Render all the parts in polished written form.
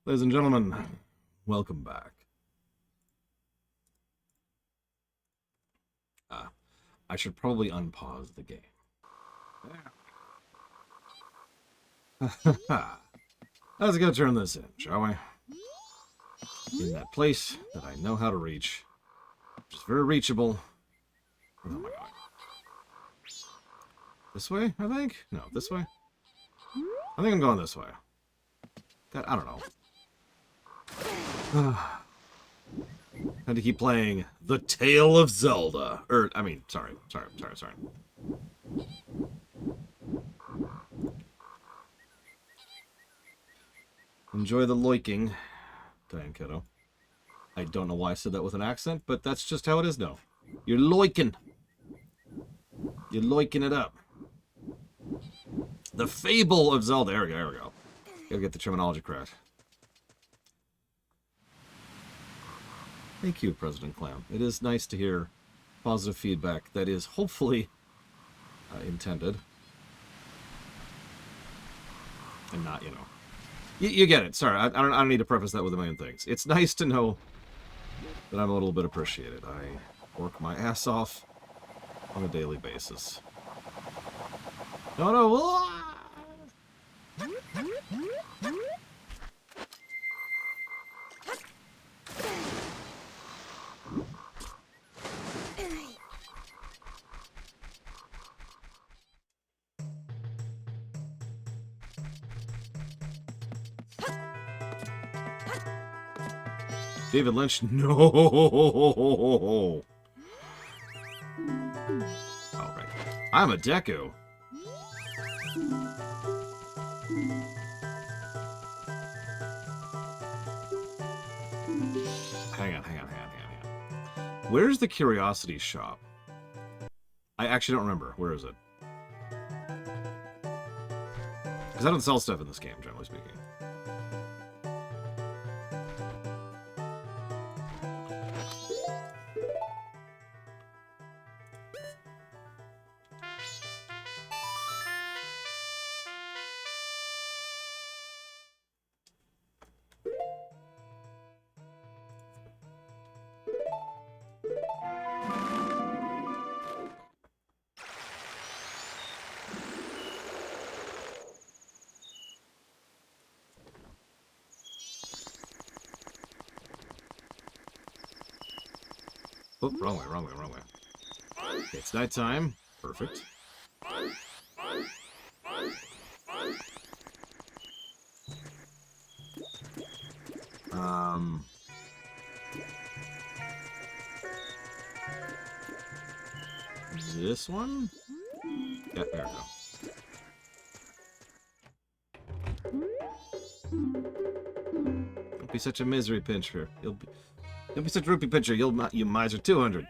Ladies and gentlemen, welcome back. I should probably unpause the game. Let's go turn this in, shall we? In that place that I know how to reach. Which is very reachable. Where am I going? This way, I think? No, this way? I think I'm going this way. God, I don't know. Had to keep playing The Tale of Zelda. Sorry. Enjoy the loiking, Diane Kiddo. I don't know why I said that with an accent, but that's just how it is now. You're loiking. You're loiking it up. The Fable of Zelda. There we go. Gotta get the terminology correct. Thank you, President Clown. It is nice to hear positive feedback that is hopefully intended. And not, You get it. Sorry, I don't need to preface that with a million things. It's nice to know that I'm a little bit appreciated. I work my ass off on a daily basis. No. David Lynch? No! Alright. I'm a Deku. Hang on. Where's the Curiosity Shop? I actually don't remember. Where is it? Because I don't sell stuff in this game, generally speaking. Oh, wrong way. Okay, it's nighttime. Perfect. This one? Yeah, there we go. Don't be such a misery pincher. Don't be such a rupee pincher. You miser 200.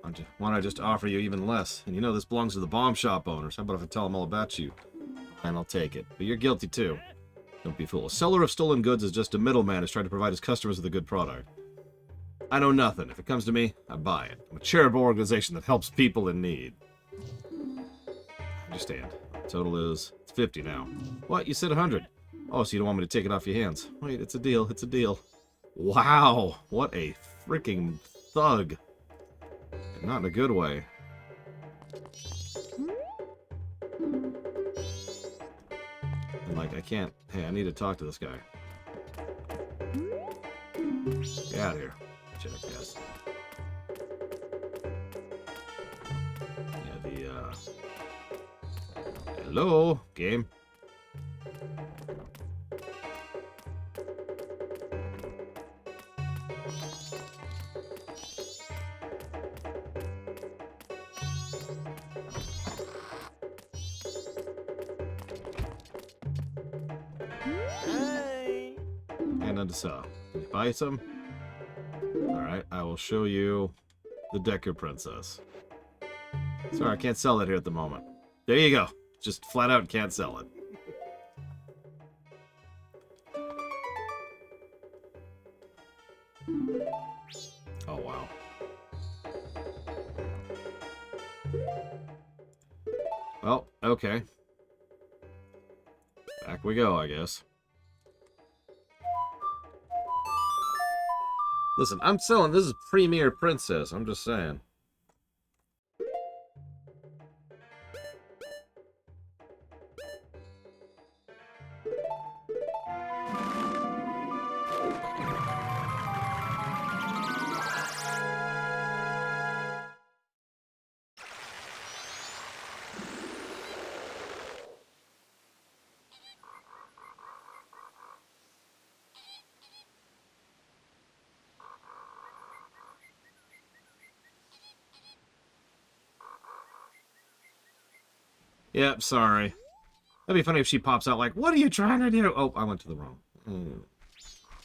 Why don't I just offer you even less? And this belongs to the bomb shop owners. How about if I tell them all about you? And I'll take it. But you're guilty too. Don't be fooled. A seller of stolen goods is just a middleman who's trying to provide his customers with a good product. I know nothing. If it comes to me, I buy it. I'm a charitable organization that helps people in need. Understand. Total is 50 now. What? You said 100. Oh, so you don't want me to take it off your hands. Wait, it's a deal. Wow. What a freaking thug. Not in a good way. And I can't... Hey, I need to talk to this guy. Get out of here. Jackass. Yeah, Hello, game. Hi. And none to sell. Can you buy some? Alright, I will show you the Deku Princess. Sorry, I can't sell it here at the moment. There you go. Just flat out can't sell it. Oh, wow. Well, okay. Back we go, I guess. Listen, I'm selling. This is Premier Princess. I'm just saying. Yep, sorry. That'd be funny if she pops out like, what are you trying to do? Oh, I went to the wrong.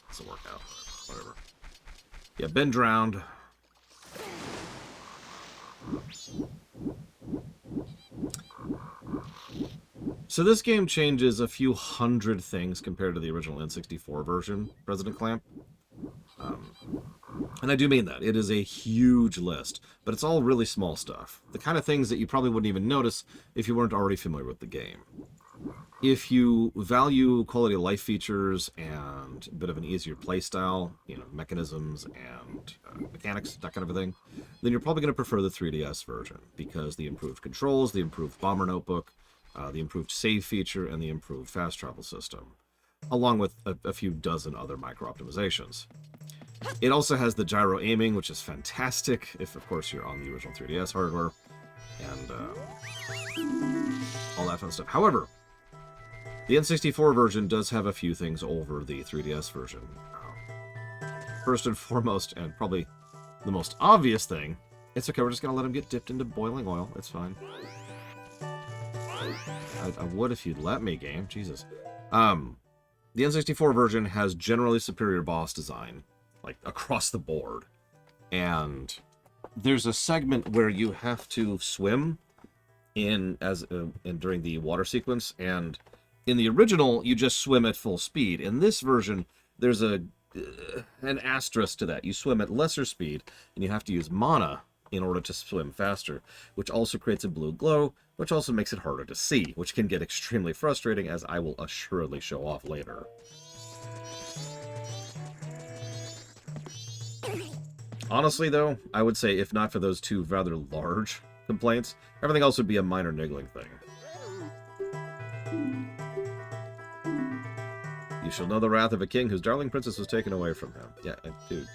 This'll work out. Whatever. Yeah, been drowned. So this game changes a few hundred things compared to the original N64 version, President Clamp. And I do mean that. It is a huge list, but it's all really small stuff. The kind of things that you probably wouldn't even notice if you weren't already familiar with the game. If you value quality of life features and a bit of an easier playstyle, you know, mechanisms and mechanics, that kind of a thing, then you're probably going to prefer the 3DS version because the improved controls, the improved bomber notebook, the improved save feature, and the improved fast travel system, along with a few dozen other micro-optimizations. It also has the gyro aiming, which is fantastic, if of course you're on the original 3DS hardware, and all that fun stuff. However, the N64 version does have a few things over the 3DS version. First and foremost, and probably the most obvious thing, it's okay, we're just going to let him get dipped into boiling oil. It's fine. I would if you'd let me, game. Jesus. The N64 version has generally superior boss design, like across the board. And there's a segment where you have to swim during the water sequence, and in the original, you just swim at full speed. In this version, there's an asterisk to that. You swim at lesser speed, and you have to use mana in order to swim faster, which also creates a blue glow, which also makes it harder to see, which can get extremely frustrating, as I will assuredly show off later. Honestly, though, I would say if not for those two rather large complaints, everything else would be a minor niggling thing. You shall know the wrath of a king whose darling princess was taken away from him. Yeah, dude.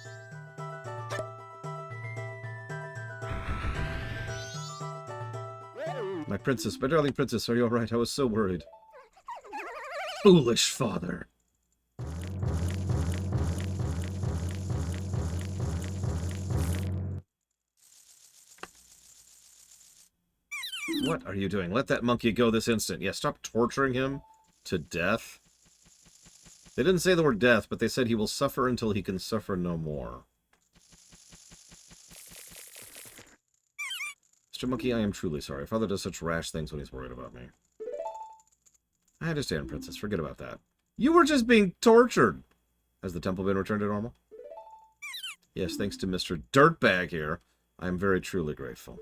My princess, my darling princess, are you alright? I was so worried. Foolish father. What are you doing? Let that monkey go this instant. Yeah, stop torturing him to death. They didn't say the word death, but they said he will suffer until he can suffer no more. Mr. Monkey, I am truly sorry. Father does such rash things when he's worried about me. I understand, Princess. Forget about that. You were just being tortured! Has the temple been returned to normal? Yes, thanks to Mr. Dirtbag here. I am very truly grateful.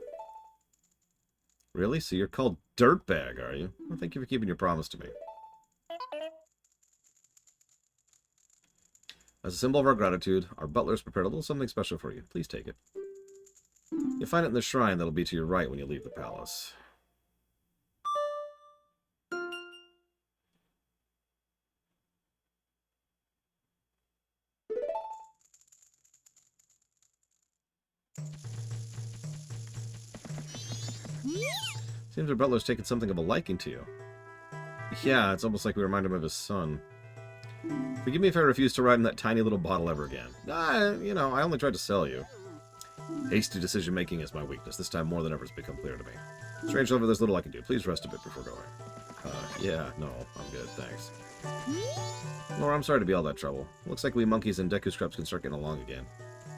Really? So you're called Dirtbag, are you? Well, thank you for keeping your promise to me. As a symbol of our gratitude, our butlers prepared a little something special for you. Please take it. You'll find it in the shrine that'll be to your right when you leave the palace. Seems our butler's taken something of a liking to you. Yeah, it's almost like we remind him of his son. Forgive me if I refuse to ride in that tiny little bottle ever again. You know, I only tried to sell you. Hasty decision-making is my weakness. This time more than ever has become clear to me. Strange lover, there's little I can do. Please rest a bit before going. Yeah, no, I'm good, thanks. Laura, I'm sorry to be all that trouble. Looks like we monkeys and Deku Scrubs can start getting along again.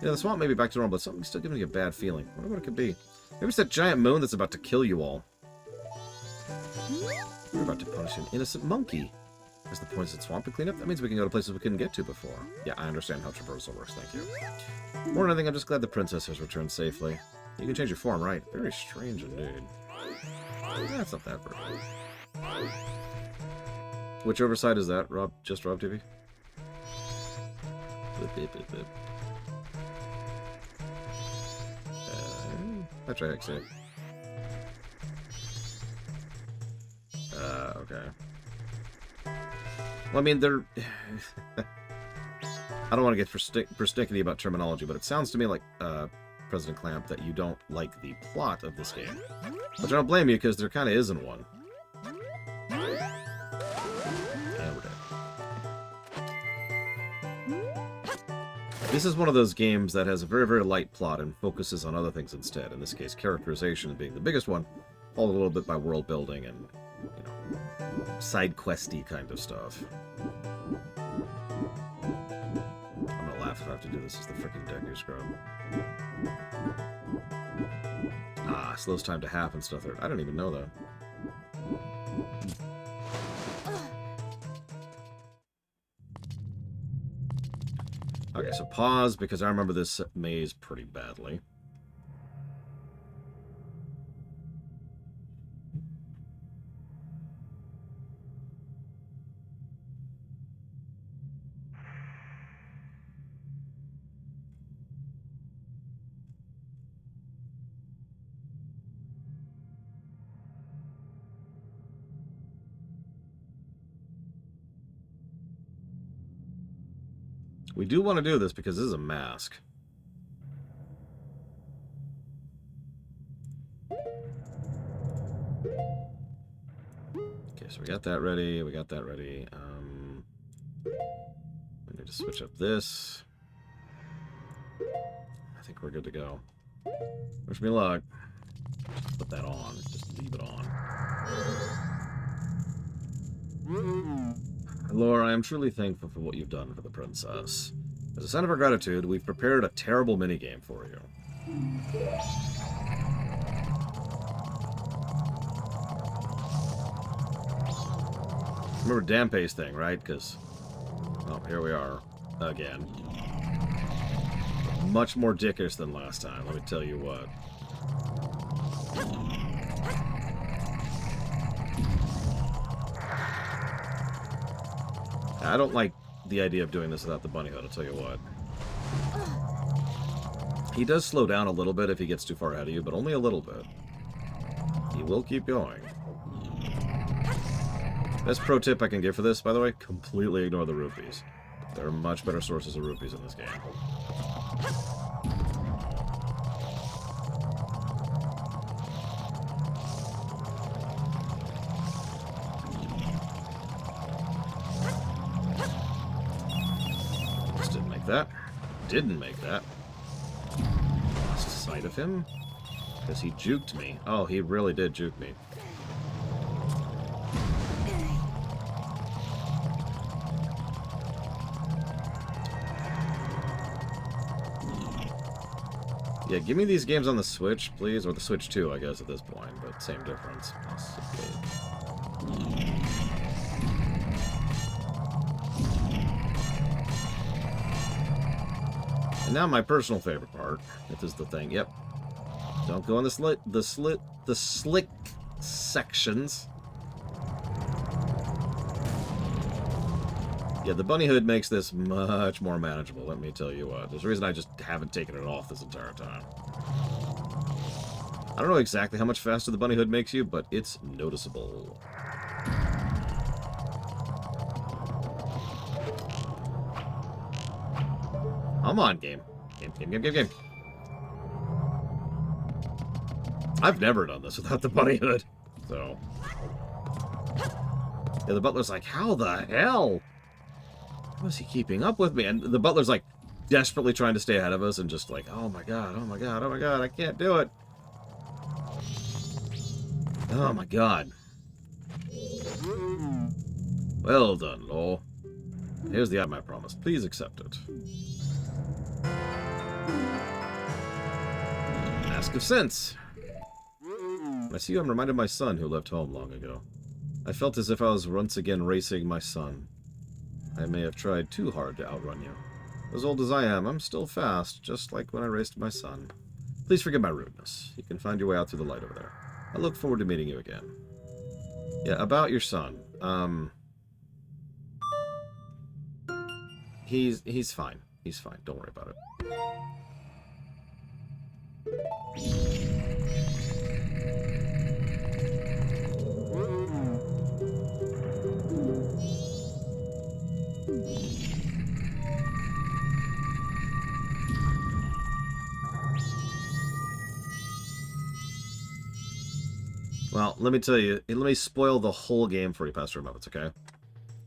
Yeah, the swamp may be back to normal, but something's still giving me a bad feeling. I wonder what it could be. Maybe it's that giant moon that's about to kill you all. We're about to punish an innocent monkey. Has the poison swamp to clean up? That means we can go to places we couldn't get to before. Yeah, I understand how traversal works, thank you. More than anything, I'm just glad the princess has returned safely. You can change your form, right? Very strange indeed. That's not that bad. Whichever side is that, Rob? Just Rob TV? Petra. Okay. Well, I mean, they're... I don't want to get persnickety about terminology, but it sounds to me like, President Clamp, that you don't like the plot of this game. Which I don't blame you, because there kind of isn't one. Yeah, we're dead. This is one of those games that has a very, very light plot and focuses on other things instead. In this case, characterization being the biggest one, followed a little bit by world building and, you know, side questy kind of stuff. I'm gonna laugh if I have to do this as the freaking Deku Scrub. Ah, slows time to half and stuff. I don't even know that. Okay, so pause, because I remember this maze pretty badly. We do want to do this because this is a mask. Okay, so we got that ready. We got that ready. I need to switch up this. I think we're good to go. Wish me luck. Just put that on. Just leave it on. Laura, I am truly thankful for what you've done for the princess. As a sign of our gratitude, we've prepared a terrible minigame for you. Remember Dampé's thing, right? Because, oh, here we are again. Much more dickish than last time, let me tell you what. I don't like the idea of doing this without the bunny hood, I'll tell you what. He does slow down a little bit if he gets too far ahead of you, but only a little bit. He will keep going. Best pro tip I can give for this, by the way, completely ignore the rupees. There are much better sources of rupees in this game. That didn't make that. Lost sight of him because he juked me. Oh, he really did juke me. Yeah, give me these games on the Switch, please, or the Switch 2, I guess, at this point, but same difference. And now my personal favorite part. This is the thing. Yep. Don't go in the slick sections. Yeah, the bunny hood makes this much more manageable, let me tell you what. There's a reason I just haven't taken it off this entire time. I don't know exactly how much faster the bunny hood makes you, but it's noticeable. Come on, game. Game. I've never done this without the bunny hood, so... Yeah, the butler's like, how the hell? How is he keeping up with me? And the butler's like, desperately trying to stay ahead of us and just like, oh my god, I can't do it. Oh my god. Well done, Law. Here's the item I promised. Please accept it. Ask of sense. When I see you, I'm reminded of my son who left home long ago. I felt as if I was once again racing my son. I may have tried too hard to outrun you. As old as I am, I'm still fast, just like when I raced my son. Please forgive my rudeness. You can find your way out through the light over there. I look forward to meeting you again. Yeah, about your son. He's fine. He's fine. Don't worry about it. Well, let me tell you, let me spoil the whole game for you, Pastor Muppets, okay?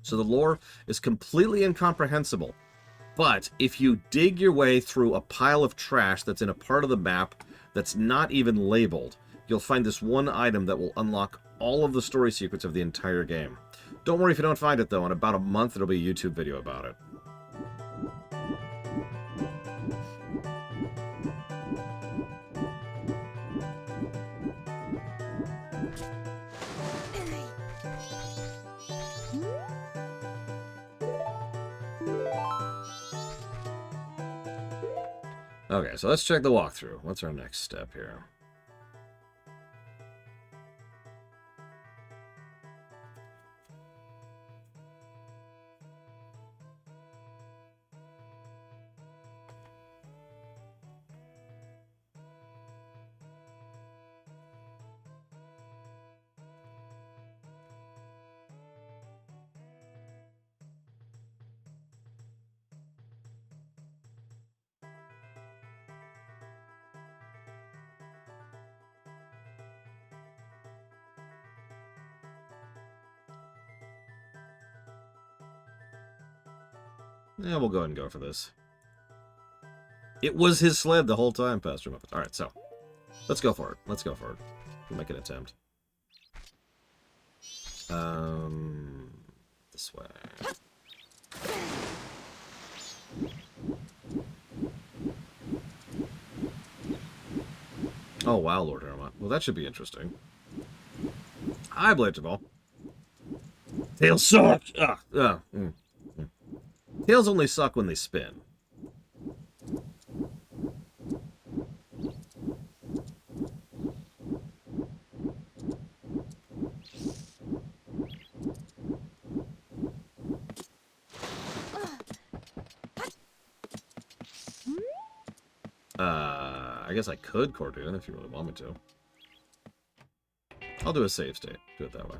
So the lore is completely incomprehensible. But if you dig your way through a pile of trash that's in a part of the map that's not even labeled, you'll find this one item that will unlock all of the story secrets of the entire game. Don't worry if you don't find it, though. In about a month, there'll be a YouTube video about it. Okay, so let's check the walkthrough. What's our next step here? Yeah, we'll go ahead and go for this. It was his sled the whole time, Pastor Muppet. Alright, so let's go for it. Let's go for it. We'll make an attempt. This way. Oh, wow, Lord Aramont. Well, that should be interesting. Hi, Bladeball. Tails suck! Tails only suck when they spin. I guess I could Cordoon if you really want me to. I'll do a save state. Do it that way.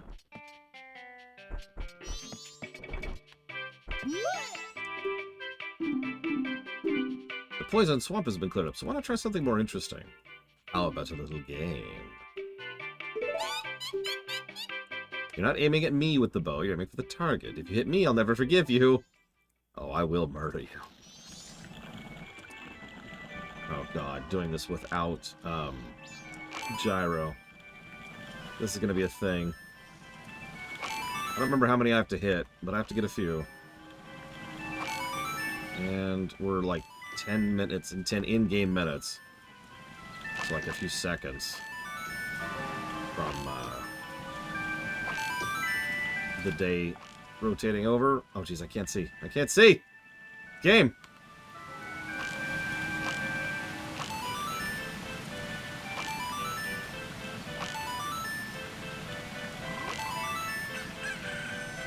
The poison swamp has been cleared up, so why not try something more interesting? How about a little game? You're not aiming at me with the bow, you're aiming for the target. If you hit me, I'll never forgive you. Oh, I will murder you. Oh god, doing this without, gyro. This is gonna be a thing. I don't remember how many I have to hit, but I have to get a few. And we're like 10 minutes and 10 in-game minutes. It's like a few seconds from the day rotating over. Oh jeez, I can't see. I can't see! Game!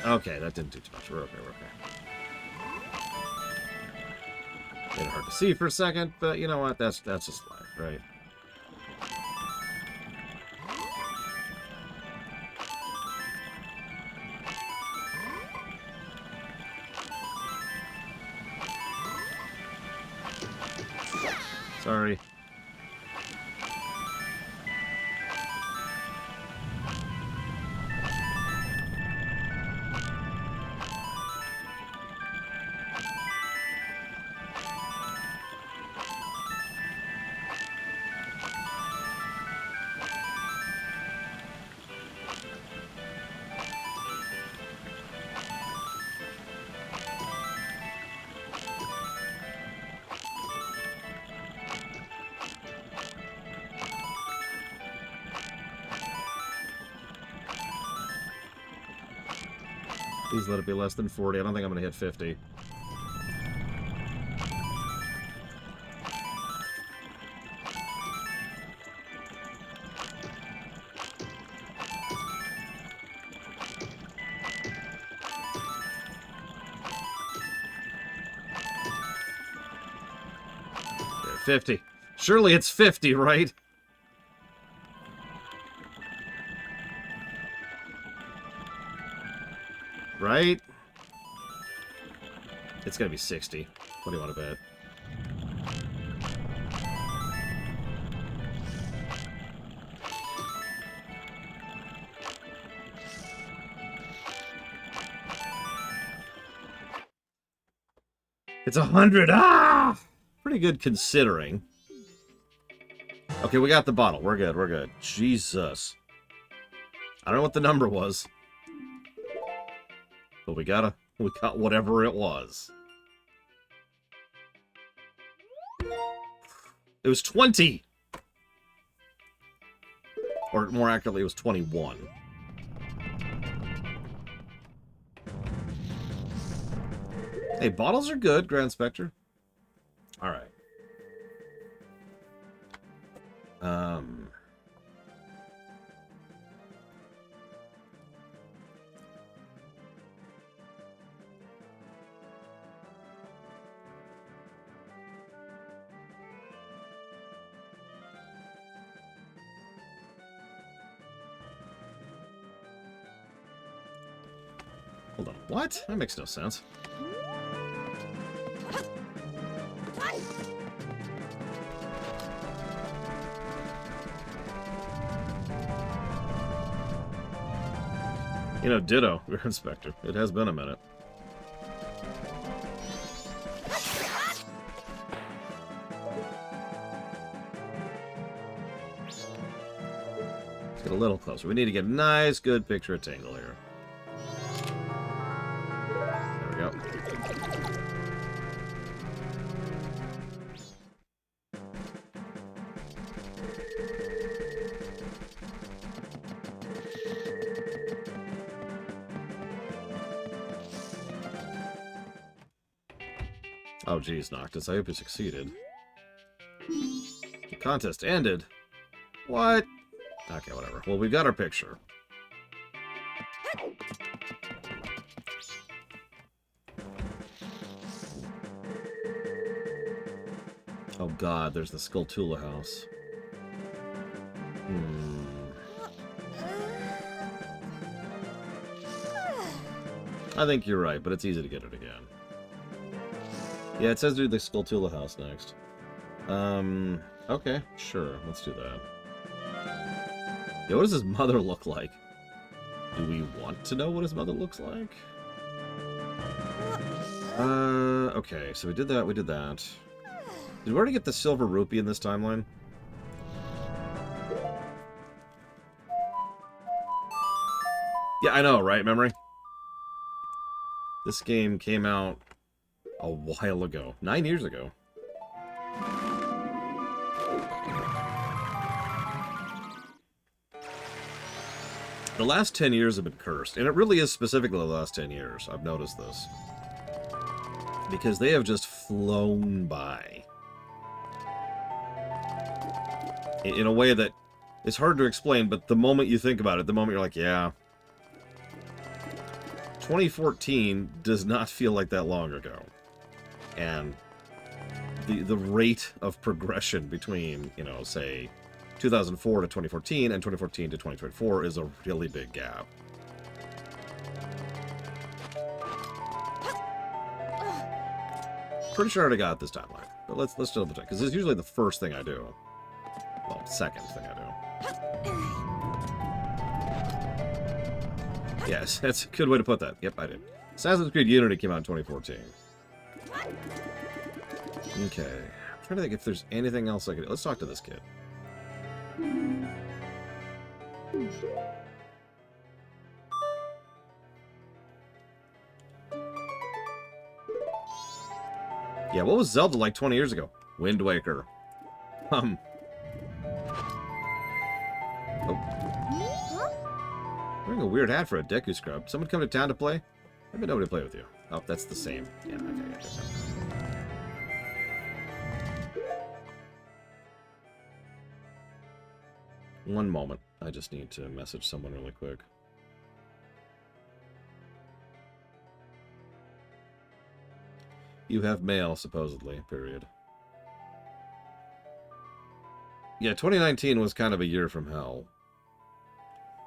Okay, that didn't do too much. We're okay, we're okay. Made it hard to see for a second, but you know what? That's just life, right? Sorry. Please let it be less than 40. I don't think I'm going to hit 50. There, 50. Surely it's 50, right? Right? It's gonna be 60. What do you want to bet? It's 100! Ah! Pretty good considering. Okay, we got the bottle. We're good, we're good. Jesus. I don't know what the number was. But we got whatever it was. It was 20! Or more accurately, it was 21. Hey, bottles are good, Grand Spectre. Alright. Hold on. What? That makes no sense. You know, ditto, Inspector. It has been a minute. Let's get a little closer. We need to get a nice, good picture of Tingle here. There we go. Oh, geez, Noctis. I hope you succeeded. The contest ended. What? Okay, whatever. Well, we've got our picture. Oh, God, there's the Skulltula house. I think you're right, but it's easy to get it again. Yeah, it says do the Skulltula house next. Okay, sure, let's do that. Yeah, what does his mother look like? Do we want to know what his mother looks like? Okay, so we did that, we did that. Did we already get the silver rupee in this timeline? Yeah, I know, right, Memory? This game came out a while ago. 9 years ago. The last 10 years have been cursed. And it really is specifically the last 10 years. I've noticed this. Because they have just flown by. In a way that is hard to explain, but the moment you think about it, the moment you're like, yeah. 2014 does not feel like that long ago. And the rate of progression between, you know, say, 2004 to 2014 and 2014 to 2024 is a really big gap. Pretty sure I already got it this timeline, but let's double check because this is usually the first thing I do. Well, second thing I do. Yes, that's a good way to put that. Yep, I did. Assassin's Creed Unity came out in 2014. Okay. I'm trying to think if there's anything else I could do. Let's talk to this kid. Yeah, what was Zelda like 20 years ago? Wind Waker. Oh. Wearing a weird hat for a Deku Scrub. Someone come to town to play? Maybe nobody to play with you. Oh, that's the same. Yeah, okay. One moment. I just need to message someone really quick. You have mail, supposedly, period. Yeah, 2019 was kind of a year from hell.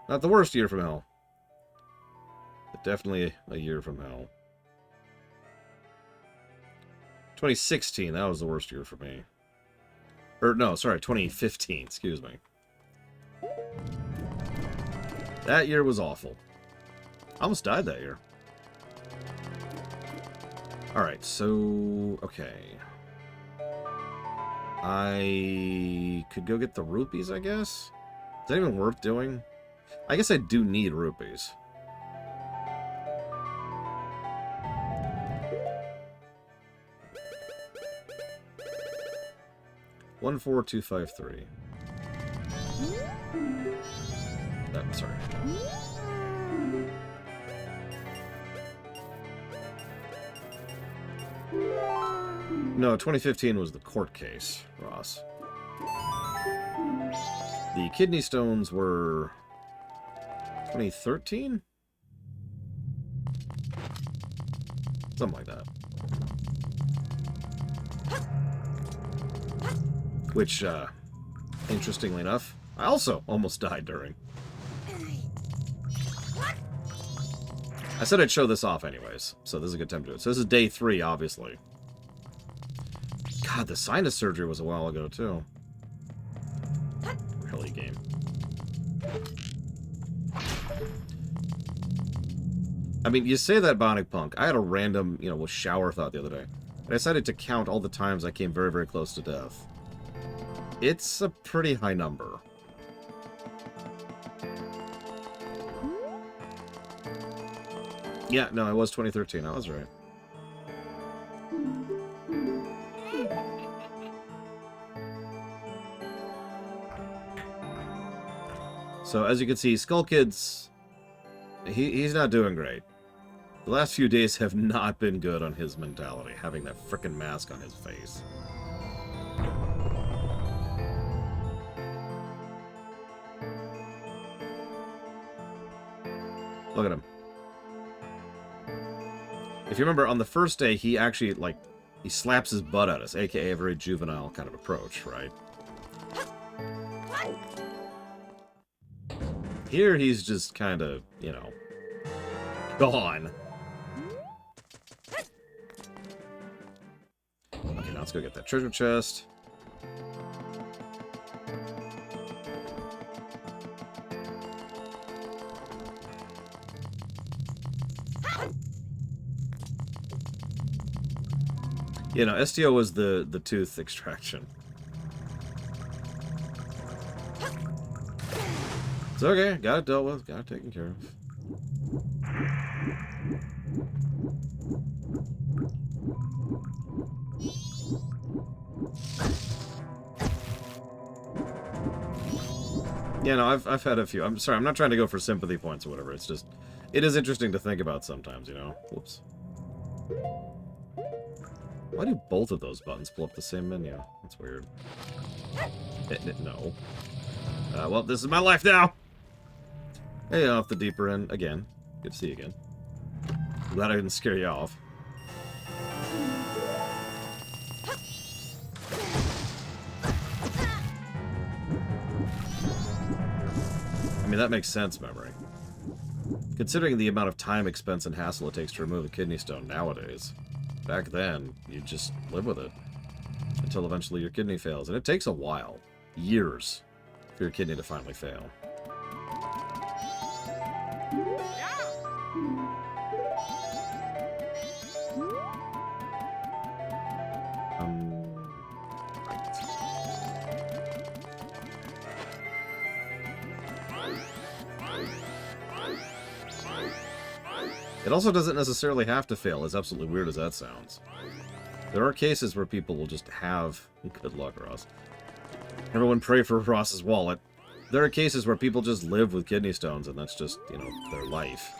Not the worst year from hell. But definitely a year from hell. 2016, that was the worst year for me. Or, no, sorry, 2015, excuse me. That year was awful. I almost died that year. Alright, so... Okay. I could go get the rupees, I guess? Is that even worth doing? I guess I do need rupees. One, 4, 2, 5, 3. I'm sorry. No, 2015 was the court case, Ross. The kidney stones were 2013? Something like that. Which, interestingly enough, I also almost died during. I said I'd show this off anyways, so this is a good time to do it. So this is day 3, obviously. God, the sinus surgery was a while ago, too. Really game. I mean, you say that, Bionic Punk. I had a random, shower thought the other day. I decided to count all the times I came very, very close to death. It's a pretty high number. Yeah, no, it was 2013. I was right. So, as you can see, Skull Kid's... He's not doing great. The last few days have not been good on his mentality, having that frickin' mask on his face. Look at him. If you remember, on the first day, he actually, he slaps his butt at us, aka a very juvenile kind of approach, right? Here, he's just kind of, gone. Okay, now let's go get that treasure chest. STO was the tooth extraction. It's okay, got it dealt with, got it taken care of. Yeah, no, I've had a few. I'm sorry, I'm not trying to go for sympathy points or whatever. It's just, it is interesting to think about sometimes, Whoops. Why do both of those buttons pull up the same menu? That's weird. No. Well, this is my life now! Hey, off the deeper end again. Good to see you again. I'm glad I didn't scare you off. I mean, that makes sense, memory. Considering the amount of time, expense, and hassle it takes to remove a kidney stone nowadays. Back then, you just live with it. Until eventually your kidney fails. And it takes a while. Years. For your kidney to finally fail. It also doesn't necessarily have to fail, as absolutely weird as that sounds. There are cases where people will just have... Good luck, Ross. Everyone pray for Ross's wallet. There are cases where people just live with kidney stones, and that's just, their life.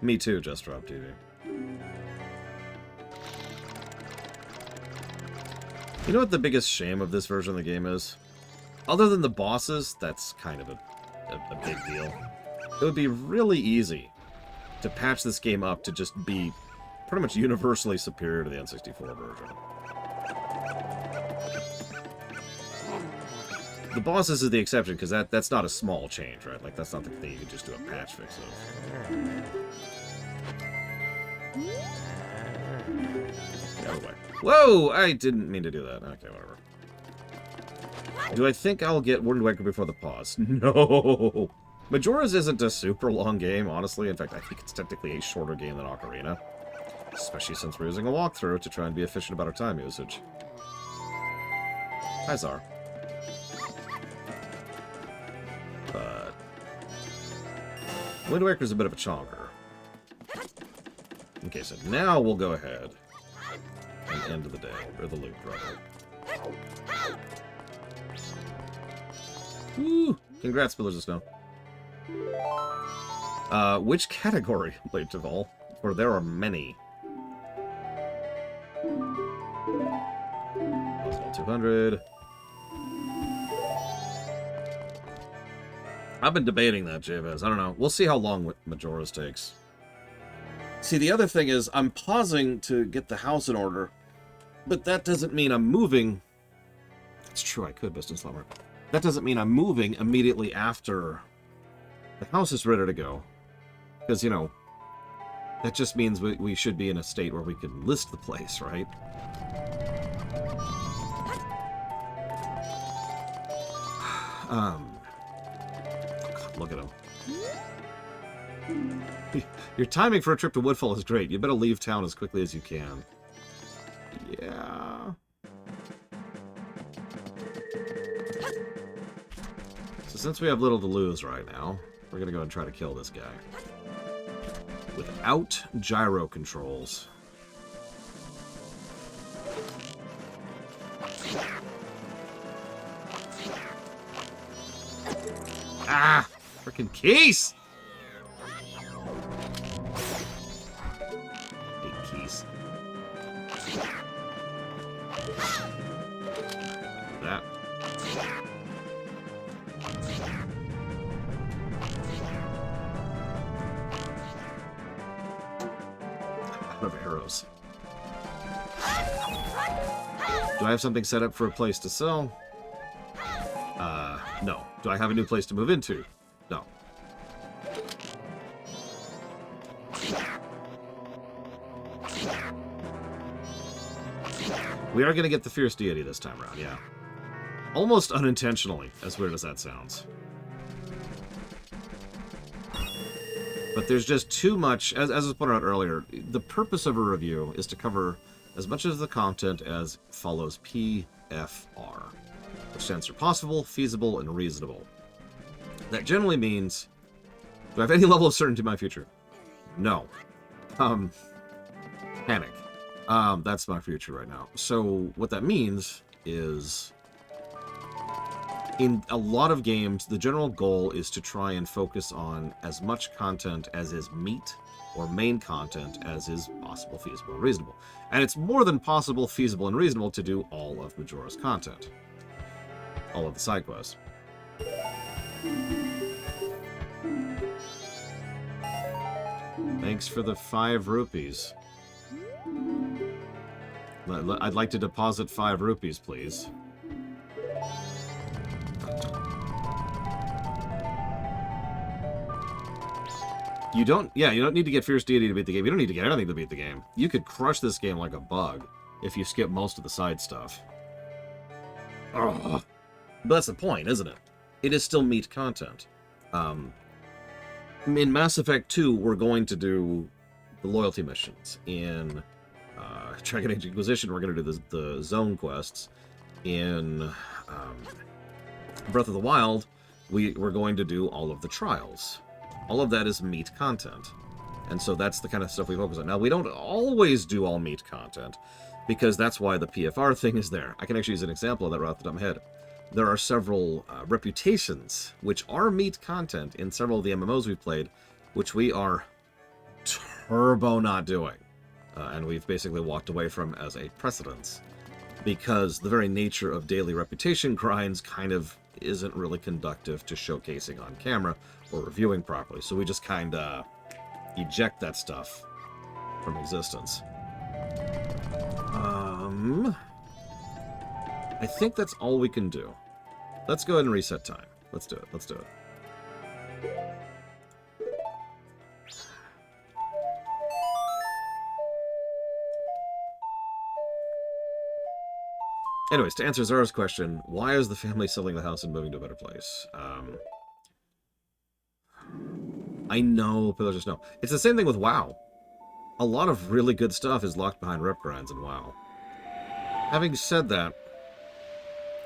Me too, Just Drop TV. You know what the biggest shame of this version of the game is? Other than the bosses, that's kind of a big deal. It would be really easy to patch this game up to just be pretty much universally superior to the N64 version. the bosses is the exception, because that's not a small change, right? Like, that's not the thing you can just do a patch fix of. The other way. Whoa! I didn't mean to do that. Okay, whatever. Do I think I'll get Wind Waker before the pause? No! Majora's isn't a super long game, honestly. In fact, I think it's technically a shorter game than Ocarina. Especially since we're using a walkthrough to try and be efficient about our time usage. Hi, Zar. But Wind Waker's a bit of a chonker. Okay, so now we'll go ahead and end the day, or the loop, rather. Woo! Congrats, Pillars of Snow. Which category, Blade Taval? For there are many. Oswald 200. I've been debating that, Jabez. I don't know. We'll see how long Majora's takes. See, the other thing is, I'm pausing to get the house in order, but that doesn't mean I'm moving. It's true, I could, Biston Slumber. That doesn't mean I'm moving immediately after the house is ready to go. Because, you know, that just means we should be in a state where we can list the place, right? Oh God, look at him. Your timing for a trip to Woodfall is great. You better leave town as quickly as you can. Yeah. So since we have little to lose right now, we're going to go and try to kill this guy. Without gyro controls. Ah! Frickin' keys! Big keys. That. Out of arrows. Do I have something set up for a place to sell? No. Do I have a new place to move into? No. We are going to get the Fierce Deity this time around, yeah. Almost unintentionally, as weird as that sounds. But there's just too much, as was pointed out earlier, the purpose of a review is to cover as much of the content as follows PFR, which stands for possible, feasible, and reasonable. That generally means, do I have any level of certainty in my future? No. Panic. That's my future right now. So what that means is, in a lot of games, the general goal is to try and focus on as much content as is meat or main content as is possible, feasible, and reasonable. And it's more than possible, feasible, and reasonable to do all of Majora's content. All of the side quests. Thanks for the 5 rupees. I'd like to deposit 5 rupees, please. You don't need to get Fierce Deity to beat the game. You don't need to get anything to beat the game. You could crush this game like a bug if you skip most of the side stuff. Ugh. But that's the point, isn't it? It is still meat content. In Mass Effect 2, we're going to do the loyalty missions. In Dragon Age Inquisition, we're going to do the zone quests. In Breath of the Wild, we're going to do all of the trials. All of that is meat content. And so that's the kind of stuff we focus on. Now, we don't always do all meat content, because that's why the PFR thing is there. I can actually use an example of that right off the top of my head. There are several reputations, which are meat content in several of the MMOs we've played, which we are turbo not doing. And we've basically walked away from as a precedence, because the very nature of daily reputation grinds kind of isn't really conductive to showcasing on camera or reviewing properly. So we just kind of eject that stuff from existence. I think that's all we can do. let's go ahead and reset time. Let's do it. Let's do it. Anyways, to answer Zara's question, why is the family selling the house and moving to a better place? I know, pillagers know. It's the same thing with WoW. A lot of really good stuff is locked behind rep grinds in WoW. Having said that,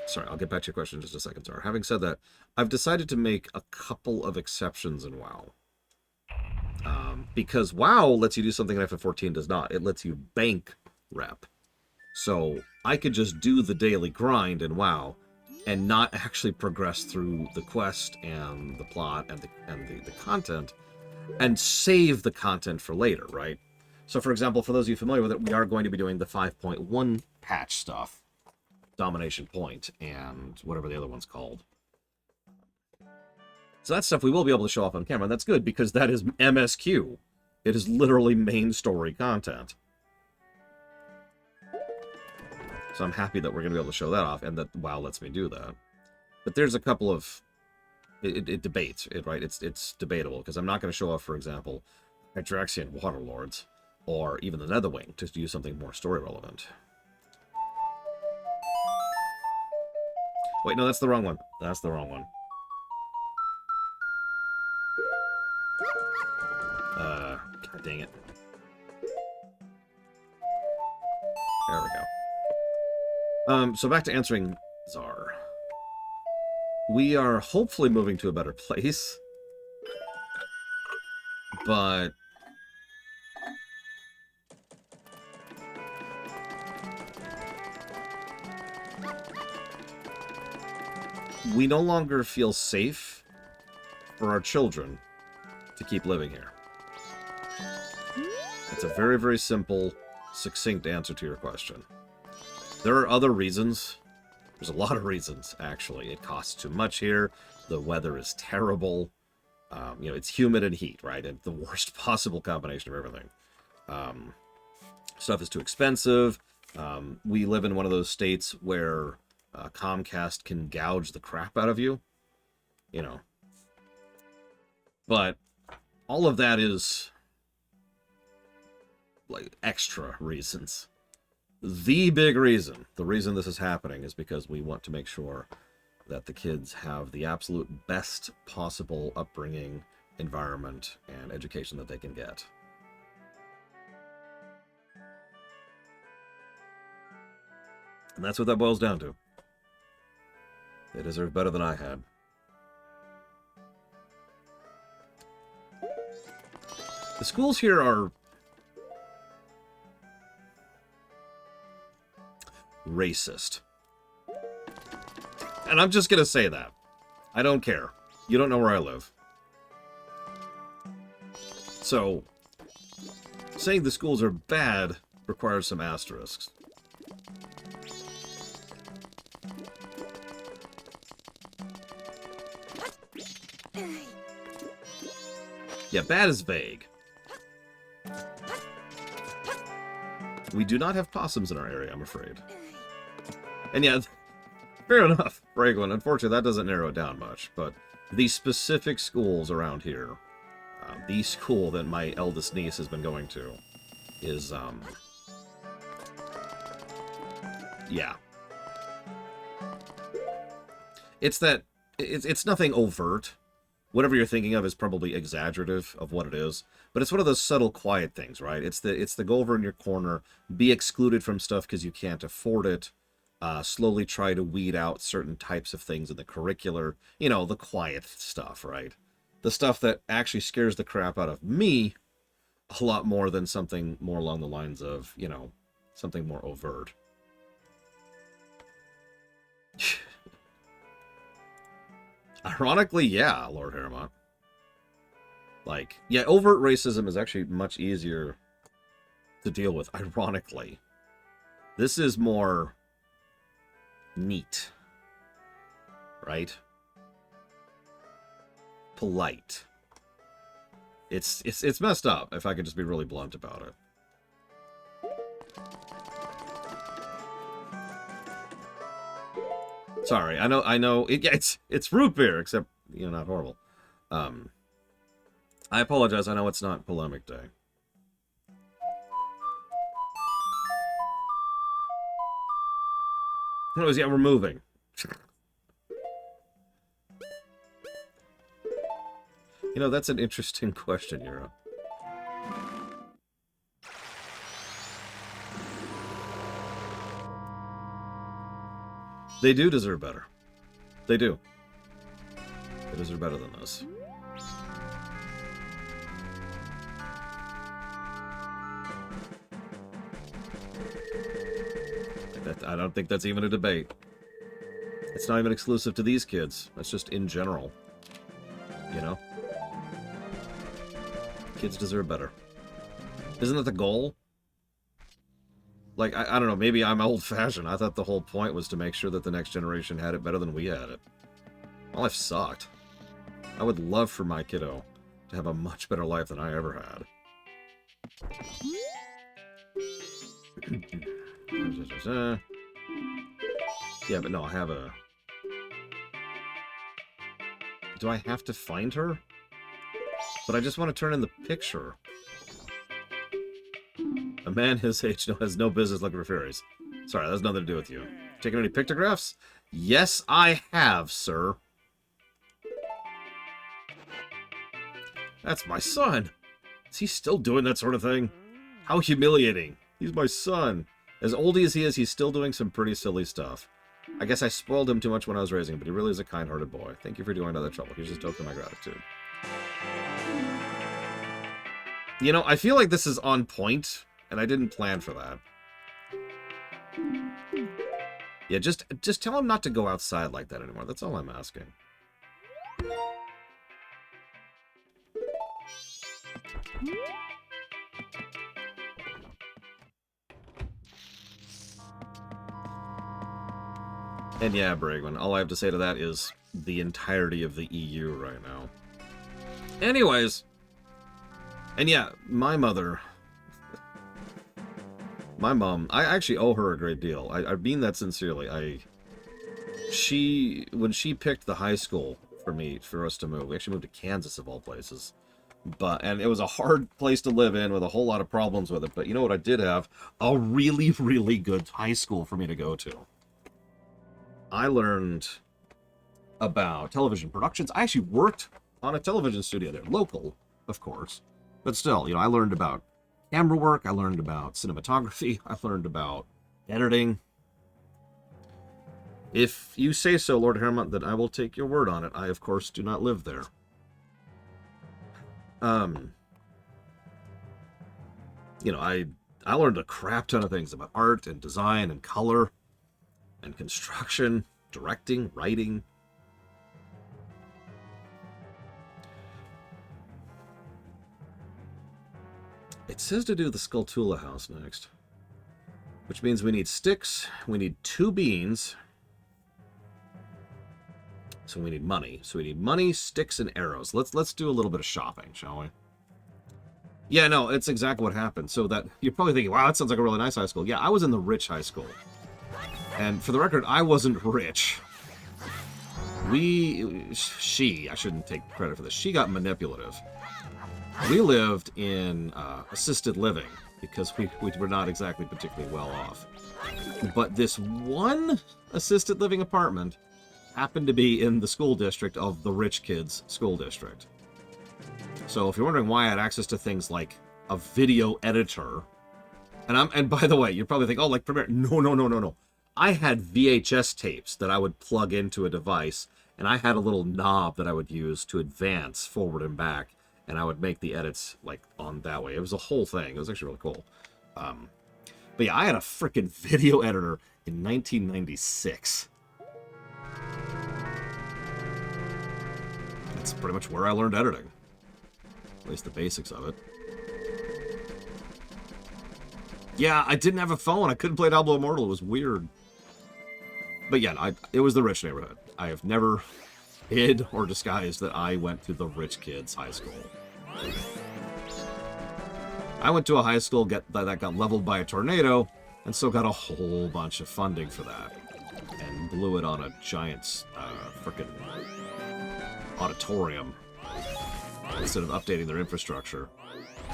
sorry, I'll get back to your question in just a second, Zara. Having said that, I've decided to make a couple of exceptions in WoW. Because WoW lets you do something that FF14 does not. It lets you bank rep. So I could just do the daily grind in WoW and not actually progress through the quest and the plot and the content and save the content for later, right? So, for example, for those of you familiar with it, we are going to be doing the 5.1 patch stuff, Domination Point, and whatever the other one's called. So that stuff we will be able to show off on camera, and that's good because that is MSQ. It is literally main story content. So I'm happy that we're going to be able to show that off, and that WoW lets me do that. But there's a couple of... It debates, right? It's debatable, because I'm not going to show off, for example, Hydraxian Waterlords, or even the Netherwing, to do something more story relevant. Wait, no, that's the wrong one. That's the wrong one. God dang it. There we go. So back to answering Czar. We are hopefully moving to a better place. But... we no longer feel safe for our children to keep living here. It's a very, very simple, succinct answer to your question. There are other reasons. There's a lot of reasons, actually. It costs too much here. The weather is terrible. You know, it's humid and heat, right? And the worst possible combination of everything. Stuff is too expensive. We live in one of those states where Comcast can gouge the crap out of you. You know. But all of that is like extra reasons. The big reason, the reason this is happening, is because we want to make sure that the kids have the absolute best possible upbringing, environment, and education that they can get. And that's what that boils down to. They deserve better than I had. The schools here are racist. And I'm just gonna say that. I don't care. You don't know where I live. So, saying the schools are bad requires some asterisks. Yeah, bad is vague. We do not have possums in our area, I'm afraid. And yeah, fair enough, Bragwin. Unfortunately, that doesn't narrow it down much. But the specific schools around here, the school that my eldest niece has been going to, is, yeah. It's that, it's nothing overt. Whatever you're thinking of is probably exaggerative of what it is. But it's one of those subtle, quiet things, right? It's the go over in your corner, be excluded from stuff because you can't afford it, slowly try to weed out certain types of things in the curricular. You know, the quiet stuff, right? The stuff that actually scares the crap out of me a lot more than something more along the lines of, you know, something more overt. Ironically, yeah, Lord Harrowmont. Like, yeah, overt racism is actually much easier to deal with, ironically. This is more neat, right? Polite. It's messed up, if I could just be really blunt about it. Sorry, I know. Yeah, it's root beer, except, you know, not horrible. I apologize. I know it's not polemic day. Anyways, yeah, we're moving. You know, that's an interesting question, Euro. They do deserve better. They do. They deserve better than this. I don't think that's even a debate. It's not even exclusive to these kids. That's just in general. You know? Kids deserve better. Isn't that the goal? Like, I don't know, maybe I'm old-fashioned. I thought the whole point was to make sure that the next generation had it better than we had it. My life sucked. I would love for my kiddo to have a much better life than I ever had. Yeah, but no, I have a... Do I have to find her? But I just want to turn in the picture. A man his age has no business looking for fairies. Sorry, that has nothing to do with you. Taking any pictographs? Yes, I have, sir. That's my son. Is he still doing that sort of thing? How humiliating. He's my son. As old as he is, he's still doing some pretty silly stuff. I guess I spoiled him too much when I was raising him, but he really is a kind-hearted boy. Thank you for doing all that trouble. Here's a token of my gratitude. You know, I feel like this is on point, and I didn't plan for that. Yeah, just tell him not to go outside like that anymore. That's all I'm asking. And yeah, Bragman, all I have to say to that is the entirety of the EU right now. Anyways. And yeah, my mother... My mom, I actually owe her a great deal. I mean that sincerely. When she picked the high school for us to move, we actually moved to Kansas of all places. And it was a hard place to live in with a whole lot of problems with it. But you know what I did have? A really, really good high school for me to go to. I learned about television productions. I actually worked on a television studio there. Local, of course. But still, you know, I learned about camera work. I learned about cinematography. I learned about editing. If you say so, Lord Haremont, then I will take your word on it. I, of course, do not live there. You know, I learned a crap ton of things about art and design and color and construction, directing, writing. It says to do the Skulltula house next, which means we need sticks, we need 2 beans, so we need money. So we need money, sticks, and arrows. Let's do a little bit of shopping, shall we? Yeah, no, it's exactly what happened. So that you're probably thinking, wow, that sounds like a really nice high school. Yeah, I was in the rich high school. And for the record, I wasn't rich. I shouldn't take credit for this. She got manipulative. We lived in assisted living because we were not exactly particularly well off. But this one assisted living apartment happened to be in the school district of the rich kids' school district. So if you're wondering why I had access to things like a video editor, and by the way, you're probably thinking, oh, like Premiere. No. I had VHS tapes that I would plug into a device, and I had a little knob that I would use to advance forward and back, and I would make the edits like on that way. It was a whole thing. It was actually really cool. But yeah, I had a freaking video editor in 1996. That's pretty much where I learned editing. At least the basics of it. Yeah, I didn't have a phone. I couldn't play Diablo Immortal. It was weird. But yeah, it was the rich neighborhood. I have never hid or disguised that I went to the rich kids' high school. I went to a high school that got leveled by a tornado, and so got a whole bunch of funding for that. And blew it on a giant frickin' auditorium instead of updating their infrastructure.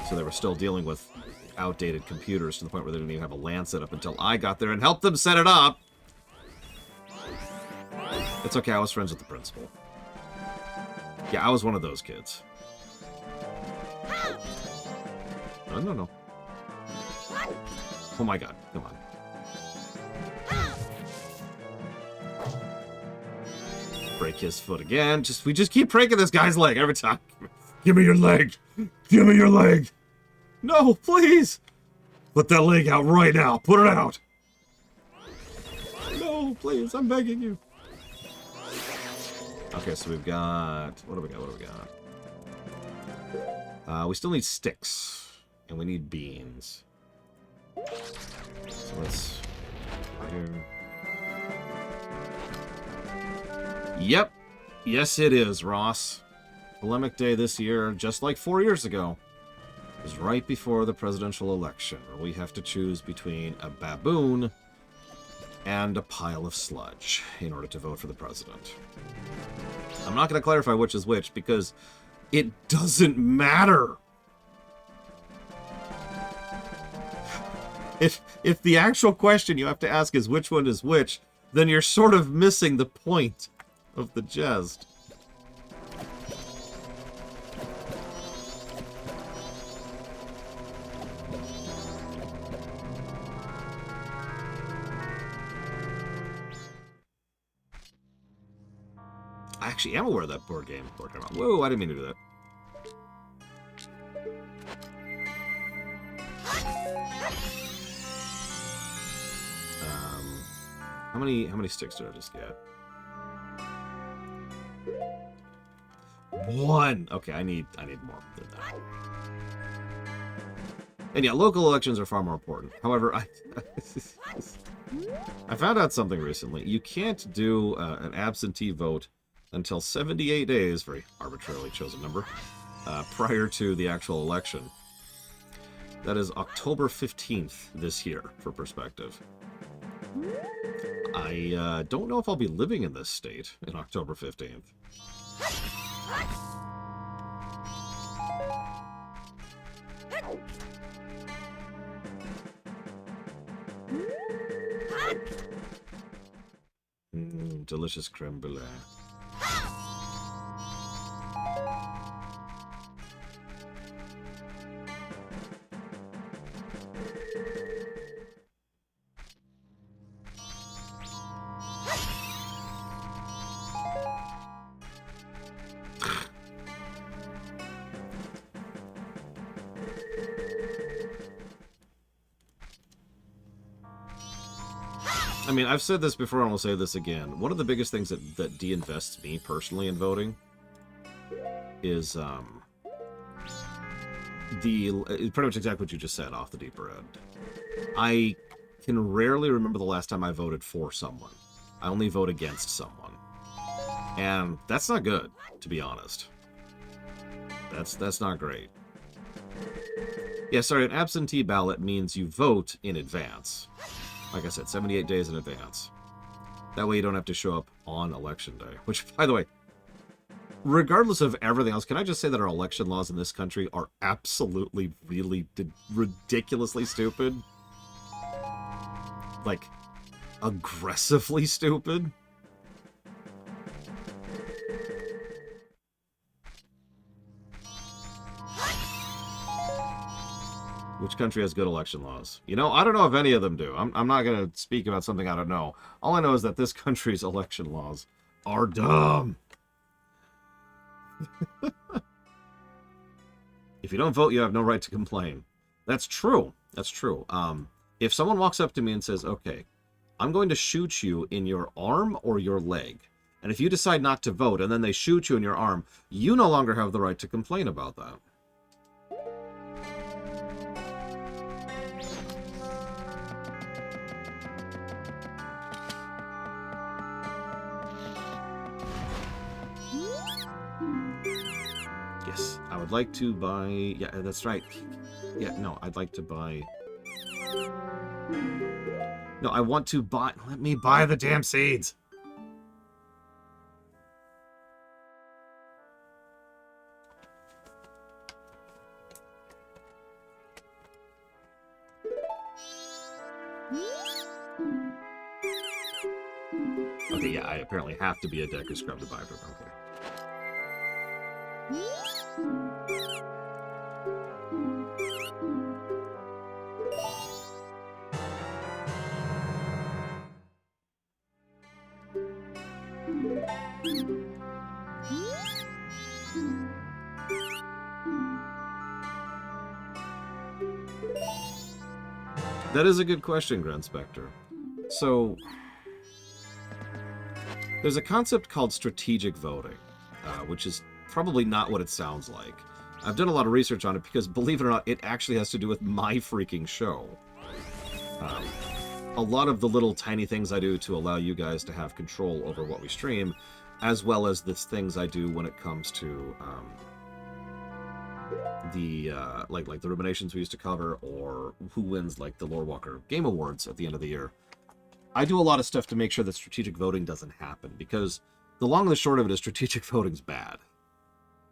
So they were still dealing with outdated computers to the point where they didn't even have a LAN set up until I got there and helped them set it up. It's okay, I was friends with the principal. Yeah, I was one of those kids. No. Oh my god, come on. Break his foot again. We just keep breaking this guy's leg every time. Give me your leg! Give me your leg! No, please! Put that leg out right now. Put it out! No, please, I'm begging you. Okay, so we've got... What do we got? We still need sticks. And we need beans. So let's... Right here. Yep. Yes, it is, Ross. Polemic Day this year, just like 4 years ago, is right before the presidential election, where we have to choose between a baboon and a pile of sludge in order to vote for the president. I'm not going to clarify which is which, because it doesn't matter. If the actual question you have to ask is which one is which, then you're sort of missing the point of the jest. I actually am aware of that board game. Whoa, I didn't mean to do that. How many sticks did I just get? 1. Okay, I need more than that. And yeah, local elections are far more important. However, I found out something recently. You can't do an absentee vote until 78 days, very arbitrarily chosen number, prior to the actual election. That is October 15th this year, for perspective. I don't know if I'll be living in this state in October 15th. Delicious creme brulee. I mean, I've said this before and I'll say this again. One of the biggest things that de-invests me personally in voting is pretty much exactly what you just said off the deeper end. I can rarely remember the last time I voted for someone. I only vote against someone. And that's not good, to be honest. That's not great. Yeah, sorry, an absentee ballot means you vote in advance. Like I said, 78 days in advance. That way you don't have to show up on election day. Which, by the way, regardless of everything else, can I just say that our election laws in this country are absolutely, really ridiculously stupid? Like, aggressively stupid? Which country has good election laws? You know, I don't know if any of them do. I'm not going to speak about something I don't know. All I know is that this country's election laws are dumb. If you don't vote, you have no right to complain. That's true. That's true. If someone walks up to me and says, okay, I'm going to shoot you in your arm or your leg, and if you decide not to vote and then they shoot you in your arm, you no longer have the right to complain about that. Yes, I would like to buy... Yeah, that's right. Yeah, no, I'd like to buy... No, I want to buy... Let me buy the damn seeds! Okay, yeah, I apparently have to be a Deku Scrub to buy from. Okay. That is a good question, Grand Spectre. So, there's a concept called strategic voting, which is probably not what it sounds like. I've done a lot of research on it because, believe it or not, it actually has to do with my freaking show. A lot of the little tiny things I do to allow you guys to have control over what we stream, as well as the things I do when it comes to like the ruminations we used to cover, or who wins like the Lore Walker Game Awards at the end of the year. I do a lot of stuff to make sure that strategic voting doesn't happen, because the long and the short of it is strategic voting's bad.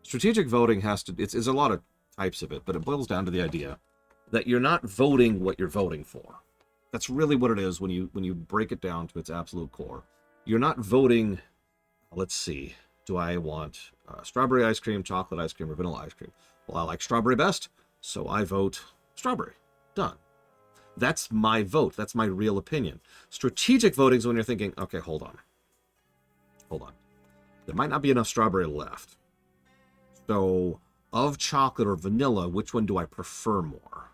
Strategic voting has to, it's a lot of types of it, but it boils down to the idea that you're not voting what you're voting for. That's really what it is when you break it down to its absolute core. You're not voting, let's see, do I want strawberry ice cream, chocolate ice cream, or vanilla ice cream? Well, I like strawberry best, so I vote strawberry. Done. That's my vote. That's my real opinion. Strategic voting is when you're thinking, okay, hold on. There might not be enough strawberry left. So, of chocolate or vanilla, which one do I prefer more?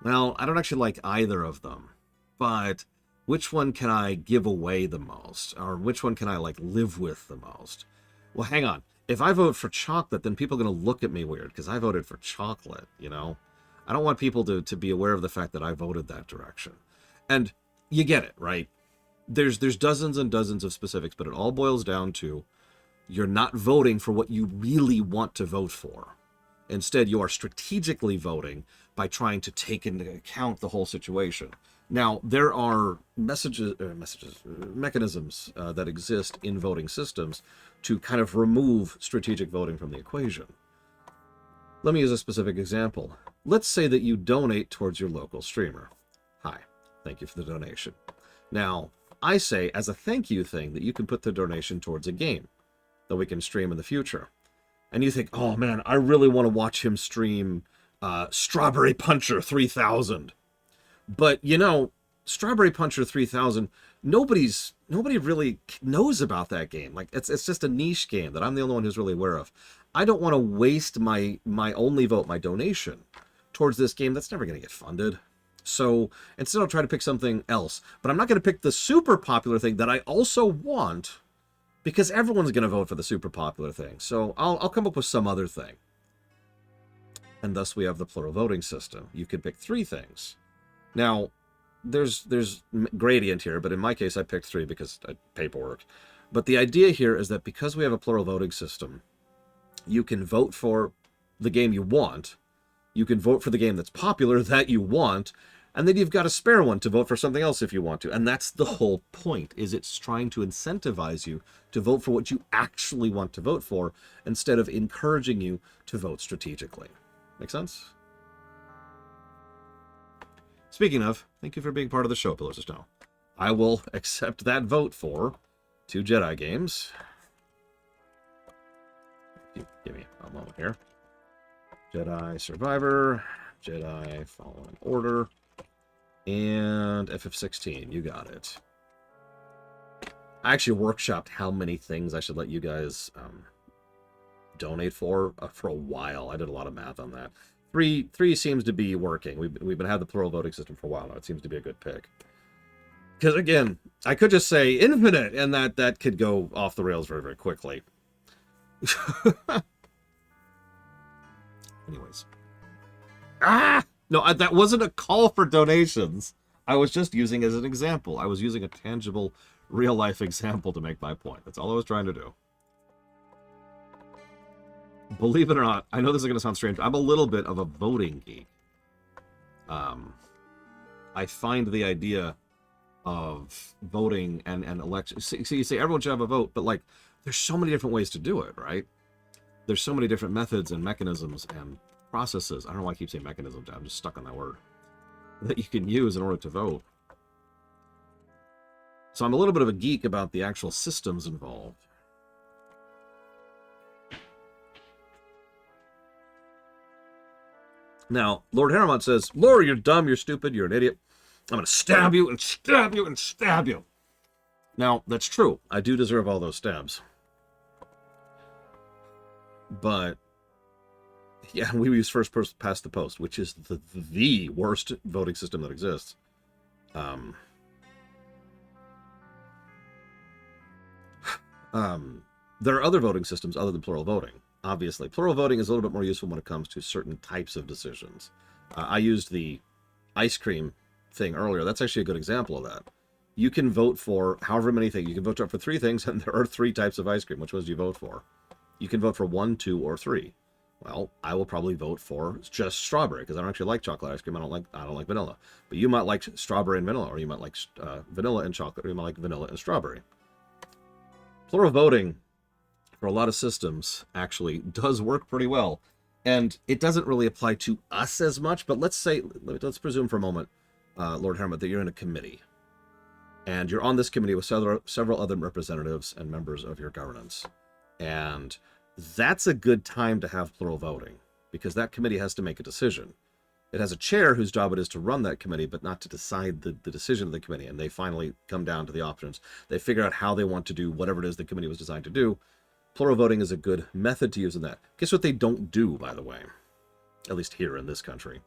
Well, I don't actually like either of them, but which one can I give away the most? Or which one can I, like, live with the most? Well, hang on. If I vote for chocolate, then people are going to look at me weird, because I voted for chocolate, you know? I don't want people to be aware of the fact that I voted that direction. And you get it, right? There's dozens and dozens of specifics, but it all boils down to you're not voting for what you really want to vote for. Instead, you are strategically voting by trying to take into account the whole situation. Now, there are mechanisms that exist in voting systems to kind of remove strategic voting from the equation. Let me use a specific example. Let's say that you donate towards your local streamer. Hi, thank you for the donation. Now, I say as a thank you thing that you can put the donation towards a game that we can stream in the future. And you think, oh man, I really want to watch him stream Strawberry Puncher 3000. But, you know, Strawberry Puncher 3000, nobody really knows about that game. Like, it's just a niche game that I'm the only one who's really aware of. I don't want to waste my only vote, my donation, towards this game that's never going to get funded. So instead I'll try to pick something else. But I'm not going to pick the super popular thing that I also want, because everyone's going to vote for the super popular thing. So I'll come up with some other thing. And thus we have the plural voting system. You could pick 3 things. Now, there's gradient here, but in my case I picked 3 because paperwork. But the idea here is that because we have a plural voting system, you can vote for the game you want, you can vote for the game that's popular that you want, and then you've got a spare one to vote for something else if you want to. And that's the whole point, is it's trying to incentivize you to vote for what you actually want to vote for, instead of encouraging you to vote strategically. Make sense? Speaking of, thank you for being part of the show, Pillars of Snow. I will accept that vote for 2 Jedi games. Give me a moment here. Jedi Survivor, Jedi Fallen Order, and FF16. You got it. I actually workshopped how many things I should let you guys donate for a while. I did a lot of math on that. 3 seems to be working. We've been having the plural voting system for a while now. It seems to be a good pick. Because again, I could just say infinite, and that could go off the rails very, very quickly. Anyways. No, that wasn't a call for donations. I was just using as an example. I was using a tangible, real-life example to make my point. That's all I was trying to do. Believe it or not, I know this is going to sound strange. I'm a little bit of a voting geek. I find the idea of voting and election. See, you say everyone should have a vote, but like, there's so many different ways to do it, right? There's so many different methods and mechanisms and processes. I don't know why I keep saying mechanisms. I'm just stuck on that word. That you can use in order to vote. So I'm a little bit of a geek about the actual systems involved. Now, Lord Harrimont says, Laura, you're dumb, you're stupid, you're an idiot. I'm going to stab you and stab you and stab you. Now, that's true. I do deserve all those stabs. But, yeah, we use first past the post, which is the worst voting system that exists. There are other voting systems other than plural voting. Obviously, plural voting is a little bit more useful when it comes to certain types of decisions. I used the ice cream thing earlier. That's actually a good example of that. You can vote for however many things. You can vote for 3 things, and there are 3 types of ice cream. Which ones do you vote for? You can vote for 1, 2, or 3. Well, I will probably vote for just strawberry because I don't actually like chocolate ice cream. I don't like vanilla. But you might like strawberry and vanilla, or you might like vanilla and chocolate, or you might like vanilla and strawberry. Plural voting for a lot of systems actually does work pretty well, and it doesn't really apply to us as much. But let's presume for a moment, Lord Harrimont, that you're in a committee, and you're on this committee with several other representatives and members of your governance, and that's a good time to have plural voting because that committee has to make a decision. It has a chair whose job it is to run that committee, but not to decide the decision of the committee. And they finally come down to the options. They figure out how they want to do whatever it is the committee was designed to do. Plural voting is a good method to use in that. Guess what they don't do, by the way? At least here in this country.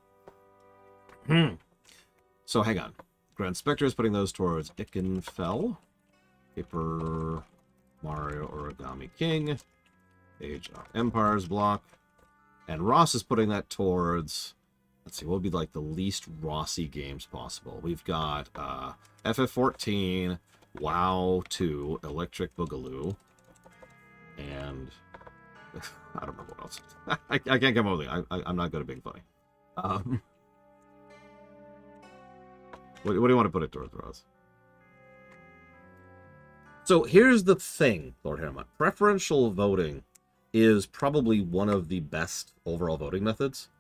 So hang on. Grand Spectre is putting those towards Ikenfell. Paper Mario Origami King. Age of Empires block. And Ross is putting that towards... Let's see, what would be like the least Rossy games possible? We've got FF14, WoW 2, Electric Boogaloo, and I don't remember what else. I can't come up with it. I'm not good at being funny. What do you want to put it towards, Ross? So here's the thing, Lord Harrimont. Preferential voting is probably one of the best overall voting methods.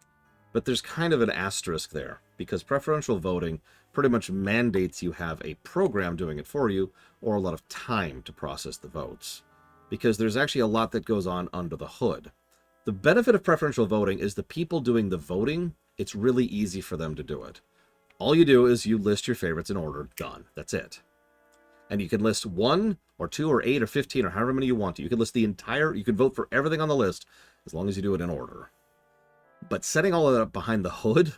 But there's kind of an asterisk there, because preferential voting pretty much mandates you have a program doing it for you, or a lot of time to process the votes. Because there's actually a lot that goes on under the hood. The benefit of preferential voting is the people doing the voting, it's really easy for them to do it. All you do is you list your favorites in order, done. That's it. And you can list 1 or 2 or 8 or 15 or however many you want to. You can list you can vote for everything on the list, as long as you do it in order. But setting all of that up behind the hood,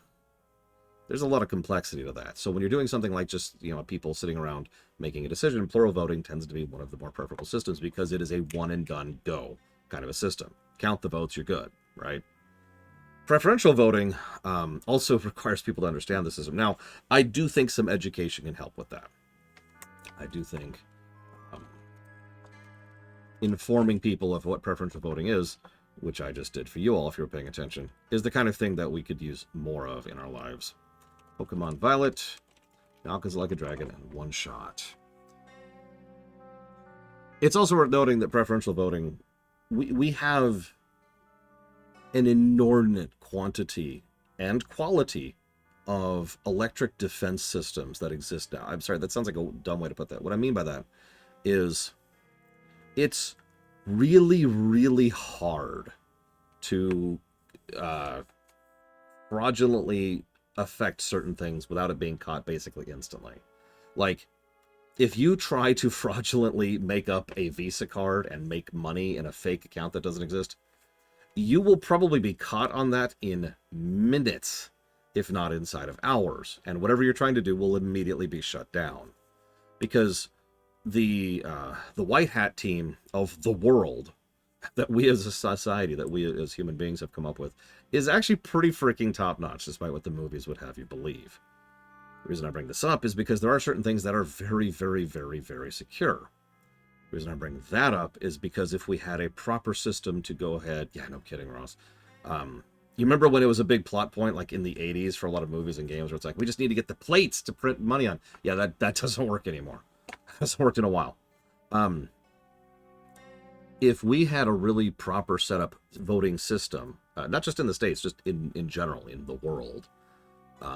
there's a lot of complexity to that. So when you're doing something like just, people sitting around making a decision, plural voting tends to be one of the more preferable systems because it is a one and done go kind of a system. Count the votes, you're good, right? Preferential voting also requires people to understand the system. Now, I do think some education can help with that. I do think informing people of what preferential voting is, which I just did for you all if you were paying attention, is the kind of thing that we could use more of in our lives. Pokemon Violet, Malka's like a dragon, and one shot. It's also worth noting that preferential voting, we have an inordinate quantity and quality of electric defense systems that exist now. I'm sorry, that sounds like a dumb way to put that. What I mean by that is it's really, really hard to fraudulently affect certain things without it being caught basically instantly. Like, if you try to fraudulently make up a Visa card and make money in a fake account that doesn't exist, you will probably be caught on that in minutes, if not inside of hours. And whatever you're trying to do will immediately be shut down. Because the white hat team of the world that we as a society, that we as human beings have come up with, is actually pretty freaking top-notch, despite what the movies would have you believe. The reason I bring this up is because there are certain things that are very, very, very, very secure. The reason I bring that up is because if we had a proper system to go ahead... Yeah, no kidding, Ross. You remember when it was a big plot point, like in the 80s for a lot of movies and games, where it's like, we just need to get the plates to print money on. Yeah, that doesn't work anymore. Hasn't worked in a while. If we had a really proper setup voting system, not just in the States, just in general, in the world,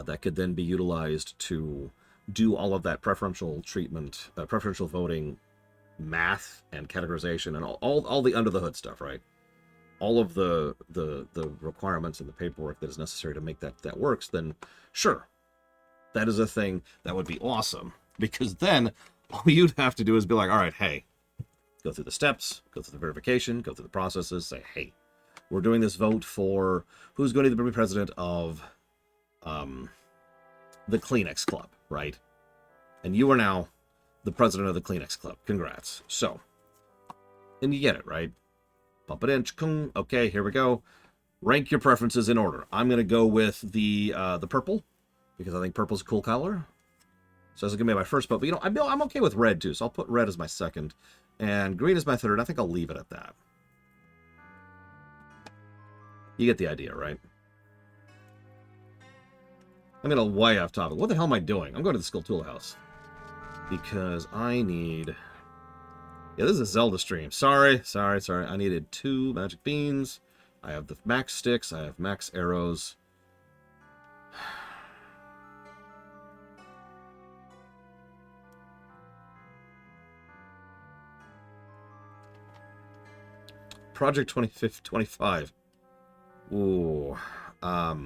that could then be utilized to do all of that preferential treatment, preferential voting math and categorization and all the under the hood stuff, right? All of the requirements and the paperwork that is necessary to make that works, then sure, that is a thing that would be awesome. Because then all you'd have to do is be like, all right, hey, go through the steps, go through the verification, go through the processes, say, hey, we're doing this vote for who's going to be president of the Kleenex Club, right? And you are now the president of the Kleenex Club. Congrats. So, and you get it, right? Pump it in. Okay, here we go. Rank your preferences in order. I'm going to go with the purple, because I think purple's a cool color. So that's going to be my first vote. But, you know, I'm okay with red, too. So I'll put red as my second. And green is my third. I think I'll leave it at that. You get the idea, right? I'm going to way off topic. What the hell am I doing? I'm going to the Skulltula house. Because I need... Yeah, this is a Zelda stream. Sorry. I needed 2 magic beans. I have the max sticks. I have max arrows. Project 25. Ooh. Not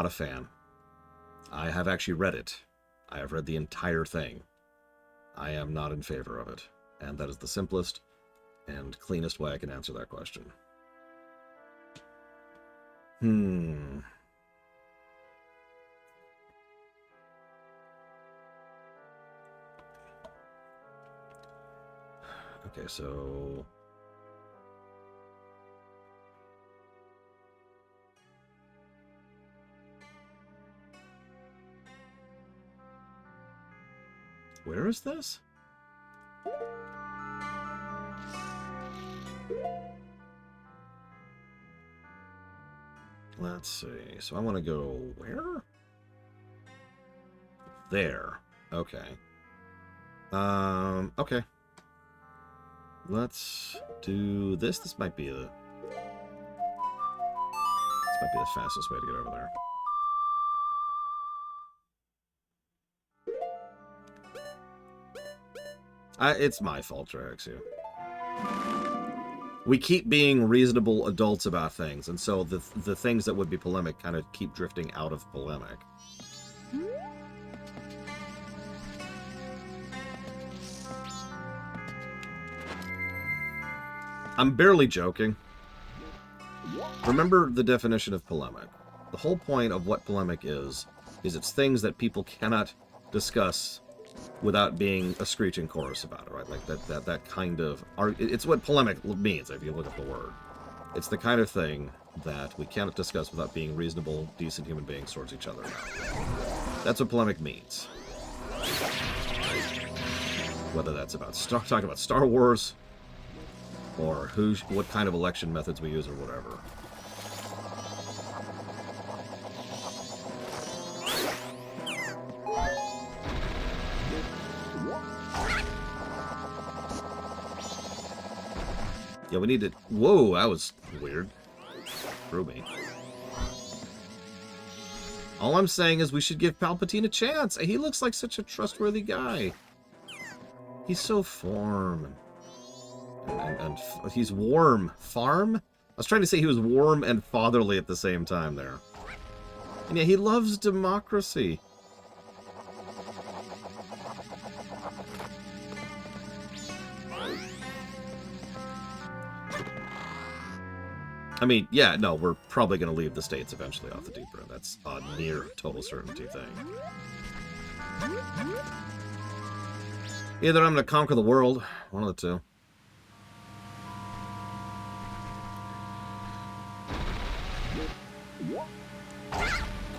a fan. I have actually read it. I have read the entire thing. I am not in favor of it. And that is the simplest and cleanest way I can answer that question. Okay, so... Where is this? Let's see. So I want to go where? There. Okay. Okay. Let's do this. This might be the fastest way to get over there. It's my fault, Draxu. We keep being reasonable adults about things, and so the things that would be polemic kind of keep drifting out of polemic. I'm barely joking. Remember the definition of polemic. The whole point of what polemic is it's things that people cannot discuss without being a screeching chorus about it, right? Like that kind of... It's what polemic means, if you look at the word. It's the kind of thing that we cannot discuss without being reasonable, decent human beings towards each other. That's what polemic means. Whether that's about talking about Star Wars, or what kind of election methods we use, or whatever. Yeah, we need to... Whoa, that was weird. Threw me. All I'm saying is we should give Palpatine a chance. He looks like such a trustworthy guy. He's so form. And he's warm. Farm? I was trying to say he was warm and fatherly at the same time there. And yeah, he loves democracy. I mean, yeah, no, we're probably going to leave the States eventually off the deep end. That's a near total certainty thing. Either I'm going to conquer the world, one of the two.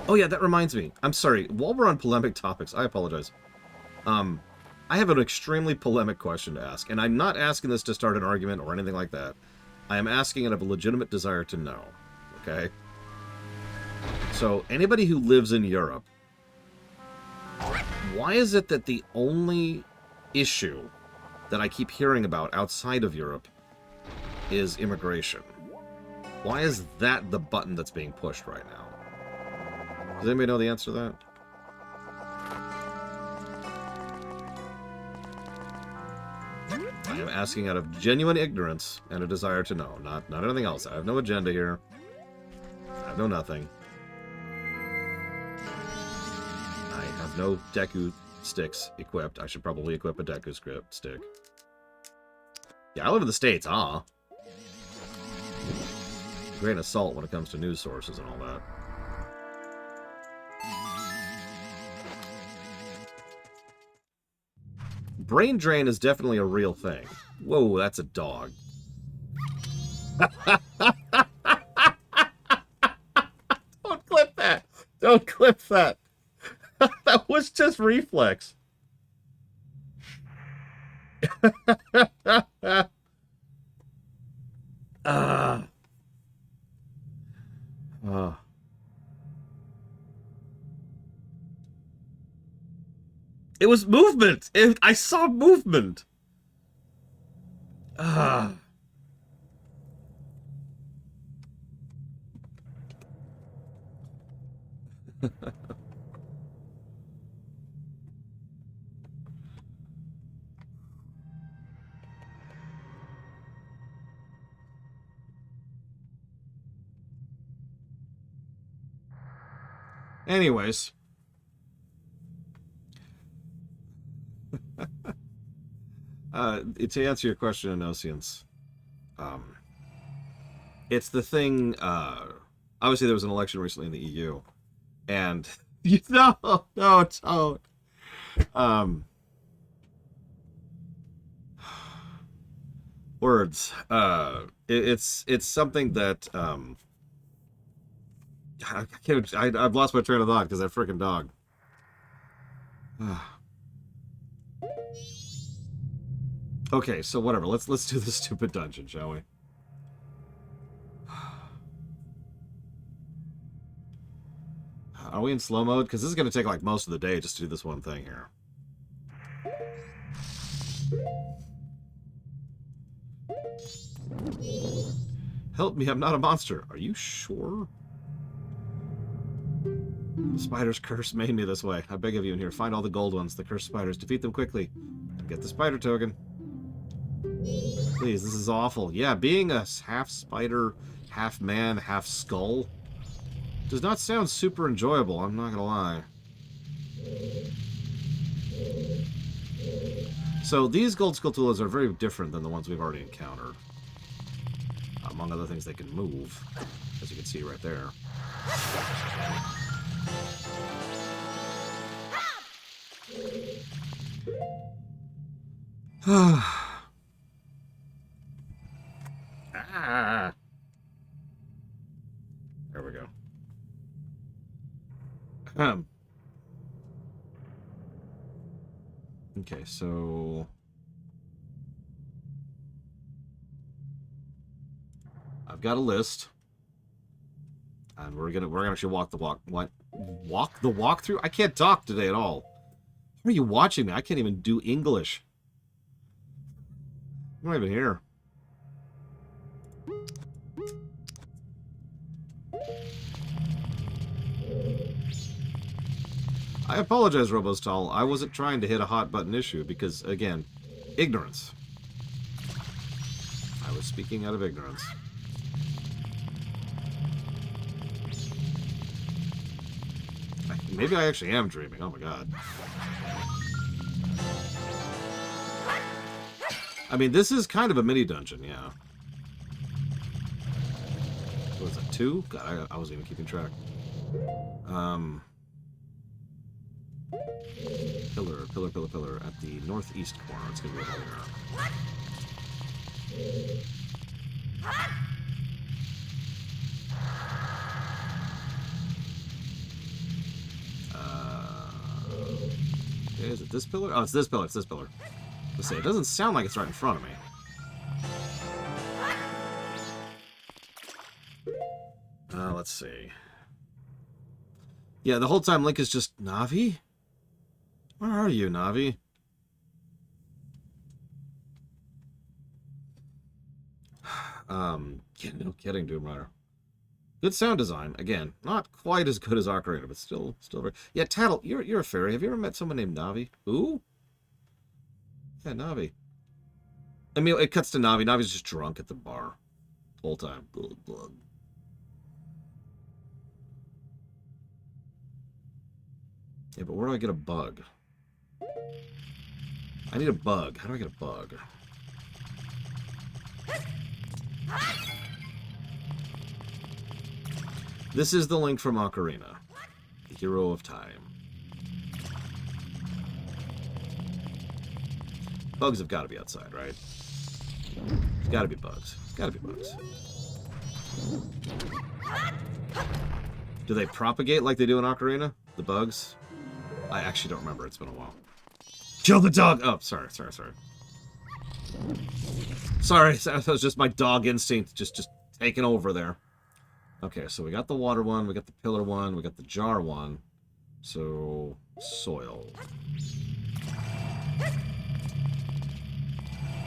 Oh yeah, that reminds me. I'm sorry, while we're on polemic topics, I apologize. I have an extremely polemic question to ask, and I'm not asking this to start an argument or anything like that. I am asking out of a legitimate desire to know, okay? So, anybody who lives in Europe, why is it that the only issue that I keep hearing about outside of Europe is immigration? Why is that the button that's being pushed right now? Does anybody know the answer to that? I'm asking out of genuine ignorance and a desire to know, not anything else. I have no agenda here. I have no nothing. I have no Deku sticks equipped. I should probably equip a Deku stick. Yeah, I live in the States, Grain of salt when it comes to news sources and all that. Brain drain is definitely a real thing. Whoa, that's a dog. Don't clip that. Don't clip that. That was just reflex. It was movement. I saw movement. Anyways. To answer your question, Inosians, it's the thing, obviously there was an election recently in the EU, and, no, don't. Words. It's something that, I've lost my train of thought because that freaking dog. Okay, so whatever. Let's do this stupid dungeon, shall we? Are we in slow mode? Because this is going to take like most of the day just to do this one thing here. Help me, I'm not a monster. Are you sure? The spider's curse made me this way. I beg of you in here, find all the gold ones, the cursed spiders, defeat them quickly, and get the spider token. Please, this is awful. Yeah, being a half spider, half man, half skull does not sound super enjoyable, I'm not gonna lie. So these gold Skulltulas are very different than the ones we've already encountered. Among other things, they can move, as you can see right there. There we go. Okay, so I've got a list, and we're gonna actually walk the walk. What? Walk the walkthrough? I can't talk today at all. Why are you watching me? I can't even do English. I'm not even here. I apologize, Robostall. I wasn't trying to hit a hot button issue because, again, ignorance. I was speaking out of ignorance. Maybe I actually am dreaming. Oh my god. I mean, this is kind of a mini dungeon, yeah. What was it, 2? God, I wasn't even keeping track. Pillar at the northeast corner. It's gonna be over there. Is it this pillar? Oh, it's this pillar. It's this pillar. Let's see. It doesn't sound like it's right in front of me. Let's see. Yeah, the whole time Link is just Navi. Where are you, Navi? Yeah, no kidding, Doom Rider. Good sound design. Again, not quite as good as Ocarina, but still very... Yeah, Tattle, you're a fairy. Have you ever met someone named Navi? Who? Yeah, Navi. I mean, it cuts to Navi. Navi's just drunk at the bar the whole time. Yeah, but where do I get a bug? I need a bug. How do I get a bug? This is the link from Ocarina, the hero of time. Bugs have got to be outside, right? There's got to be bugs. There's got to be bugs. Do they propagate like they do in Ocarina? The bugs? I actually don't remember. It's been a while. Kill the dog! Oh, sorry. Sorry, that was just my dog instinct just taking over there. Okay, so we got the water one, we got the pillar one, we got the jar one. So, soil.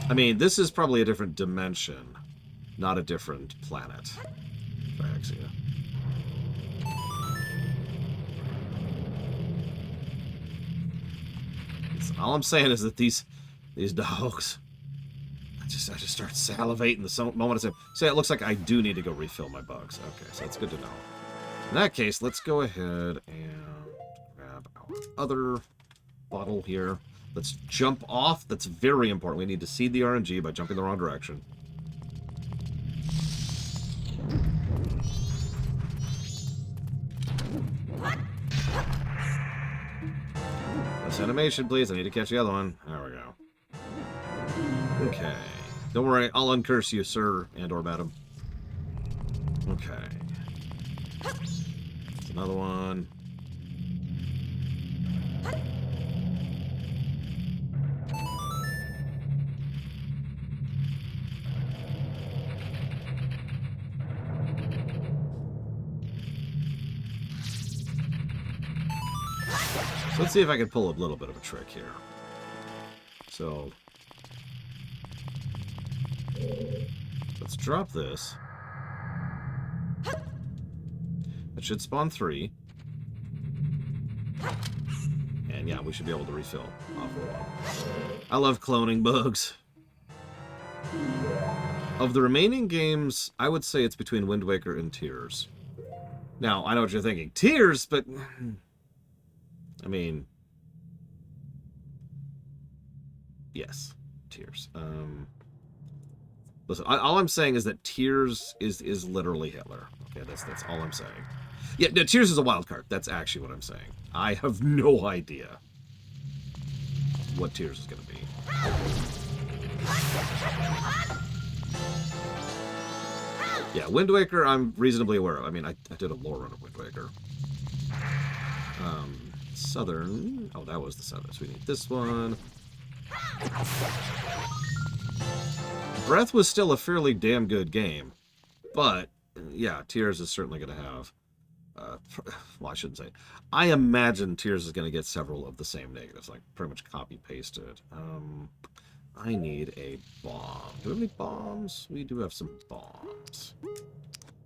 I mean, this is probably a different dimension, not a different planet. Axia. All I'm saying is that these dogs, I just start salivating the moment I say it looks like I do need to go refill my bugs. Okay, so that's good to know. In that case, let's go ahead and grab our other bottle here. Let's jump off. That's very important. We need to seed the RNG by jumping the wrong direction. Less animation, please. I need to catch the other one. There we go. Okay. Don't worry. I'll uncurse you, sir and or madam. Okay. There's another one. So let's see if I can pull a little bit of a trick here. So let's drop this. That should spawn 3. And yeah, we should be able to refill off of one. I love cloning bugs. Of the remaining games, I would say it's between Wind Waker and Tears. Now, I know what you're thinking. Tears, but I mean, yes, Tears. Listen, all I'm saying is that Tears is literally Hitler. Okay, that's all I'm saying. Yeah, no, Tears is a wild card. That's actually what I'm saying. I have no idea what Tears is going to be. Yeah, Wind Waker, I'm reasonably aware of. I mean, I did a lore run of Wind Waker. Southern. Oh, that was the southern. So we need this one. Breath was still a fairly damn good game. But, yeah, Tears is certainly going to have... well, I shouldn't say. I imagine Tears is going to get several of the same negatives. Like, pretty much copy-pasted. I need a bomb. Do we have any bombs? We do have some bombs.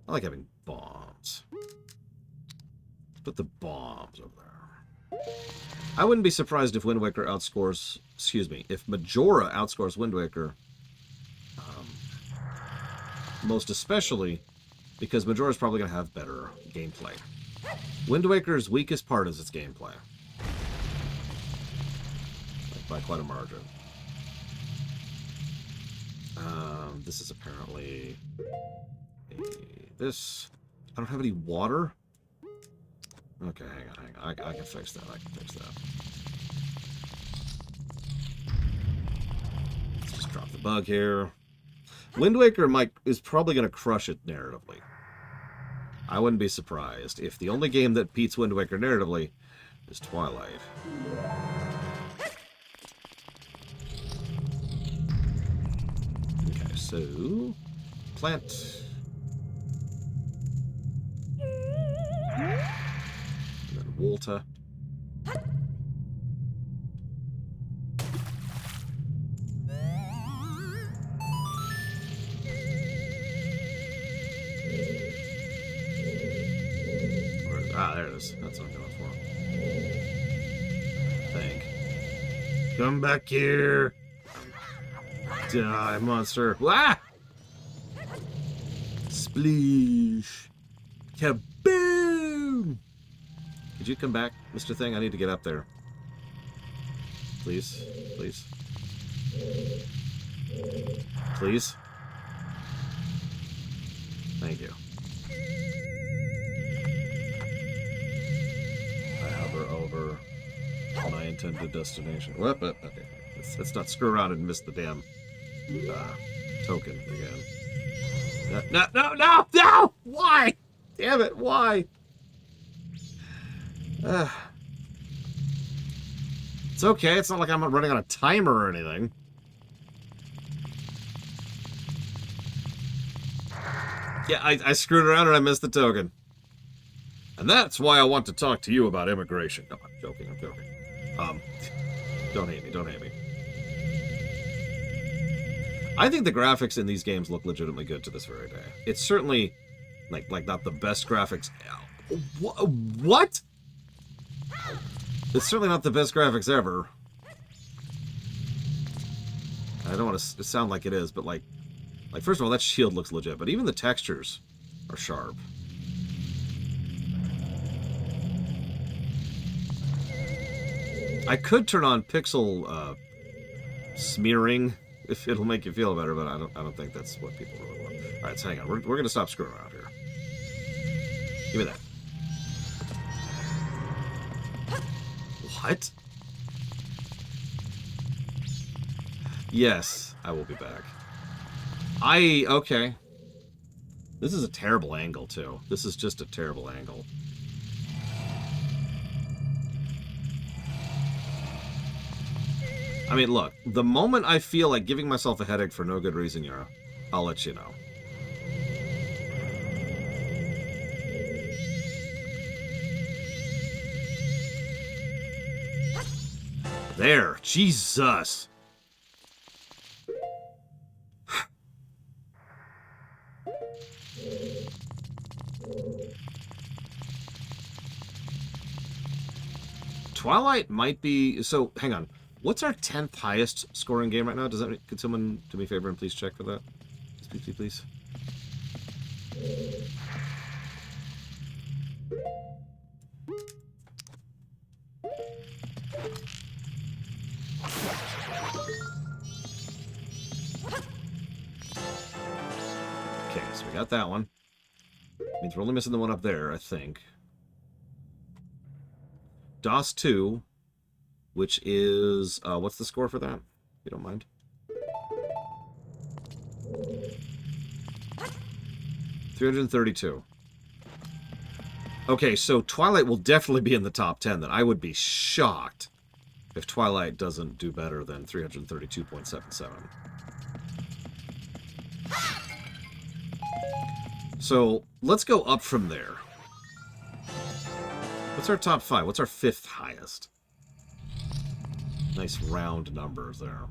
I like having bombs. Let's put the bombs over there. I wouldn't be surprised if Wind Waker outscores... Excuse me. If Majora outscores Wind Waker. Most especially because Majora is probably going to have better gameplay. Wind Waker's weakest part is its gameplay. Like, by quite a margin. This is apparently this. I don't have any water. Okay, hang on. I can fix that. Let's just drop the bug here. Wind Waker is probably going to crush it narratively. I wouldn't be surprised if the only game that beats Wind Waker narratively is Twilight. Okay, so plant. And then water. There it is. That's what I'm going for. I think. Come back here. Die, monster. Ah! Spleesh. Kaboom! Could you come back, Mr. Thing? I need to get up there. Please. Please. Please. Thank you. I hover over my intended destination. Whoop, okay. Let's not screw around and miss the damn token again. No! Why? Damn it, why? It's okay, it's not like I'm running on a timer or anything. Yeah, I screwed around and I missed the token. And that's why I want to talk to you about immigration. No, I'm joking. Don't hate me. I think the graphics in these games look legitimately good to this very day. It's certainly, like not the best graphics. What? It's certainly not the best graphics ever. I don't want to sound like it is, but like first of all, that shield looks legit, but even the textures are sharp. I could turn on pixel smearing if it'll make you feel better, but I don't think that's what people really want. All right, so hang on. We're gonna stop screwing around here. Give me that. What? Yes, I will be back. Okay. This is a terrible angle, too. This is just a terrible angle. I mean, look, the moment I feel like giving myself a headache for no good reason, Yara, I'll let you know. There. Jesus. Twilight might be... So, hang on. What's our 10th highest scoring game right now? Could someone do me a favor and please check for that? Please. Okay, so we got that one. Means we're only missing the one up there, I think. DOS 2, which is... what's the score for that? If you don't mind. $332. Okay, so Twilight will definitely be in the top 10 then. I would be shocked if Twilight doesn't do better than 332.77. So, let's go up from there. What's our top 5? What's our 5th highest? Nice round numbers there.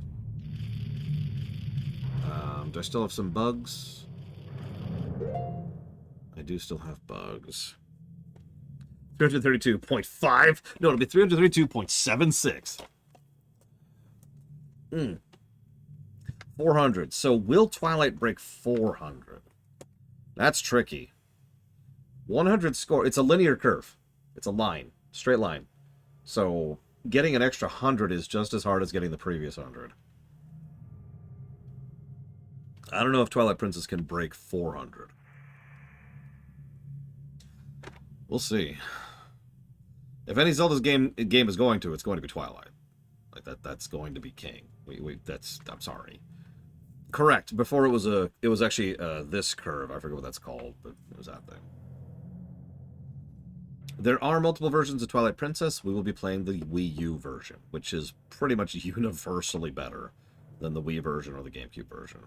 Do I still have some bugs? I do still have bugs. 332.5? No, it'll be 332.76. 400. So will Twilight break 400? That's tricky. 100 score. It's a linear curve. It's a line. Straight line. So getting an extra 100 is just as hard as getting the previous 100. I don't know if Twilight Princess can break 400. We'll see. If any Zelda's game is going to, it's going to be Twilight. Like that's going to be king. I'm sorry. Correct. Before it was actually this curve. I forget what that's called, but it was that thing. There are multiple versions of Twilight Princess. We will be playing the Wii U version, which is pretty much universally better than the Wii version or the GameCube version.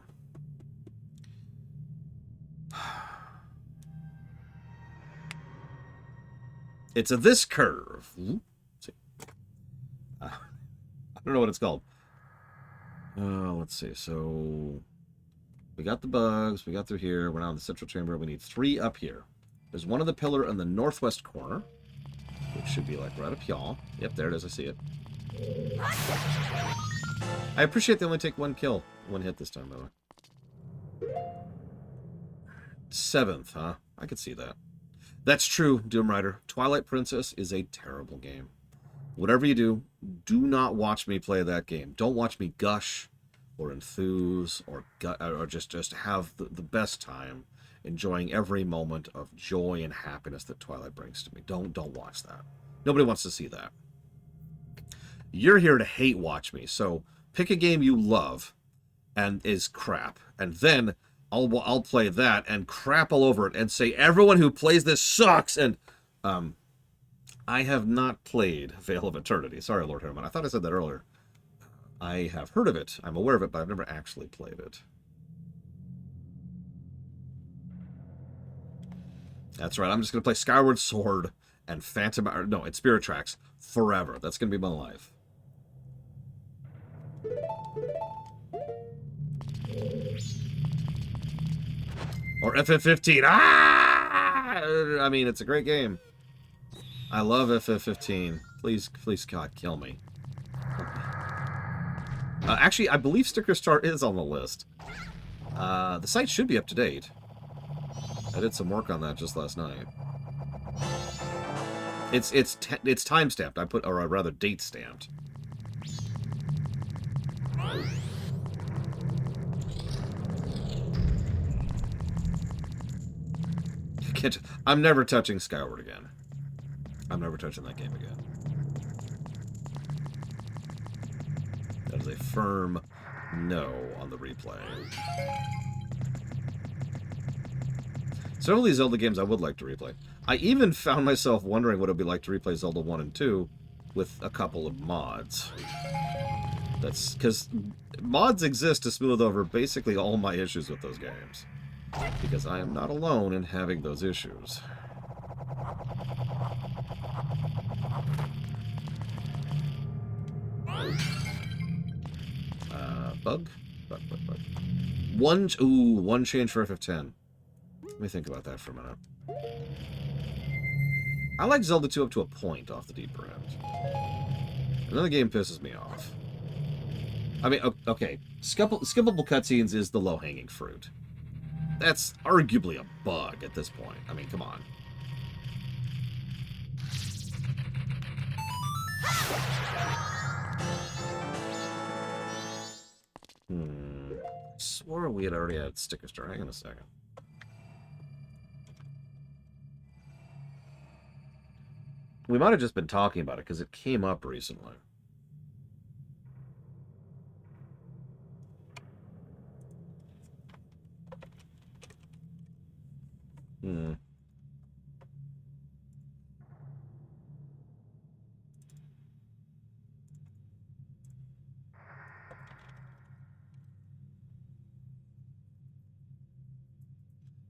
It's this curve. Let's see. I don't know what it's called. Let's see. So we got the bugs. We got through here. We're now in the central chamber. We need 3 up here. There's one in the pillar in the northwest corner, which should be like right up y'all. Yep, there it is. I see it. I appreciate they only take 1 kill. One hit this time, by the way. 7th, huh? I could see that. That's true, Doom Rider. Twilight Princess is a terrible game. Whatever you do, do not watch me play that game. Don't watch me gush or enthuse or just have the best time enjoying every moment of joy and happiness that Twilight brings to me. Don't watch that. Nobody wants to see that. You're here to hate watch me, so pick a game you love and is crap, and then I'll play that and crap all over it and say everyone who plays this sucks. And I have not played Veil of Eternity. Sorry, Lord Herman. I thought I said that earlier. I have heard of it. I'm aware of it, but I've never actually played it. That's right. I'm just going to play Skyward Sword and Phantom... No, it's Spirit Tracks forever. That's going to be my life. Or FF15. Ah! I mean, it's a great game. I love FF15. Please, God, kill me. Actually, I believe Sticker Star is on the list. The site should be up to date. I did some work on that just last night. It's time stamped. I put, or rather, date stamped. I'm never touching Skyward again. I'm never touching that game again. That is a firm no on the replay. Several of these Zelda games I would like to replay. I even found myself wondering what it would be like to replay Zelda 1 and 2 with a couple of mods. That's because mods exist to smooth over basically all my issues with those games. Because I am not alone in having those issues. Bug? Bug. One change for FF10. Let me think about that for a minute. I like Zelda 2 up to a point off the deeper end. Another game pisses me off. I mean, okay, skippable cutscenes is the low-hanging fruit. That's arguably a bug at this point. I mean, come on. I swore we had already had Sticker Star. Hang on a second. We might have just been talking about it because it came up recently.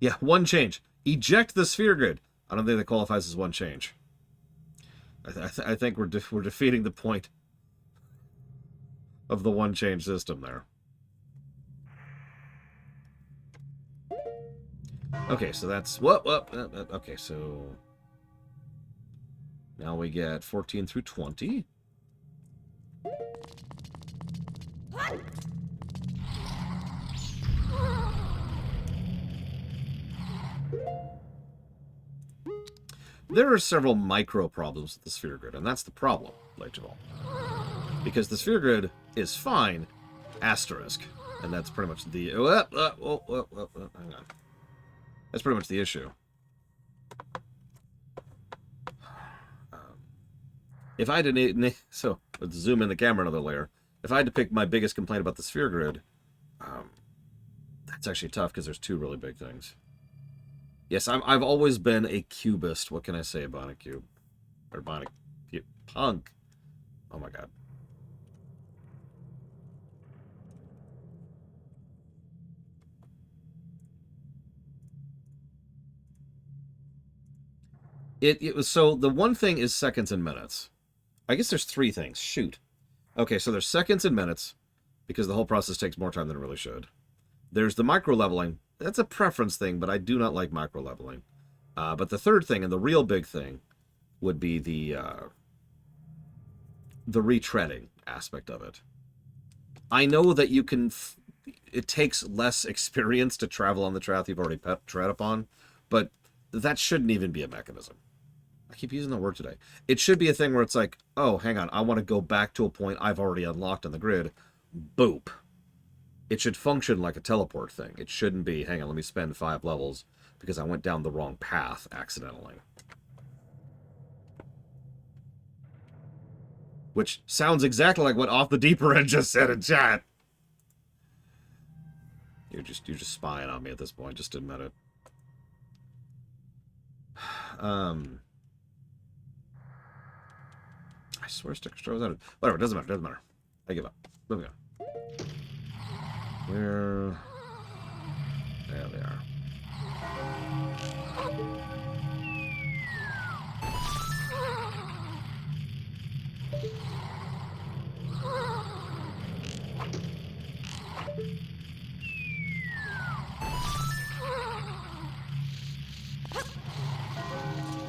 Yeah, one change. Eject the sphere grid. I don't think that qualifies as one change. I think we're defeating the point of the one change system there. Okay, so that's okay, so now we get 14 through 20. There are several micro problems with the sphere grid, and that's the problem, Legible. Because the sphere grid is fine, asterisk, and that's pretty much the... hang on. That's pretty much the issue. If I had to... So, let's zoom in the camera another layer. If I had to pick my biggest complaint about the sphere grid, that's actually tough because there's two really big things. Yes, I've always been a cubist. What can I say about a cube? Or Bionic Cube. Punk. Oh my god. It was so the one thing is seconds and minutes. I guess there's three things. Shoot. Okay, so there's seconds and minutes because the whole process takes more time than it really should. There's the micro leveling. That's a preference thing, but I do not like micro leveling. But the third thing and the real big thing would be the retreading aspect of it. I know that you can it takes less experience to travel on the path you've already tread upon, but that shouldn't even be a mechanism. I keep using that word today. It should be a thing where it's like, oh, hang on, I want to go back to a point I've already unlocked on the grid. Boop. It should function like a teleport thing. It shouldn't be, hang on, let me spend 5 levels because I went down the wrong path accidentally. Which sounds exactly like what Off the Deeper End just said in chat. You're just spying on me at this point. Just admit it. I swear sticker stores out. Whatever, doesn't matter, doesn't matter. I give up. Moving on. Where? There they are.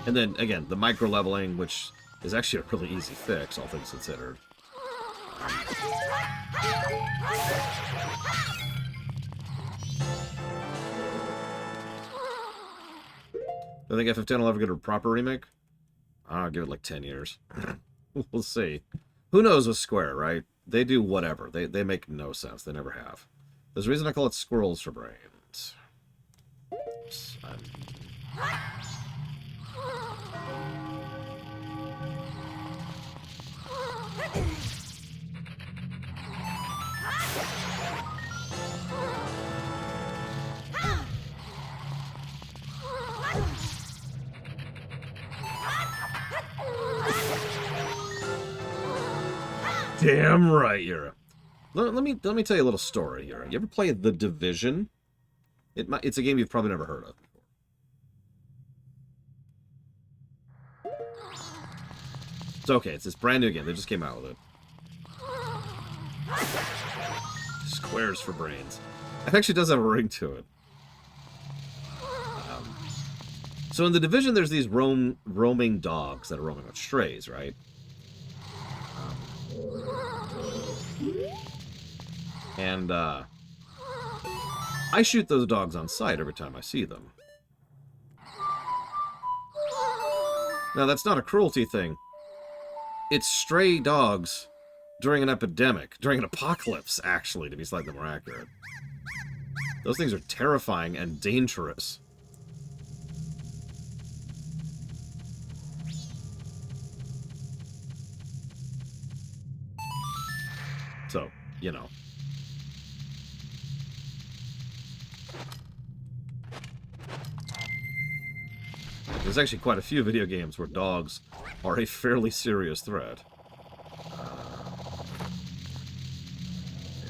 And then, again, the micro-leveling, which is actually a really easy fix, all things considered. I think FF10 will ever get a proper remake. I'll give it like 10 years. We'll see. Who knows with Square, right? They do whatever. They make no sense. They never have. There's a reason I call it Squirrels for Brains. Damn right, Yura. Let me tell you a little story, Yura. You ever play The Division? It's a game you've probably never heard of before. It's okay. It's this brand new game. They just came out with it. Squares for Brains. It actually does have a ring to it. So in The Division, there's these roaming dogs that are roaming with strays, right? And I shoot those dogs on sight every time I see them. Now, that's not a cruelty thing. It's stray dogs during an epidemic, during an apocalypse, actually, to be slightly more accurate. Those things are terrifying and dangerous. So, you know. There's actually quite a few video games where dogs are a fairly serious threat.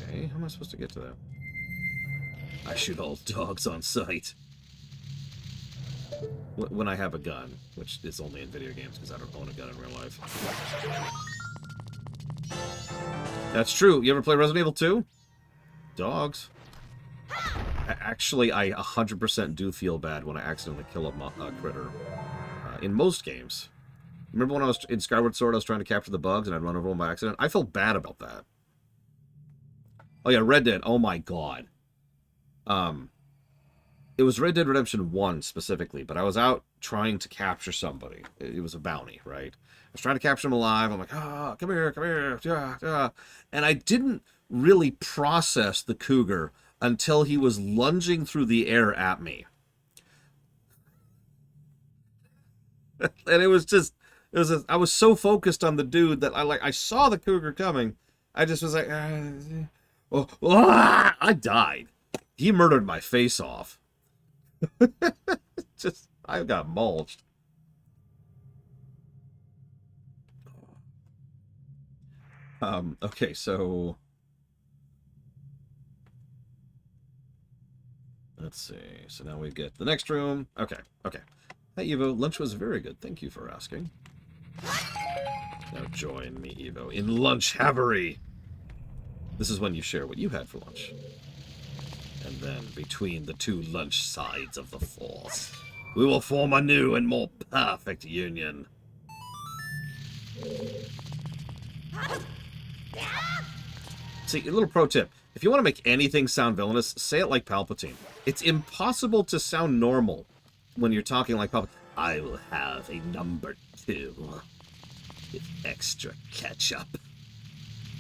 Okay, how am I supposed to get to that? I shoot all dogs on sight. When I have a gun, which is only in video games because I don't own a gun in real life. That's true. You ever play Resident Evil 2? Dogs. Actually, I 100% do feel bad when I accidentally kill a critter. In most games. Remember when I was in Skyward Sword, I was trying to capture the bugs and I'd run over them by accident? I felt bad about that. Oh yeah, Red Dead. Oh my god. It was Red Dead Redemption 1 specifically, but I was out trying to capture somebody. It was a bounty, right? I was trying to capture him alive. I'm like, ah, come here, yeah, yeah. And I didn't really process the cougar until he was lunging through the air at me. And it was just, I was so focused on the dude that I saw the cougar coming. I just was like, I died. He murdered my face off. Just, I got mulched. Okay, so let's see. So now we get the next room. Okay, okay. Hey, Evo, lunch was very good. Thank you for asking. Now join me, Evo, in lunch havery. This is when you share what you had for lunch. And then, between the two lunch sides of the Force, we will form a new and more perfect union. See, a little pro tip. If you want to make anything sound villainous, say it like Palpatine. It's impossible to sound normal when you're talking like Palpatine. I will have a number 2 with extra ketchup.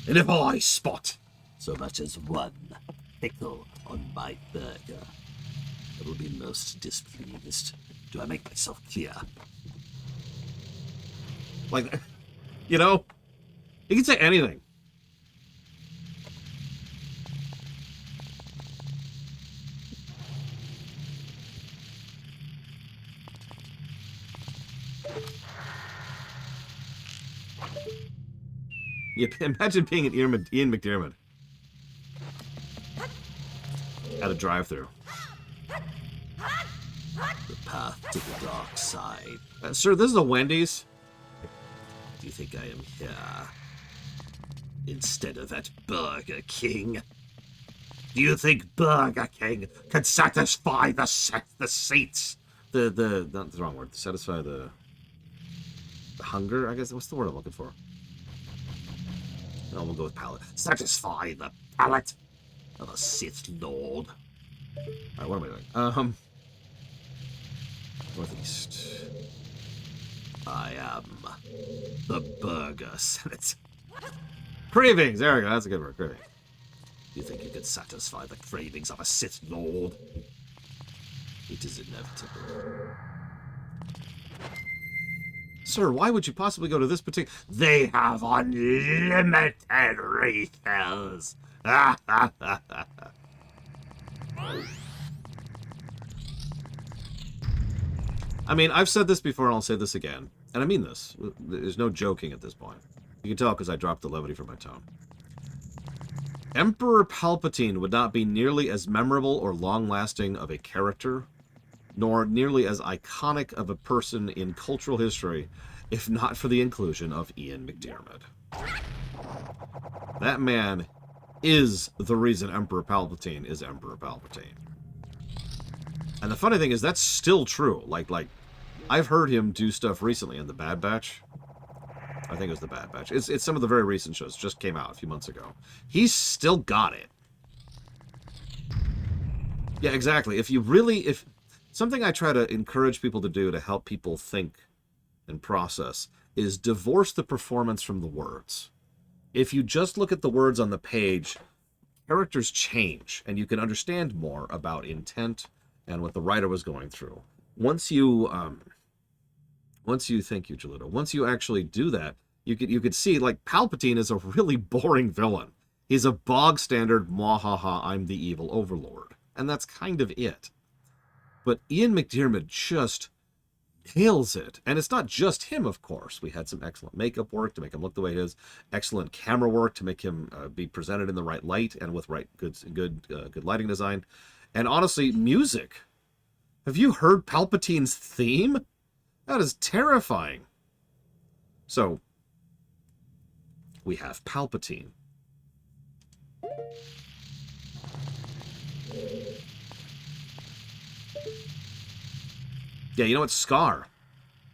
And if I spot so much as 1 pickle on my burger, I will be most displeased. Do I make myself clear? Like, you know, you can say anything. You imagine being an Ian McDiarmid at a drive-thru. The path to the dark side. Sir, this is a Wendy's. Do you think I am here instead of at Burger King? Do you think Burger King can satisfy the seats? Not the wrong word. Satisfy the hunger, I guess. What's the word I'm looking for? No, we'll go with palate. Satisfy the palate of a Sith Lord. Alright, what am I doing? Northeast. I am the Burger Senate. Cravings! There we go, that's a good word, craving. Do you think you can satisfy the cravings of a Sith Lord? It is inevitable. Sir, why would you possibly go to this particular... They have unlimited refills! I mean, I've said this before and I'll say this again. And I mean this. There's no joking at this point. You can tell because I dropped the levity from my tone. Emperor Palpatine would not be nearly as memorable or long-lasting of a character, nor nearly as iconic of a person in cultural history, if not for the inclusion of Ian McDiarmid. That man is the reason Emperor Palpatine is Emperor Palpatine. And the funny thing is, that's still true. Like, I've heard him do stuff recently in The Bad Batch. I think it was The Bad Batch. It's some of the very recent shows. Just came out a few months ago. He's still got it. Yeah, exactly. If something I try to encourage people to do to help people think and process is divorce the performance from the words. If you just look at the words on the page, characters change, and you can understand more about intent and what the writer was going through. Once you thank you, Jalito, once you actually do that, you could see, like, Palpatine is a really boring villain. He's a bog standard, mwahaha, I'm the evil overlord. And that's kind of it. But Ian McDiarmid just nails it. And it's not just him, of course. We had some excellent makeup work to make him look the way he is, excellent camera work to make him be presented in the right light and with good lighting design. And honestly, music. Have you heard Palpatine's theme? That is terrifying. So, we have Palpatine. Yeah, you know what? Scar.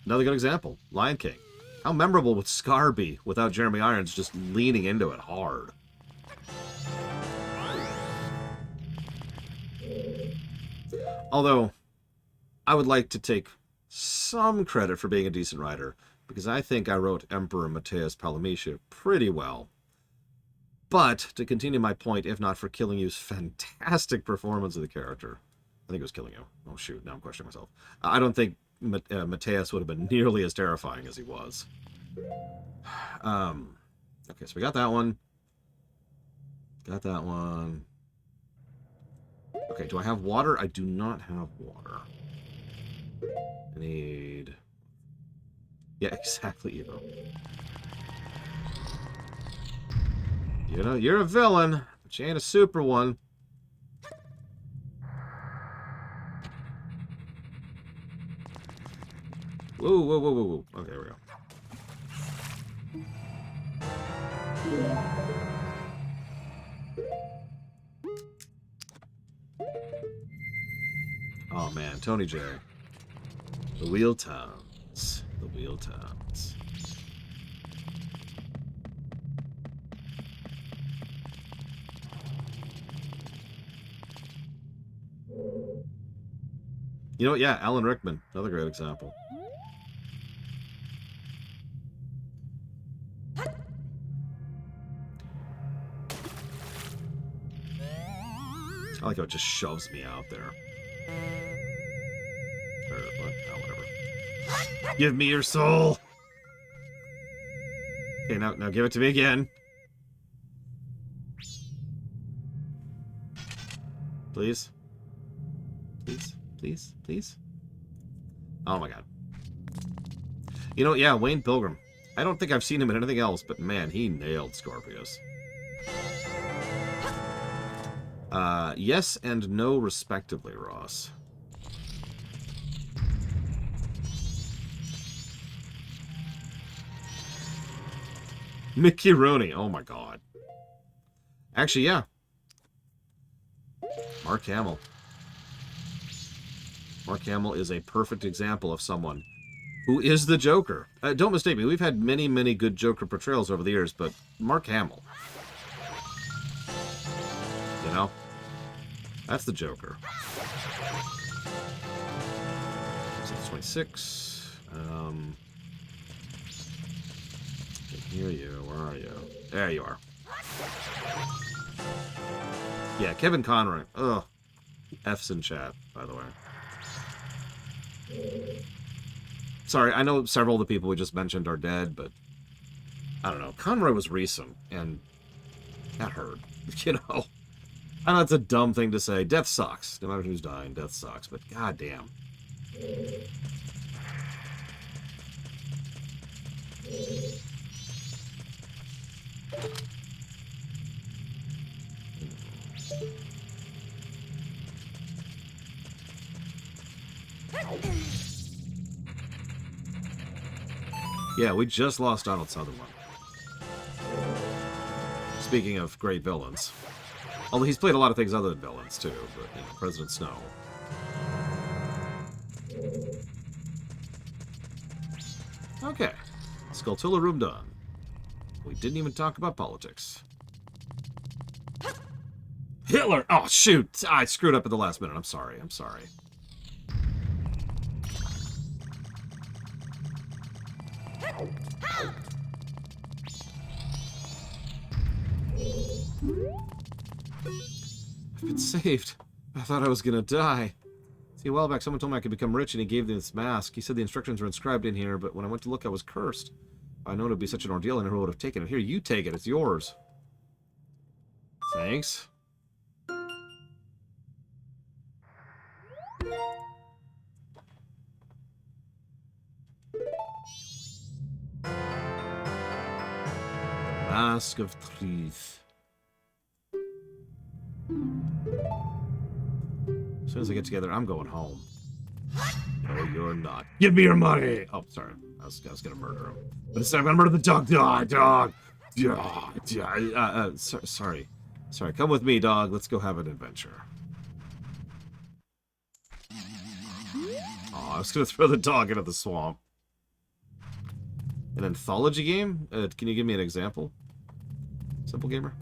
Another good example. Lion King. How memorable would Scar be without Jeremy Irons just leaning into it hard? Although, I would like to take some credit for being a decent writer, because I think I wrote Emperor Mateus Palamisha pretty well. But, to continue my point, if not for Killing You's fantastic performance of the character, I think it was Killing You. Oh shoot, now I'm questioning myself. I don't think Mateus would have been nearly as terrifying as he was. Okay, so we got that one. Got that one. Okay, do I have water? I do not have water. I need... Yeah, exactly, Evo. You know, you're a villain, but you ain't a super one. Whoa, whoa, whoa, whoa, whoa. Okay, there we go. Oh man, Tony J. The Wheel Towns. The Wheel Towns. You know what? Yeah, Alan Rickman. Another great example. I like how it just shoves me out there. Or what? Oh, whatever. Give me your soul! Okay, now give it to me again. Please? Please? Please? Please? Oh my god. You know, yeah, Wayne Pilgrim. I don't think I've seen him in anything else, but man, he nailed Scorpius. Yes and no, respectively, Ross. Mickey Rooney. Oh my god. Actually, yeah. Mark Hamill. Mark Hamill is a perfect example of someone who is the Joker. Don't mistake me. We've had many, many good Joker portrayals over the years, but Mark Hamill. You know? That's the Joker. 26. I hear you. Where are you? There you are. Yeah, Kevin Conroy. Ugh. F's in chat, by the way. Sorry, I know several of the people we just mentioned are dead, but I don't know. Conroy was recent, and that hurt. You know? I know it's a dumb thing to say. Death sucks. No matter who's dying, death sucks. But goddamn. Yeah, we just lost Donald Sutherland. Speaking of great villains. Although he's played a lot of things other than villains, too. But, you know, President Snow. Okay. Skulltula room done. We didn't even talk about politics. Hitler! Oh, shoot! I screwed up at the last minute. I'm sorry. I'm sorry. I've been saved. I thought I was gonna die. See, a while back, someone told me I could become rich, and he gave me this mask. He said the instructions were inscribed in here, but when I went to look, I was cursed. I know it would be such an ordeal, I never would have taken it. Here, you take it. It's yours. Thanks. Mask of Truth. As soon as I get together, I'm going home. No, you're not. Give me your money! Oh, sorry. I was gonna murder him. But instead, I'm gonna murder the dog. Dog! Sorry. Sorry, come with me, dog. Let's go have an adventure. Oh, I was gonna throw the dog into the swamp. An anthology game? Can you give me an example? Simple gamer?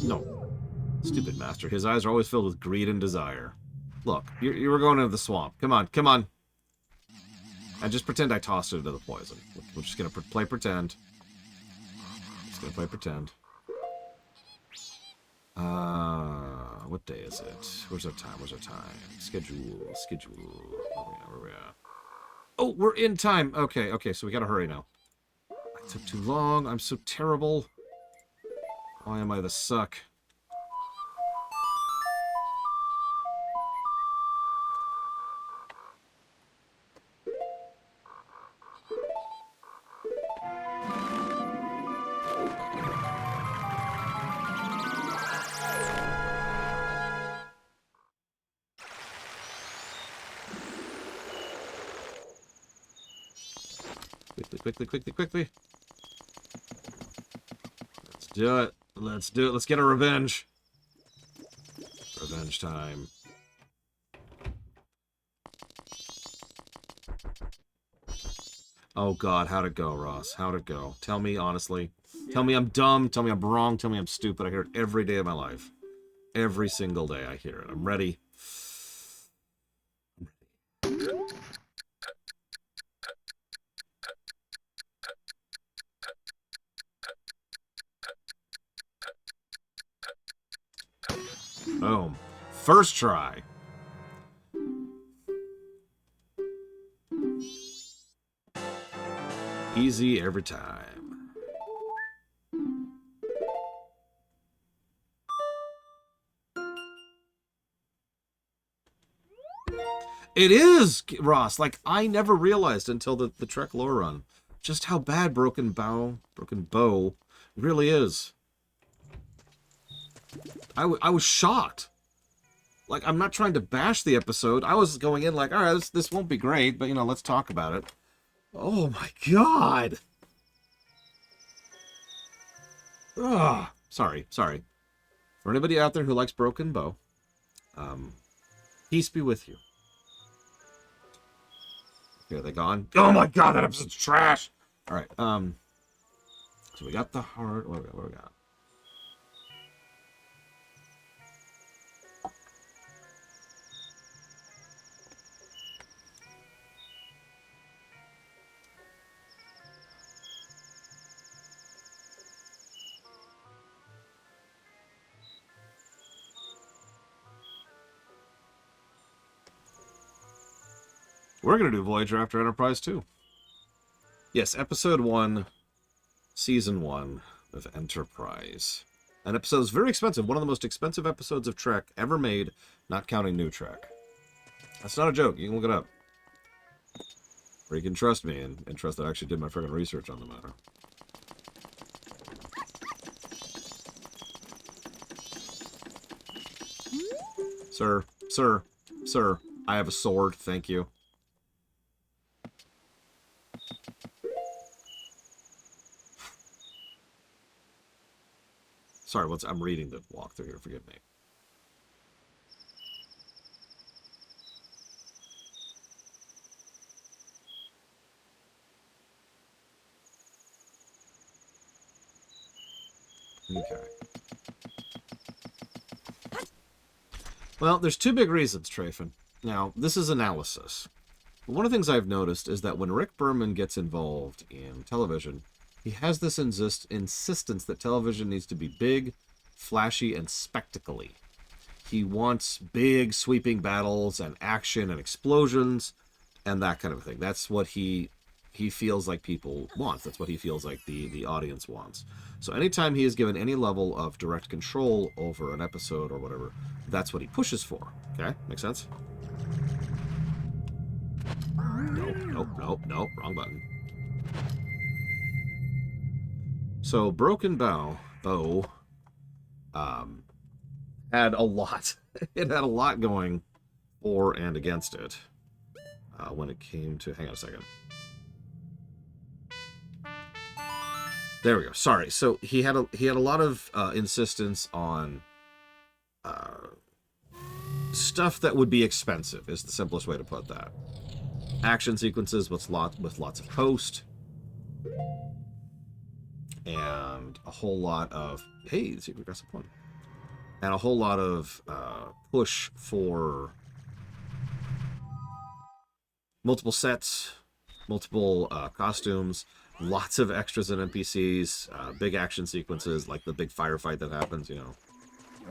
No. Stupid master. His eyes are always filled with greed and desire. Look, you were going into the swamp. Come on, come on. And just pretend I tossed it into the poison. We're just gonna play pretend. Just gonna play pretend. What day is it? Where's our time? Where's our time? Schedule. Where we at? Oh, we're in time. Okay, so we gotta hurry now. I took too long. I'm so terrible. Why am I the suck? Quickly. Let's do it. Let's do it. Let's get a revenge. Revenge time. Oh god, how'd it go, Ross? How'd it go? Tell me honestly. Tell me I'm dumb, tell me I'm wrong, tell me I'm stupid. I hear it every day of my life. Every single day I hear it. I'm ready. Boom. First try. Easy every time. It is, Ross. Like, I never realized until the Trek lore run just how bad Broken Bow really is. I was shocked. Like, I'm not trying to bash the episode. I was going in like, all right, this won't be great, but, you know, let's talk about it. Oh, my God. Ugh. Sorry. For anybody out there who likes Broken Bow, peace be with you. Okay, are they gone? Oh, my God, that episode's trash. All right, so we got the heart. What do we got? We're going to do Voyager after Enterprise, too. Yes, Episode 1, Season 1 of Enterprise. An episode is very expensive. One of the most expensive episodes of Trek ever made, not counting New Trek. That's not a joke. You can look it up. Or you can trust me and trust that I actually did my friggin' research on the matter. Sir, I have a sword, thank you. Sorry, I'm reading the walkthrough here, forgive me. Okay. Well, there's two big reasons, Trafin. Now, this is analysis. One of the things I've noticed is that when Rick Berman gets involved in television, he has this insistence that television needs to be big, flashy, and spectacle-y. He wants big, sweeping battles and action and explosions and that kind of thing. That's what he feels like people want. That's what he feels like the audience wants. So anytime he is given any level of direct control over an episode or whatever, that's what he pushes for. Okay? Make sense? Nope. Wrong button. So Broken Bow had a lot. It had a lot going for and against it when it came to... Hang on a second. There we go. Sorry. So he had a lot of insistence on stuff that would be expensive, is the simplest way to put that. Action sequences with lots of post. And a whole lot of... Hey, the secret aggressive one. And a whole lot of push for multiple sets, multiple costumes, lots of extras and NPCs, big action sequences, like the big firefight that happens, you know.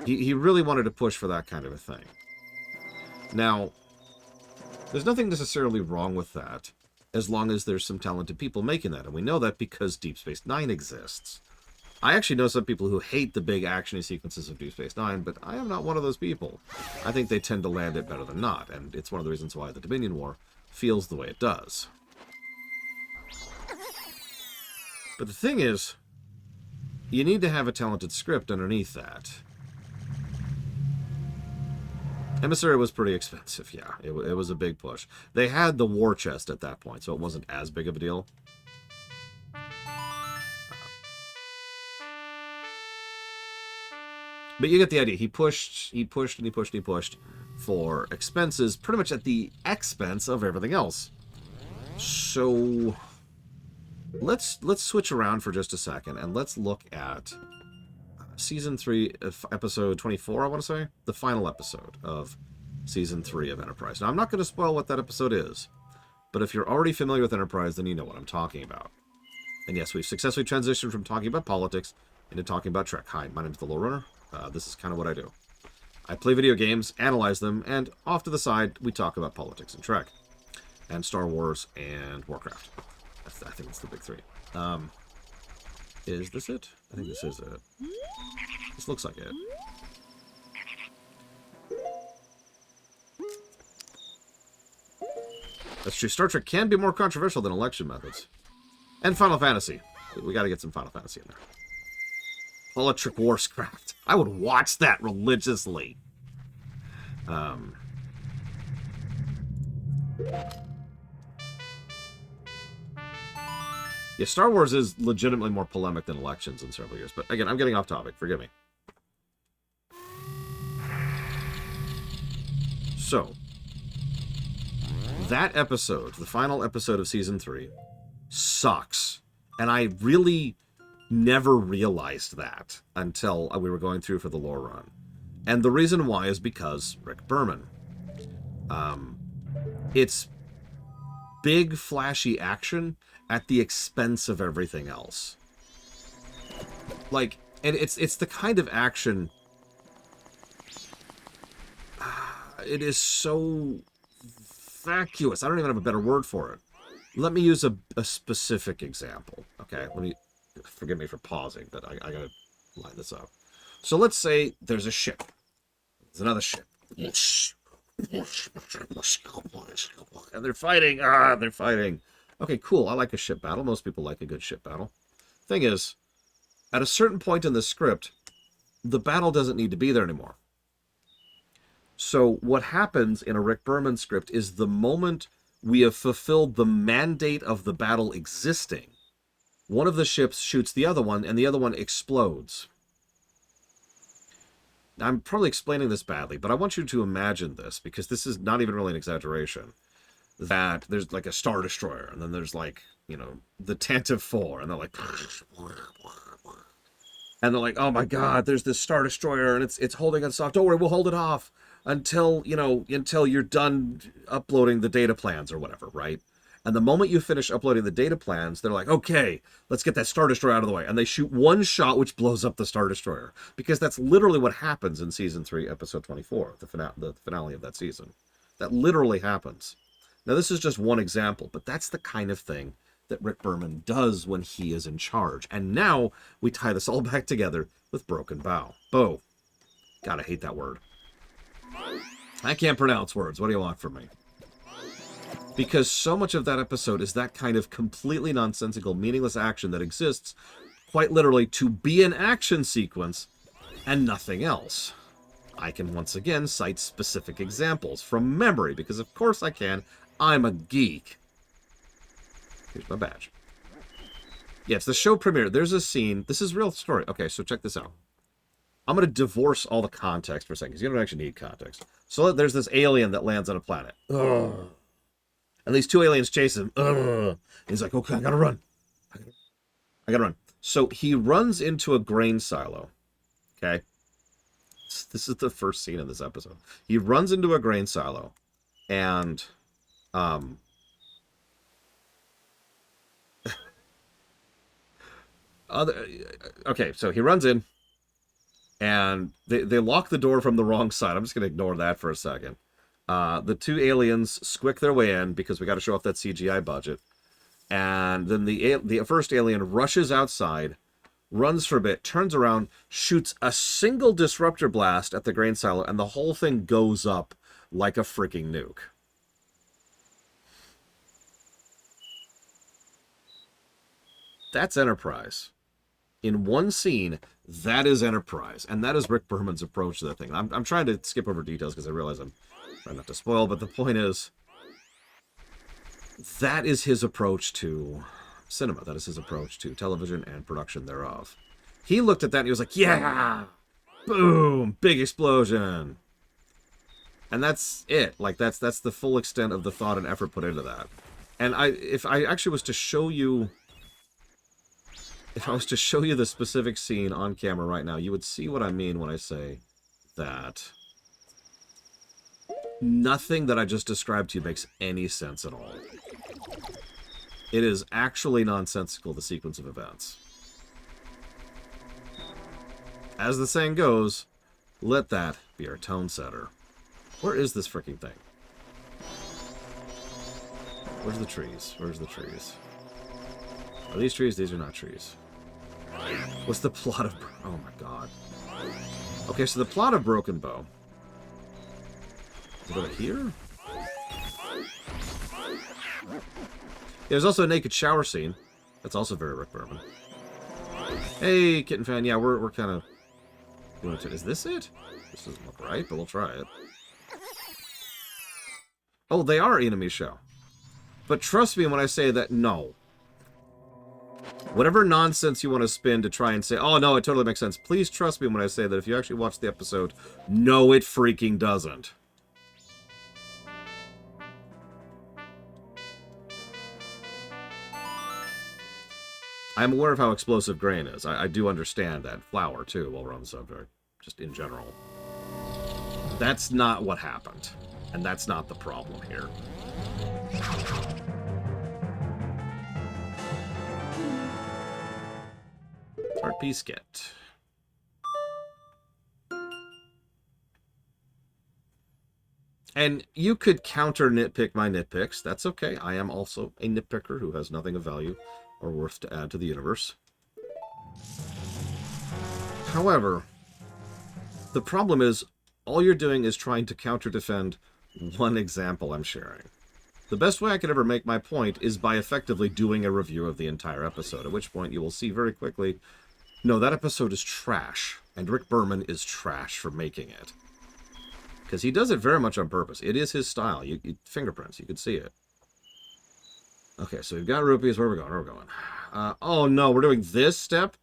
He really wanted to push for that kind of a thing. Now, there's nothing necessarily wrong with that, as long as there's some talented people making that. And we know that because Deep Space Nine exists. I actually know some people who hate the big action sequences of Deep Space Nine, but I am not one of those people. I think they tend to land it better than not, and it's one of the reasons why the Dominion War feels the way it does. But the thing is, you need to have a talented script underneath that. Emissary was pretty expensive, yeah. It was a big push. They had the war chest at that point, so it wasn't as big of a deal. But you get the idea. He pushed for expenses pretty much at the expense of everything else. So let's switch around for just a second, and let's look at Season 3, Episode 24, I want to say? The final episode of Season 3 of Enterprise. Now, I'm not going to spoil what that episode is, but if you're already familiar with Enterprise, then you know what I'm talking about. And yes, we've successfully transitioned from talking about politics into talking about Trek. Hi, my name is the Lore Runner. This is kind of what I do. I play video games, analyze them, and off to the side, we talk about politics and Trek. And Star Wars and Warcraft. I think that's the big three. Is this it? I think this is it. This looks like it. That's true. Star Trek can be more controversial than election methods. And Final Fantasy. We gotta get some Final Fantasy in there. Electric Warscraft. I would watch that religiously. Yeah, Star Wars is legitimately more polemic than elections in several years. But again, I'm getting off topic. Forgive me. So, that episode, the final episode of Season 3, sucks. And I really never realized that until we were going through for the lore run. And the reason why is because Rick Berman. It's big, flashy action at the expense of everything else. Like, and it's the kind of action... it is so vacuous. I don't even have a better word for it. Let me use a specific example. Okay, let me... Forgive me for pausing, but I gotta line this up. So let's say there's a ship. There's another ship. And they're fighting. They're fighting. Okay, cool. I like a ship battle. Most people like a good ship battle. Thing is, at a certain point in the script, the battle doesn't need to be there anymore. So what happens in a Rick Berman script is the moment we have fulfilled the mandate of the battle existing, one of the ships shoots the other one, and the other one explodes. I'm probably explaining this badly, but I want you to imagine this, because this is not even really an exaggeration. That there's like a Star Destroyer, and then there's like, you know, the Tantive 4, and they're like... And they're like, oh my god, there's this Star Destroyer, and it's holding us off. Don't worry, we'll hold it off until, you know, until you're done uploading the data plans or whatever, right? And the moment you finish uploading the data plans, they're like, okay, let's get that Star Destroyer out of the way. And they shoot one shot which blows up the Star Destroyer. Because that's literally what happens in Season 3, Episode 24, the finale of that season. That literally happens. Now, this is just one example, but that's the kind of thing that Rick Berman does when he is in charge. And now we tie this all back together with Broken Bow. Bow. God, I hate that word. I can't pronounce words. What do you want from me? Because so much of that episode is that kind of completely nonsensical, meaningless action that exists, quite literally, to be an action sequence and nothing else. I can once again cite specific examples from memory, because of course I can. I'm a geek. Here's my badge. Yeah, it's the show premiere. There's a scene. This is a real story. Okay, so check this out. I'm going to divorce all the context for a second, because you don't actually need context. So there's this alien that lands on a planet. Ugh. And these two aliens chase him. Ugh. He's like, okay, I gotta run. I gotta run. So he runs into a grain silo. Okay? This is the first scene of this episode. He runs into a grain silo. And, okay, so he runs in. And they lock the door from the wrong side. I'm just going to ignore that for a second. The two aliens squick their way in because we got to show off that CGI budget. And then the first alien rushes outside, runs for a bit, turns around, shoots a single disruptor blast at the grain silo, and the whole thing goes up like a freaking nuke. That's Enterprise. In one scene, that is Enterprise. And that is Rick Berman's approach to that thing. I'm trying to skip over details because I realize I'm trying not to spoil, but the point is, that is his approach to cinema. That is his approach to television and production thereof. He looked at that and he was like, yeah! Boom! Big explosion! And that's it. Like, that's the full extent of the thought and effort put into that. And if I actually was to show you if I was to show you the specific scene on camera right now, you would see what I mean when I say that nothing that I just described to you makes any sense at all. It is actually nonsensical, the sequence of events. As the saying goes, let that be our tone setter. Where is this freaking thing? Where's the trees? Where's the trees? Are these trees? These are not trees. What's the plot of... Oh my god. Okay, so the plot of Broken Bow. Is it over here? There's also a naked shower scene. That's also very Rick Berman. Hey, Kitten Fan. Yeah, we're kind of... Is this it? This doesn't look right, but we'll try it. Oh, they are enemy show. But trust me when I say that, no. Whatever nonsense you want to spin to try and say, oh, no, it totally makes sense. Please trust me when I say that if you actually watch the episode, no, it freaking doesn't. I'm aware of how explosive grain is. I do understand that. Flour, too, while we're on the subject. Just in general. That's not what happened. And that's not the problem here. Art piece get. And you could counter nitpick my nitpicks. That's okay. I am also a nitpicker who has nothing of value or worth to add to the universe. However, the problem is all you're doing is trying to counter-defend one example I'm sharing. The best way I could ever make my point is by effectively doing a review of the entire episode, at which point you will see very quickly, no, that episode is trash, and Rick Berman is trash for making it. Because he does it very much on purpose. It is his style. Fingerprints, you could see it. Okay, so we've got rupees. Where are we going? Where are we going? Oh, no, we're doing this step?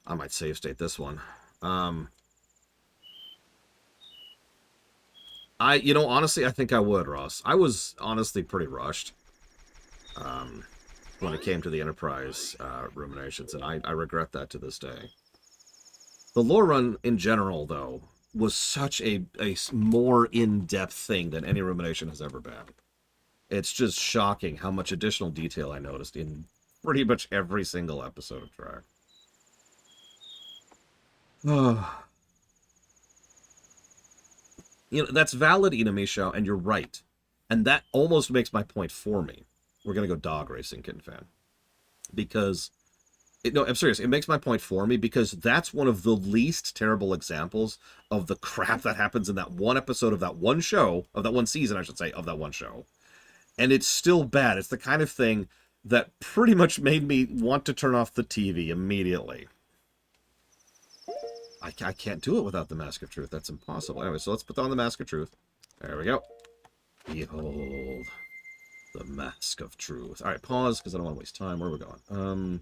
I might save state this one. Honestly, I think I would, Ross. I was honestly pretty rushed when it came to the Enterprise ruminations, and I regret that to this day. The lore run in general, though, was such a more in-depth thing than any rumination has ever been. It's just shocking how much additional detail I noticed in pretty much every single episode of Track. That's valid, Inamisha, and you're right. And that almost makes my point for me. We're going to go dog racing, Kitten Fan. Because... No, I'm serious. It makes my point for me because that's one of the least terrible examples of the crap that happens in that one episode of that one show, of that one season, I should say, of that one show. And it's still bad. It's the kind of thing that pretty much made me want to turn off the TV immediately. I can't do it without the Mask of Truth. That's impossible. Anyway, so let's put on the Mask of Truth. There we go. Behold the Mask of Truth. All right, pause because I don't want to waste time. Where are we going?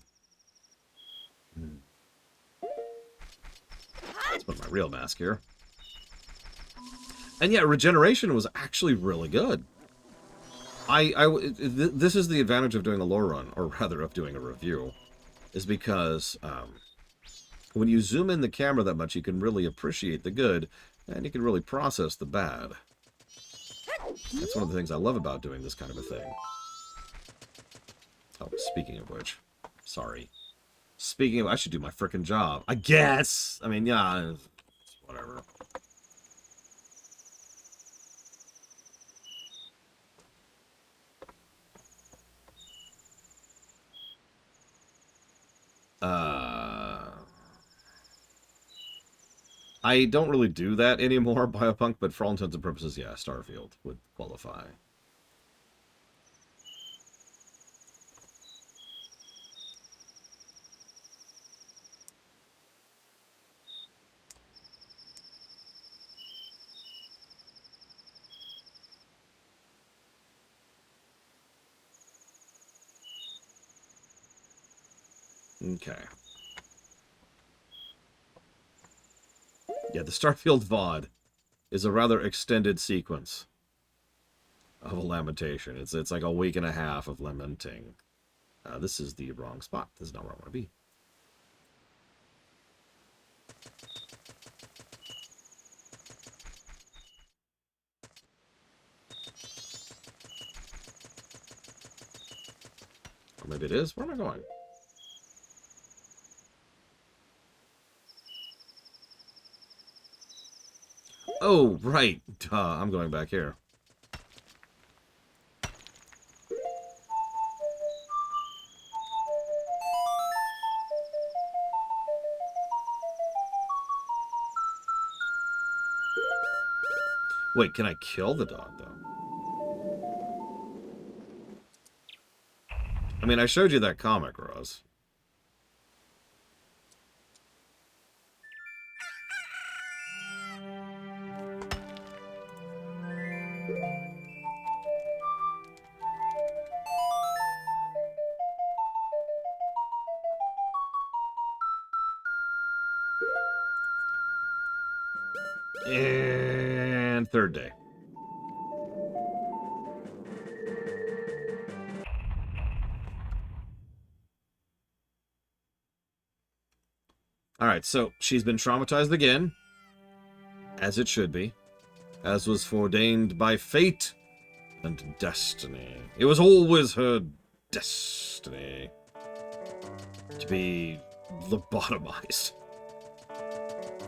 Let's put my real mask here. And yeah, regeneration was actually really good. This is the advantage of doing a lore run, or rather of doing a review, is because when you zoom in the camera that much, you can really appreciate the good, and you can really process the bad. That's one of the things I love about doing this kind of a thing. Oh, speaking of which, sorry. Speaking of, I should do my frickin' job. I guess! I mean, yeah, whatever. I don't really do that anymore, Biopunk, but for all intents and purposes, yeah, Starfield would qualify. Okay. Yeah, the Starfield VOD is a rather extended sequence of a lamentation. It's like a week and a half of lamenting. This is the wrong spot. This is not where I want to be. Or maybe it is. Where am I going? Oh, right. Duh, I'm going back here. Wait, can I kill the dog, though? I mean, I showed you that comic, Roz. And third day. Alright, so she's been traumatized again. As it should be. As was foreordained by fate and destiny. It was always her destiny to be lobotomized.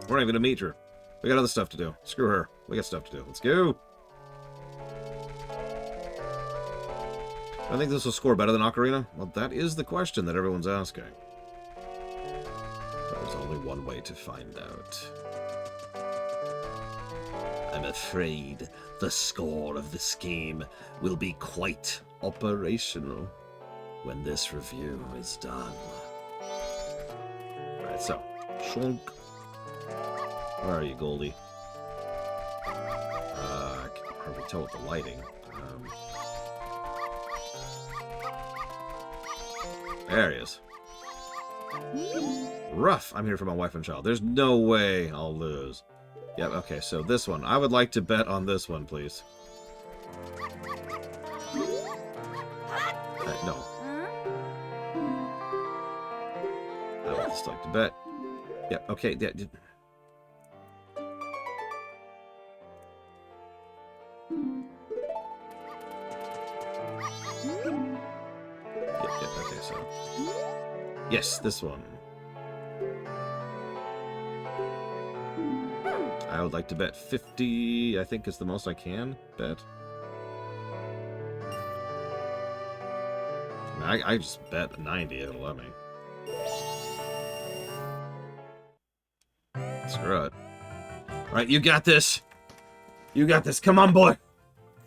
We're not even gonna meet her. We got other stuff to do. Screw her. We got stuff to do. Let's go. I think this will score better than Ocarina. Well, that is the question that everyone's asking. There's only one way to find out. I'm afraid the score of this game will be quite operational when this review is done. Alright, so, Shunk. Where are you, Goldie? I can hardly tell with the lighting. There he is. Rough. I'm here for my wife and child. There's no way I'll lose. Yep, okay, so this one. I would like to bet on this one, please. No. I would just like to bet. Yep, okay. Yeah. Okay, so. Yes, this one. I would like to bet 50, I think is the most I can bet. I just bet 90, it'll let me. Screw it. Alright, you got this. You got this. Come on, boy.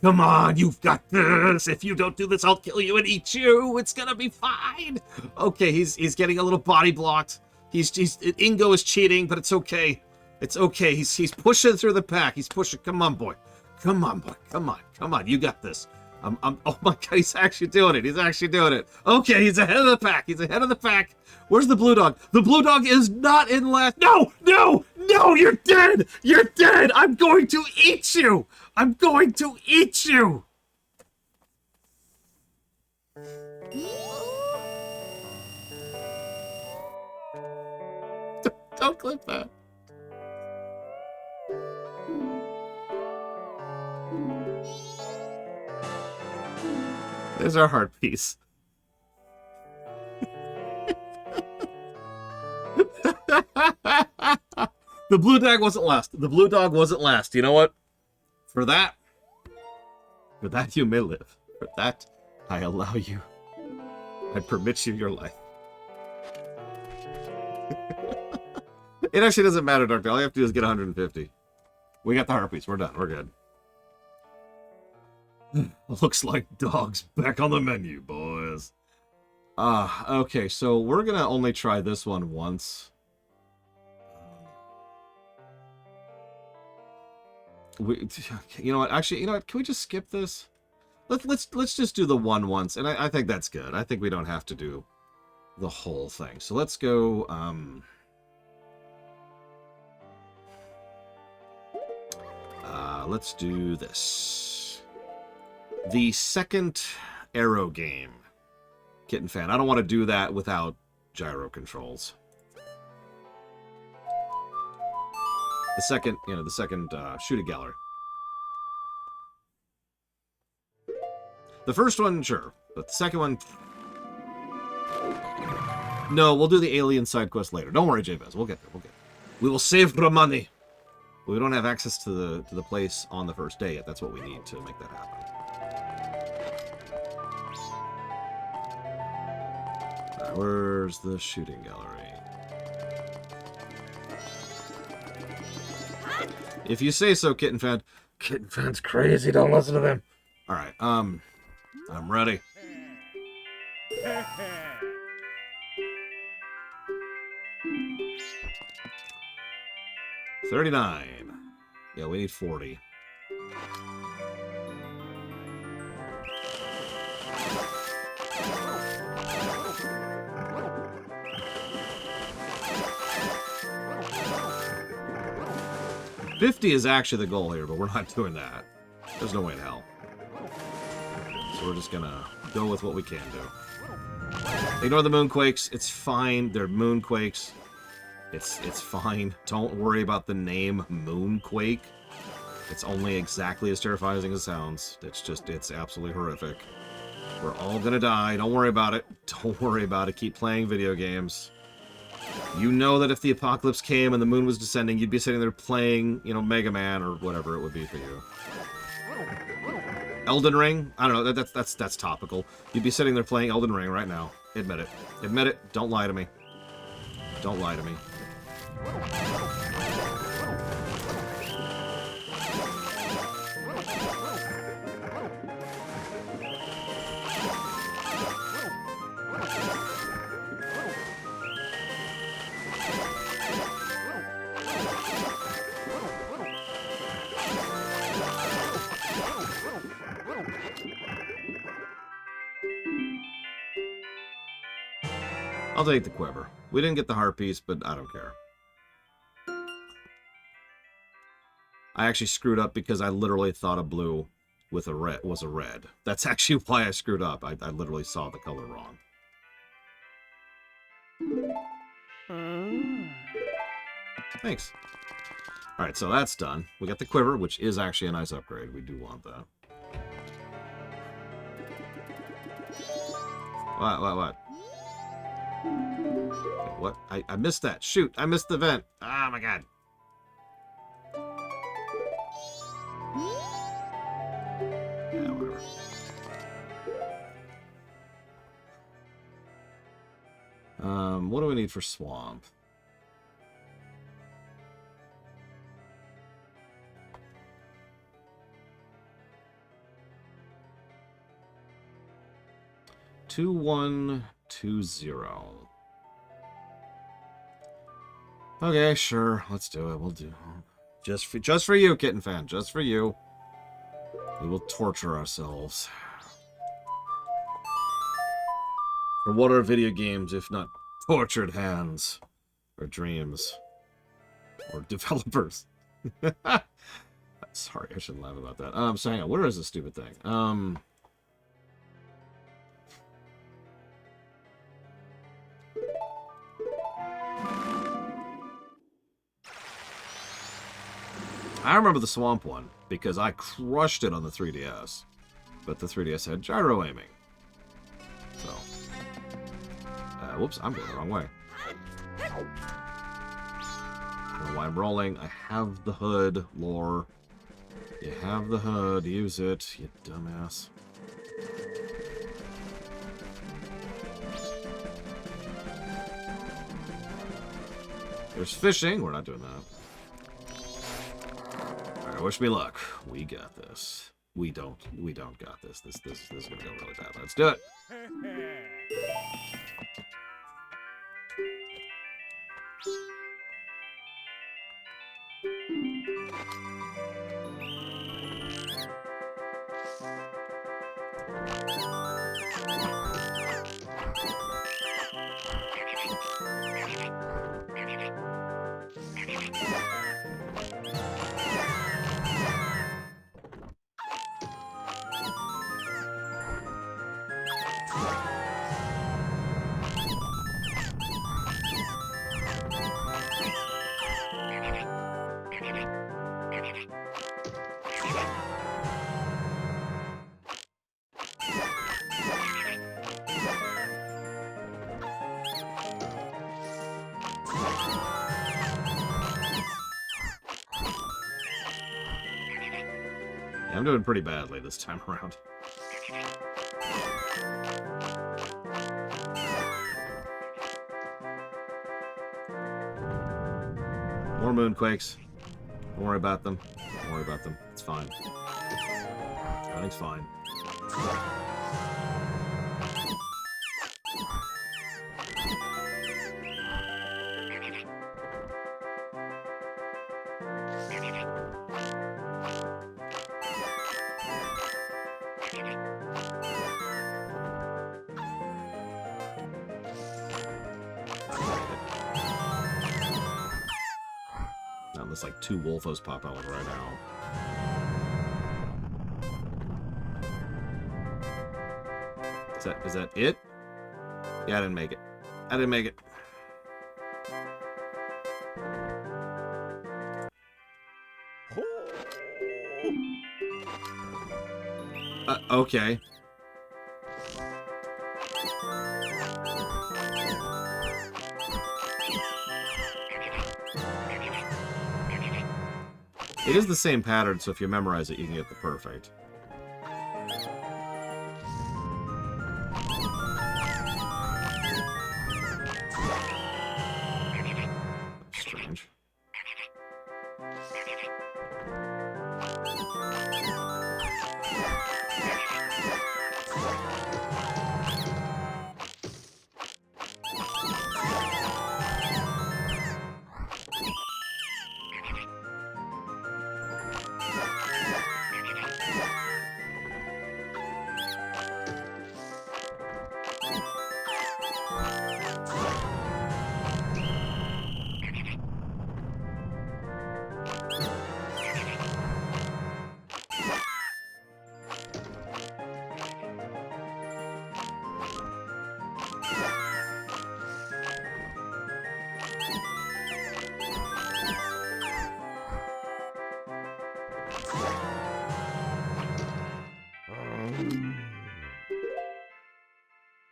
Come on, you've got this. If you don't do this, I'll kill you and eat you. It's gonna be fine. Okay, he's getting a little body blocked. Ingo is cheating, but it's okay. It's okay. He's pushing through the pack. He's pushing. Come on, boy. Come on, boy. Come on. Come on. You got this. Oh my God, he's actually doing it. He's actually doing it. Okay, he's ahead of the pack. He's ahead of the pack. Where's the blue dog? The blue dog is not in last. No, no, no, you're dead. You're dead. I'm going to eat you. I'm going to eat you. Don't clip that. There's our heart piece. The blue dog wasn't last. The blue dog wasn't last. You know what? For that you may live. For that, I allow you. I permit you your life. It actually doesn't matter, Doctor. All you have to do is get 150. We got the heart piece. We're done. We're good. Looks like dogs back on the menu, boys. Okay, so we're gonna only try this one once. You know what? Actually, you know what? Can we just skip this? Let's just do the one once, and I think that's good. I think we don't have to do the whole thing. So let's go. Let's do this. The second Arrow game. Kitten fan. I don't want to do that without gyro controls. The second, shooting gallery. The first one, sure. But the second one, No, we'll do the alien side quest later. Don't worry, Jabez. We'll get there. We'll get there. We will save the money. We don't have access to the place on the first day yet. That's what we need to make that happen. Right, where's the shooting gallery? If you say so, Kitten Fan. Kitten Fan's crazy. Don't listen to them. All right. I'm ready. 39. Yeah, we need 40. $50 is actually the goal here, but we're not doing that. There's no way in hell. So we're just gonna go with what we can do. Ignore the moonquakes. It's fine. They're moonquakes. It's fine. Don't worry about the name Moonquake. It's only exactly as terrifying as it sounds. It's absolutely horrific. We're all gonna die. Don't worry about it. Don't worry about it. Keep playing video games. You know that if the apocalypse came and the moon was descending, you'd be sitting there playing, you know, Mega Man or whatever it would be for you. Elden Ring? I don't know. That's topical. You'd be sitting there playing Elden Ring right now. Admit it. Admit it. Don't lie to me. Don't lie to me. I'll take the quiver. We didn't get the heart piece, but I don't care. I actually screwed up because I literally thought a blue with a red was a red. That's actually why I screwed up. I literally saw the color wrong. Thanks. Alright, so that's done. We got the quiver, which is actually a nice upgrade. We do want that. What? What? I missed that. Shoot, I missed the vent. Oh my god. Yeah, whatever. What do we need for swamp? Two, 1, 2, 0. Okay, sure. Let's do it. We'll do it. Just for you, Kitten Fan. Just for you. We will torture ourselves. For what are video games if not tortured hands? Or dreams? Or developers? Sorry, I shouldn't laugh about that. So hang on. Where is this stupid thing? I remember the swamp one because I crushed it on the 3DS, but the 3DS had gyro aiming. So, whoops, I'm going the wrong way. I don't know why I'm rolling. I have the hood, lore. You have the hood, use it, you dumbass. There's fishing. We're not doing that. Wish me luck. We got this. We don't got this. This is gonna go really bad. Let's do it. I'm doing pretty badly this time around. More moonquakes. Don't worry about them. Don't worry about them. It's fine. Everything's fine. Now there's like 2 Wolfos pop out right now. Is that it? Yeah, I didn't make it. I didn't make it. Okay. It is the same pattern, so if you memorize it, you can get the perfect. Strange.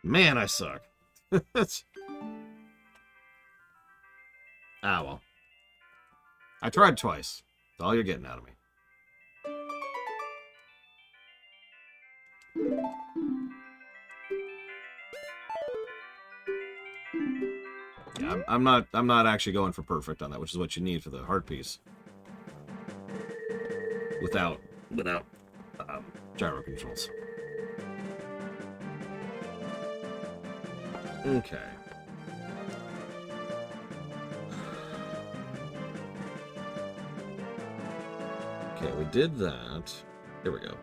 Man, I suck. Ah, well. I tried twice. That's all you're getting out of me. Yeah, I'm not actually going for perfect on that, which is what you need for the heart piece. Without gyro controls. Okay. Okay, we did that. Here we go.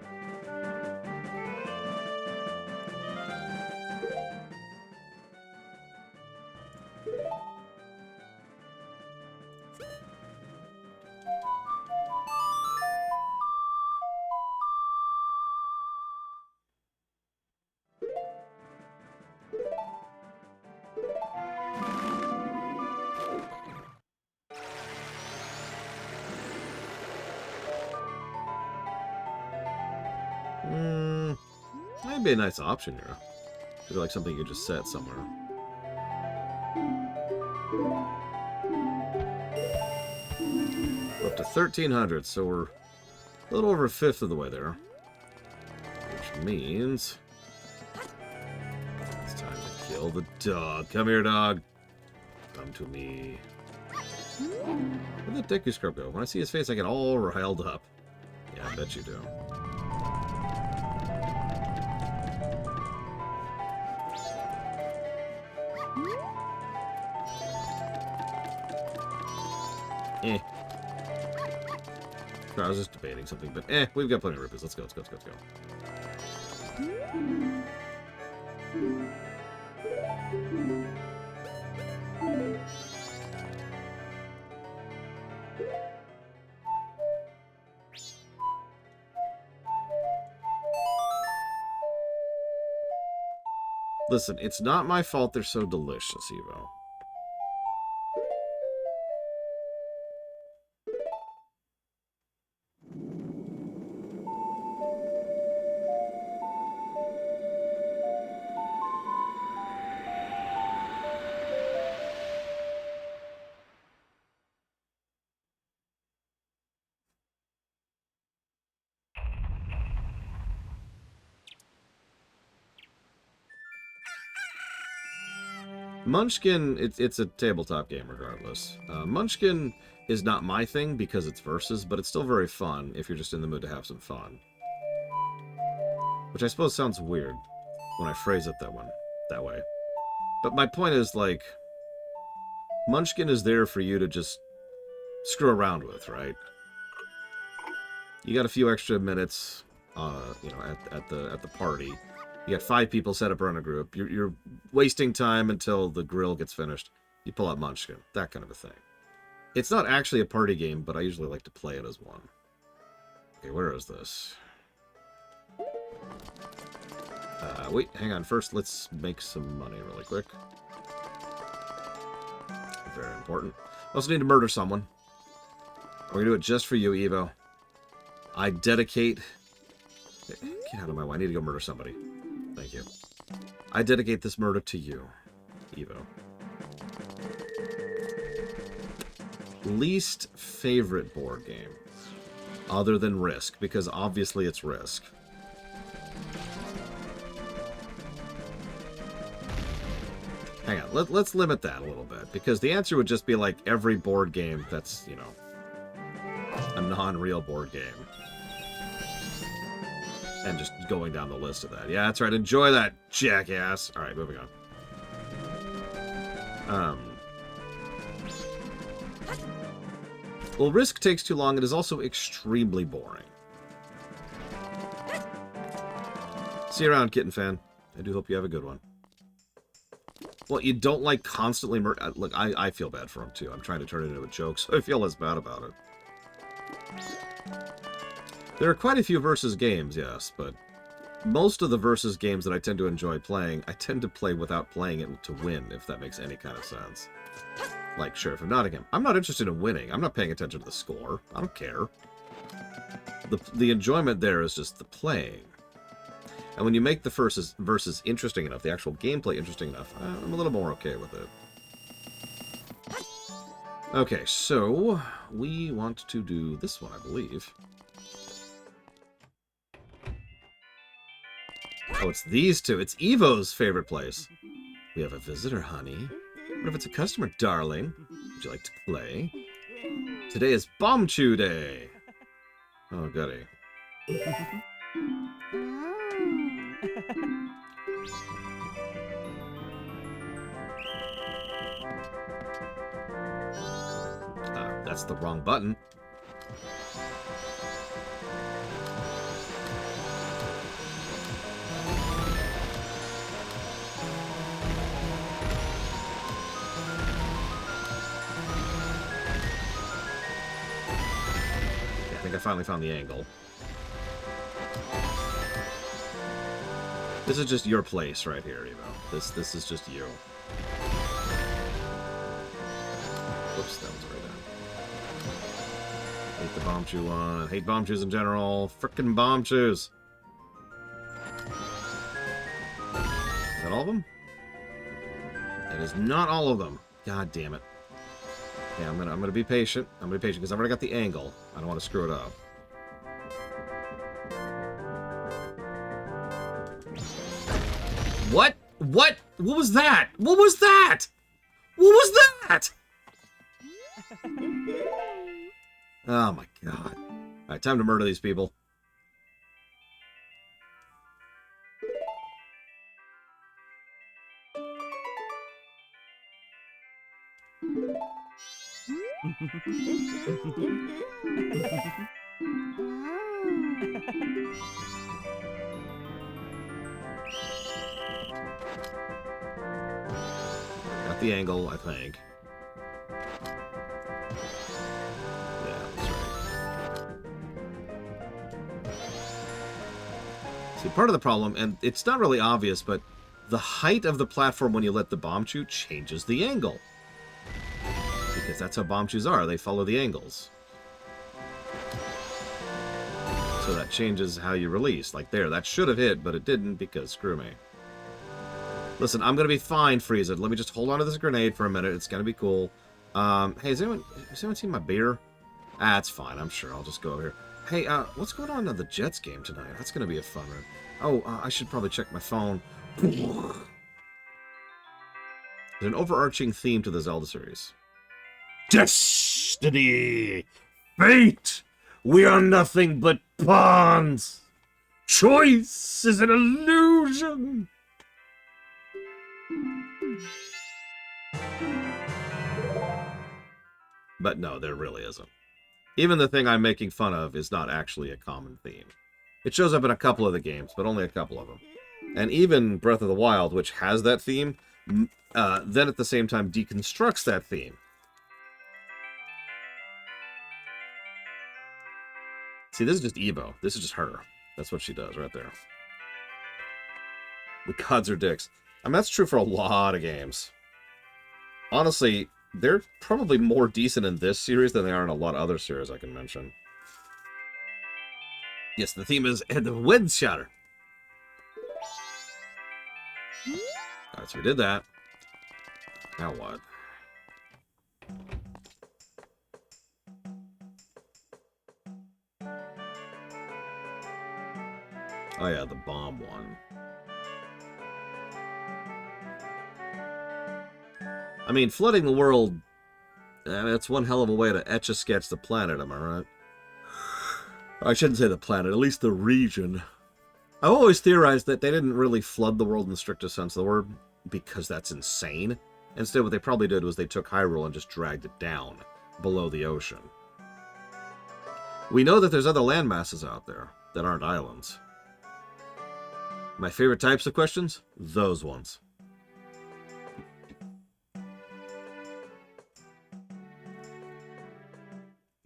That'd be a nice option here. Could be like something you could just set somewhere. We're up to 1,300, so we're a little over a fifth of the way there. Which means it's time to kill the dog. Come here, dog. Come to me. Where'd that Deku Scrub go? When I see his face, I get all riled up. Yeah, I bet you do. Eh. I was just debating something, but we've got plenty of rupees. Let's go, let's go, let's go, let's go. Listen, it's not my fault they're so delicious, Evo. Munchkin, it's a tabletop game regardless. Munchkin is not my thing because it's versus, but it's still very fun if you're just in the mood to have some fun. Which I suppose sounds weird when I phrase it that way. But my point is, like, Munchkin is there for you to just screw around with, right? You got a few extra minutes, you know, at the party. You got 5 people set up around a group. You're wasting time until the grill gets finished. You pull out Munchkin. That kind of a thing. It's not actually a party game, but I usually like to play it as one. Okay, where is this? Wait, hang on. First, let's make some money really quick. Very important. Also need to murder someone. We're going to do it just for you, Evo. I dedicate... Get out of my way. I need to go murder somebody. Thank you. I dedicate this murder to you, Evo. Least favorite board game, other than Risk, because obviously it's Risk. Hang on, let's limit that a little bit, because the answer would just be like every board game that's, you know, a non-real board game. And just going down the list of that. Yeah, that's right. Enjoy that, jackass. All right, moving on. Well, Risk takes too long. It is also extremely boring. See you around, Kitten Fan. I do hope you have a good one. Well, you don't like constantly murder... Look, I feel bad for him, too. I'm trying to turn it into a joke, so I feel less bad about it. There are quite a few versus games, yes, but most of the versus games that I tend to enjoy playing, I tend to play without playing it to win, if that makes any kind of sense. Like Sheriff of Nottingham. I'm not interested in winning. I'm not paying attention to the score. I don't care. The enjoyment there is just the playing. And when you make the versus interesting enough, the actual gameplay interesting enough, I'm a little more okay with it. Okay, so we want to do this one, I believe. Oh, it's these two. It's Evo's favorite place. We have a visitor, honey. What if it's a customer, darling? Would you like to play? Today is Bomb Chew Day. Oh, goody. That's the wrong button. I think I finally found the angle. This is just your place right here, Evo. This is just you. Whoops, that was right down. Hate the bomb chew one. Hate bomb chews in general. Frickin' bomb chews. Is that all of them? That is not all of them. God damn it. Yeah, I'm gonna be patient. I'm gonna be patient because I've already got the angle. I don't want to screw it up. What? What? What was that? What was that? What was that? Oh my god. Alright, time to murder these people. Got the angle, I think. Yeah, that's right. See, part of the problem, and it's not really obvious, but the height of the platform when you let the bomb chew changes the angle. Because that's how bomb chews are. They follow the angles. So that changes how you release. Like there, that should have hit, but it didn't because screw me. Listen, I'm going to be fine, Frieza. Let me just hold on to this grenade for a minute. It's going to be cool. Hey, has anyone seen my beer? Ah, it's fine. I'm sure. I'll just go over here. Hey, what's going on in the Jets game tonight? That's going to be a fun one. Oh, I should probably check my phone. There's There's an overarching theme to the Zelda series. Destiny! Fate! We are nothing but pawns! Choice is an illusion! But no, there really isn't. Even the thing I'm making fun of is not actually a common theme. It shows up in a couple of the games, but only a couple of them. And even Breath of the Wild, which has that theme, then at the same time deconstructs that theme. See, this is just Evo. This is just her. That's what she does right there. The gods are dicks. I mean, that's true for a lot of games. Honestly, they're probably more decent in this series than they are in a lot of other series I can mention. Yes, the theme is the Wind Shatter. Alright, so we did that. Now what? Oh yeah, the bomb one. I mean, flooding the world, that's one hell of a way to etch-a-sketch the planet, am I right? I shouldn't say the planet, at least the region. I've always theorized that they didn't really flood the world in the strictest sense of the word, because that's insane. Instead, what they probably did was they took Hyrule and just dragged it down below the ocean. We know that there's other land masses out there that aren't islands. My favorite types of questions? Those ones.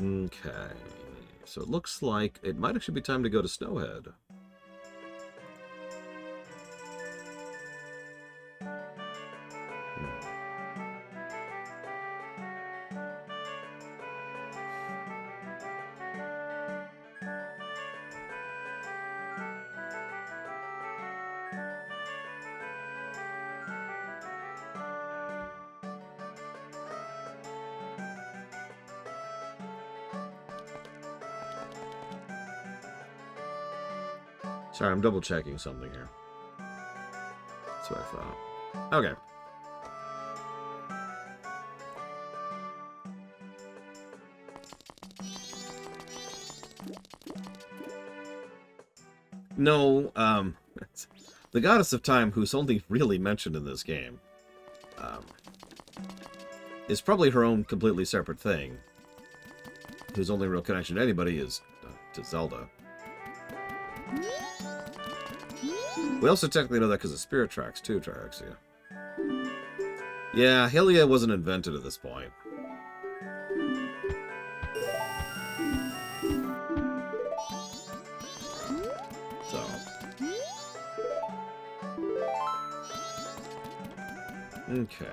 Okay, so it looks like it might actually be time to go to Snowhead. Sorry, I'm double checking something here. That's what I thought. Okay. No, the Goddess of Time, who's only really mentioned in this game, is probably her own completely separate thing. Whose only real connection to anybody is to Zelda. We also technically know that because of Spirit Tracks, too, Triaxia. Yeah, Hylia wasn't invented at this point. So. Okay.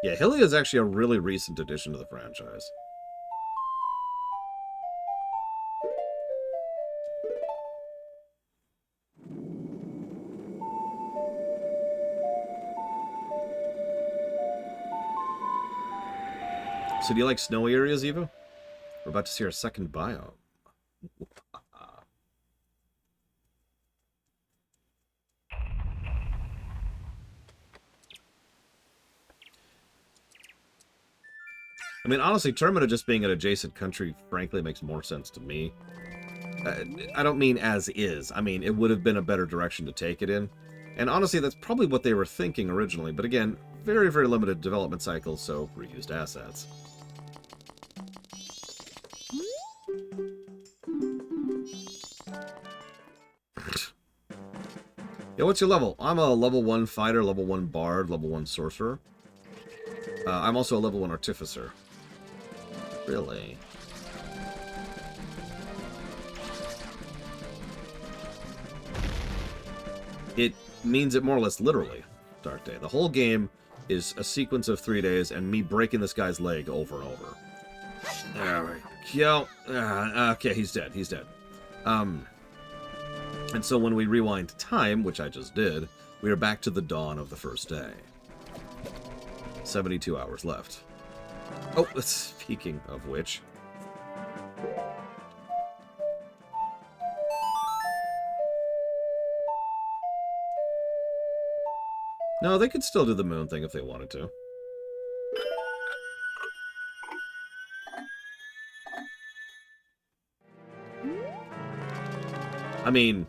Yeah, Hylia is actually a really recent addition to the franchise. So do you like snowy areas, Eva? We're about to see our second biome. I mean, honestly, Termina just being an adjacent country, frankly, makes more sense to me. I don't mean as is. I mean, it would have been a better direction to take it in. And honestly, that's probably what they were thinking originally. But again, very, very limited development cycles, so reused assets. Yeah, what's your level? I'm a level 1 fighter, level 1 bard, level 1 sorcerer. I'm also a level 1 artificer. Really? It means it more or less literally, Dark Day. The whole game is a sequence of 3 days and me breaking this guy's leg over and over. There we go. Okay, he's dead. He's dead. And so when we rewind time, which I just did, we are back to the dawn of the first day. 72 hours left. Oh, speaking of which. No, they could still do the moon thing if they wanted to. I mean...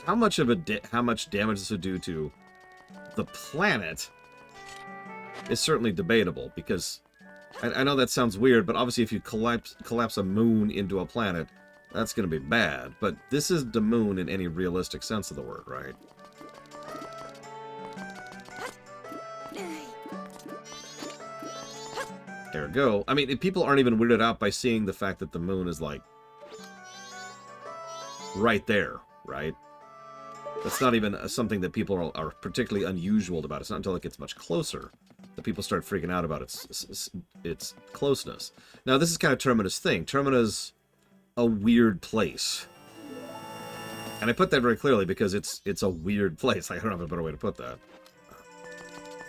how much damage this would do to the planet is certainly debatable, because I know that sounds weird, but obviously if you collapse a moon into a planet, that's going to be bad. But this is the moon in any realistic sense of the word, right? There we go. I mean, people aren't even weirded out by seeing the fact that the moon is, like, right there, right? That's not even something that people are particularly unusual about. It's not until it gets much closer that people start freaking out about its closeness. Now, this is kind of Termina's thing. Termina's a weird place. And I put that very clearly because it's a weird place. I don't have a better way to put that.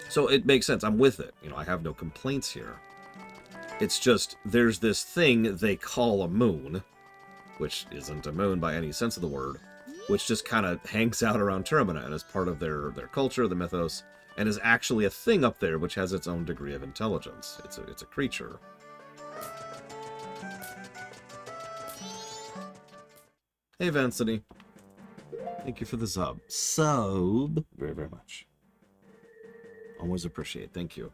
So it makes sense. I'm with it. You know, I have no complaints here. It's just, there's this thing they call a moon, which isn't a moon by any sense of the word, which just kind of hangs out around Termina and is part of their culture, the mythos, and is actually a thing up there which has its own degree of intelligence. It's a creature. Hey, Vancity. Thank you for the sub. Very, very much. Always appreciate. Thank you.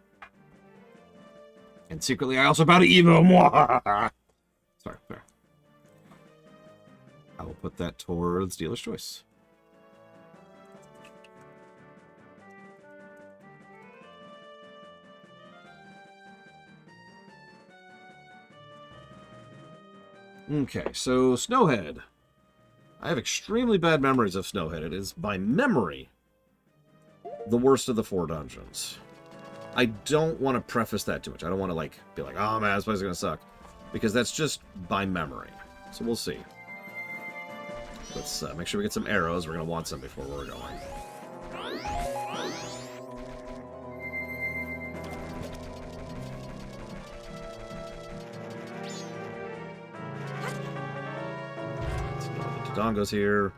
And secretly, I also bow to evil. Sorry. I will put that towards dealer's choice. Okay, so Snowhead. I have extremely bad memories of Snowhead. It is, by memory, the worst of the 4 dungeons. I don't want to preface that too much. I don't want to, like, be like, oh man, this place is going to suck. Because that's just by memory. So we'll see. Let's make sure we get some arrows. We're going to want some before we're going. Dodongo's here.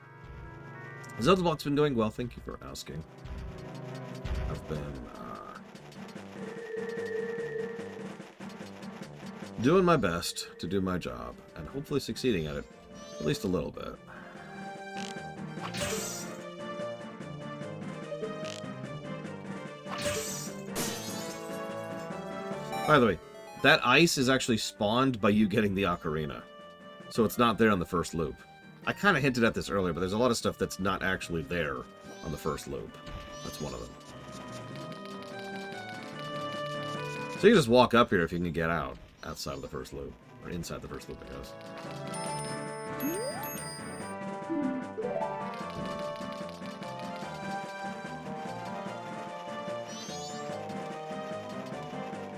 Zelda Block's been doing well. Thank you for asking. I've been doing my best to do my job, and hopefully succeeding at it at least a little bit. By the way, that ice is actually spawned by you getting the ocarina. So it's not there on the first loop. I kind of hinted at this earlier, but there's a lot of stuff that's not actually there on the first loop. That's one of them. So you can just walk up here if you can get out outside of the first loop. Or inside the first loop, I guess.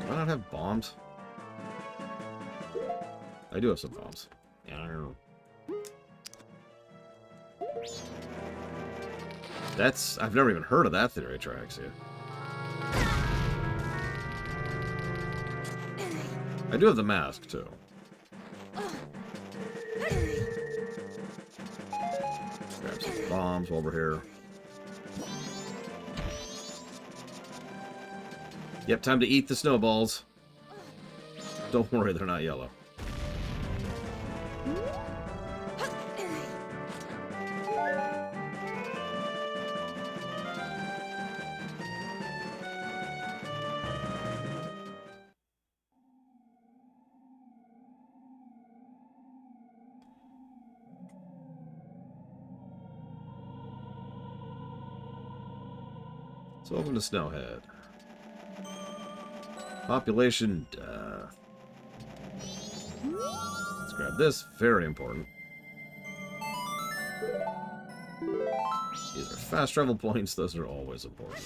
Do I not have bombs? I do have some bombs. Yeah, I don't know. That's... I've never even heard of that theory, Traxia. I do have the mask, too. Grab some bombs while we're here. Yep, time to eat the snowballs. Don't worry, they're not yellow. So welcome to Snowhead. Population, let's grab this. Very important. These are fast travel points. Those are always important.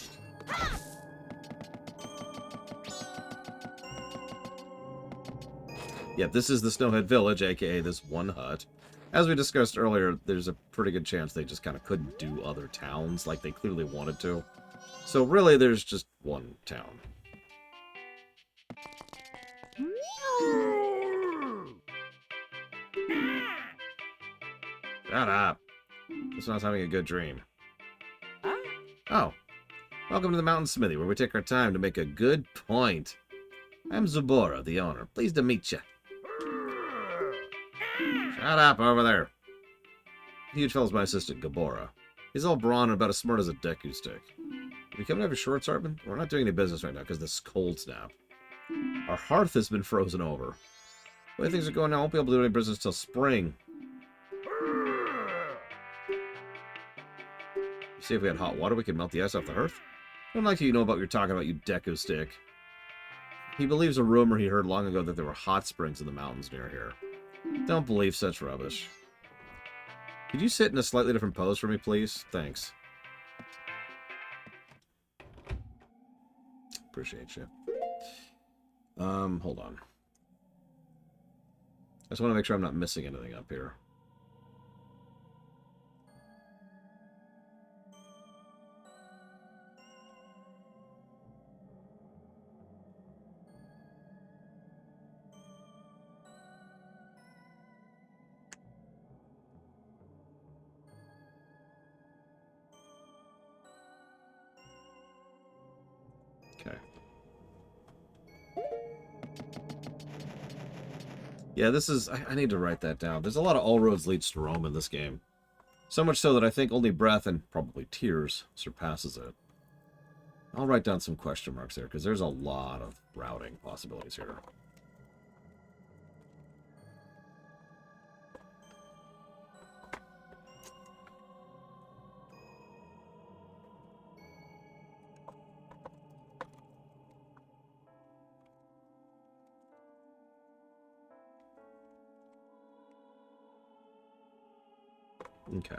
Yep, this is the Snowhead Village, aka this one hut. As we discussed earlier, there's a pretty good chance they just kind of couldn't do other towns like they clearly wanted to. So really, there's just one town. Shut up. Just when I was having a good dream. Oh. Welcome to the Mountain Smithy, where we take our time to make a good point. I'm Zubora, the owner. Pleased to meet you. Shut up over there. The huge fellow's my assistant, Gabora. He's all brawn and about as smart as a Deku stick. We come to have your shorts, Harbin? We're not doing any business right now because this cold snap. Our hearth has been frozen over. The way things are going now, I won't be able to do any business till spring. See if we had hot water, we could melt the ice off the hearth. I don't like you know about what you're talking about, you Deku stick. He believes a rumor he heard long ago that there were hot springs in the mountains near here. Don't believe such rubbish. Could you sit in a slightly different pose for me, please? Thanks. Appreciate you. Hold on. I just want to make sure I'm not missing anything up here. Okay. Yeah, this is... I need to write that down. There's a lot of all roads leads to Rome in this game. So much so that I think only breath and probably tears surpasses it. I'll write down some question marks there, because there's a lot of routing possibilities here. Okay.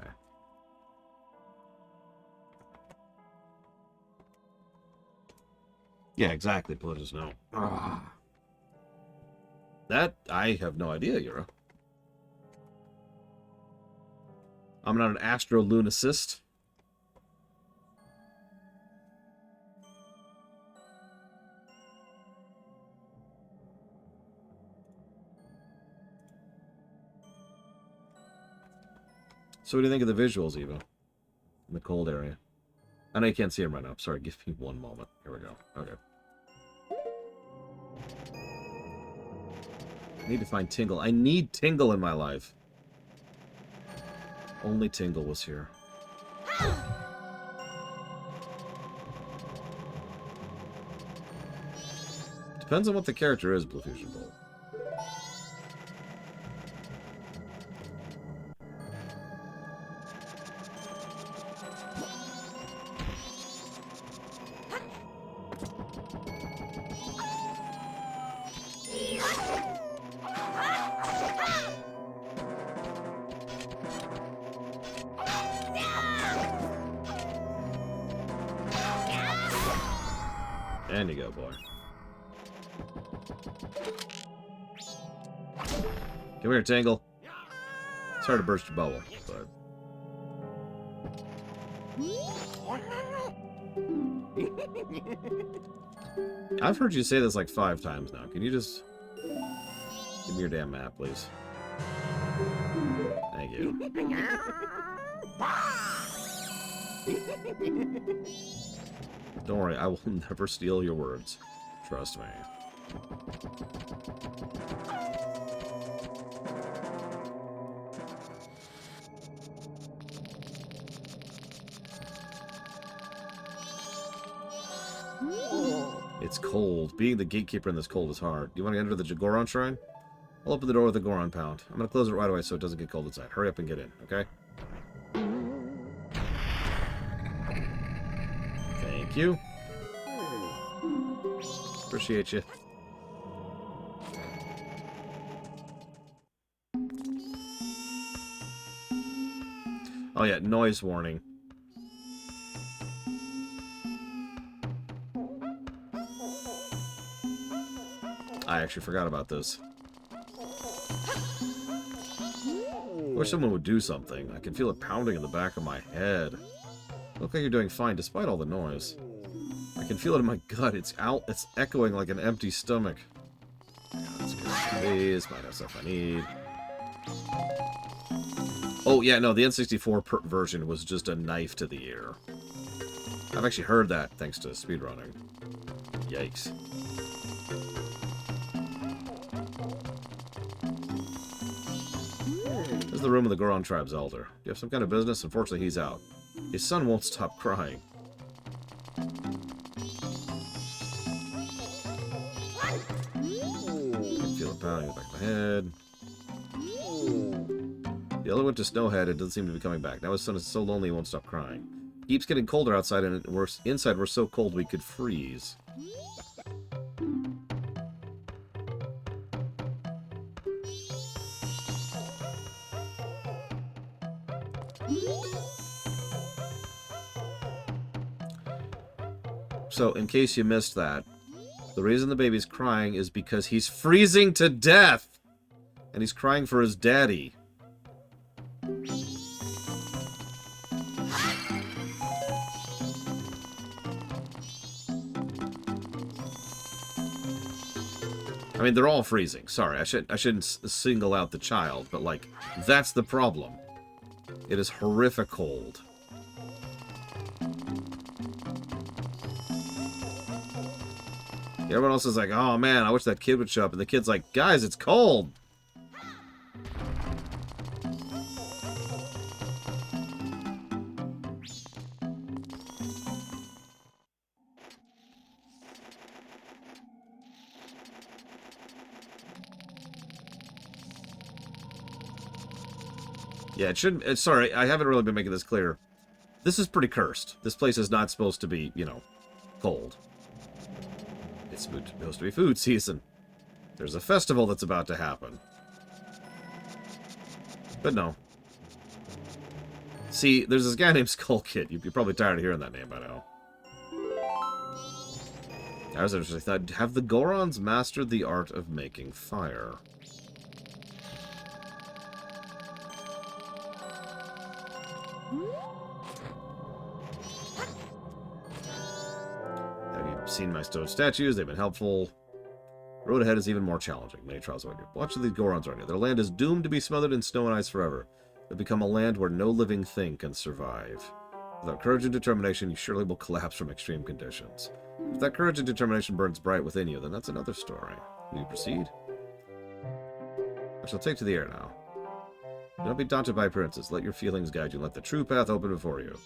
Yeah, exactly. Politis, no. That, I have no idea, Yura. I'm not an astrolunicist. So what do you think of the visuals, Eva? In the cold area. I know you can't see them right now. Sorry, give me one moment. Here we go. Okay. I need to find Tingle. I need Tingle in my life. Only Tingle was here. Depends on what the character is, Blue Fusion Bolt. And you go, boy. Come here, Tingle. It's hard to burst your bubble, but... I've heard you say this like 5 times now. Can you just... give me your damn map, please? Thank you. Don't worry, I will never steal your words. Trust me. It's cold. Being the gatekeeper in this cold is hard. You want to enter the Jagoron Shrine? I'll open the door with the Goron Pound. I'm going to close it right away so it doesn't get cold inside. Hurry up and get in, okay? Thank you. Appreciate you. Oh yeah, noise warning. I actually forgot about this. I wish someone would do something. I can feel it pounding in the back of my head. Look like you're doing fine despite all the noise. I can feel it in my gut. It's out. It's echoing like an empty stomach. Yeah, that's good. Please, might have stuff I need. Oh, yeah, no, the N64 version was just a knife to the ear. I've actually heard that thanks to speedrunning. Yikes. This is the room of the Goron tribe's elder. Do you have some kind of business? Unfortunately, he's out. His son won't stop crying. I can feel it pounding in the back of my head. The elder went to Snowhead and doesn't seem to be coming back. Now his son is so lonely he won't stop crying. Keeps getting colder outside, and inside we're so cold we could freeze. So, in case you missed that, the reason the baby's crying is because he's freezing to death! And he's crying for his daddy. I mean, they're all freezing. Sorry, I shouldn't single out the child, but, like, that's the problem. It is horrific cold. Everyone else is like, oh man, I wish that kid would show up. And the kid's like, guys, it's cold. Yeah, it shouldn't... sorry, I haven't really been making this clear. This is pretty cursed. This place is not supposed to be, you know, cold. It's supposed to be food season. There's a festival that's about to happen. But no. See, there's this guy named Skull Kid. You're probably tired of hearing that name by now. I was interested. I thought, have the Gorons mastered the art of making fire? Seen my stone statues, they've been helpful. The road ahead is even more challenging. Many trials await you. Watch these Gorons around you. Their land is doomed to be smothered in snow and ice forever. They'll become a land where no living thing can survive. Without courage and determination, you surely will collapse from extreme conditions. If that courage and determination burns bright within you, then that's another story. Will you proceed? I shall take to the air now. Do not be daunted by appearances. Let your feelings guide you. Let the true path open before you.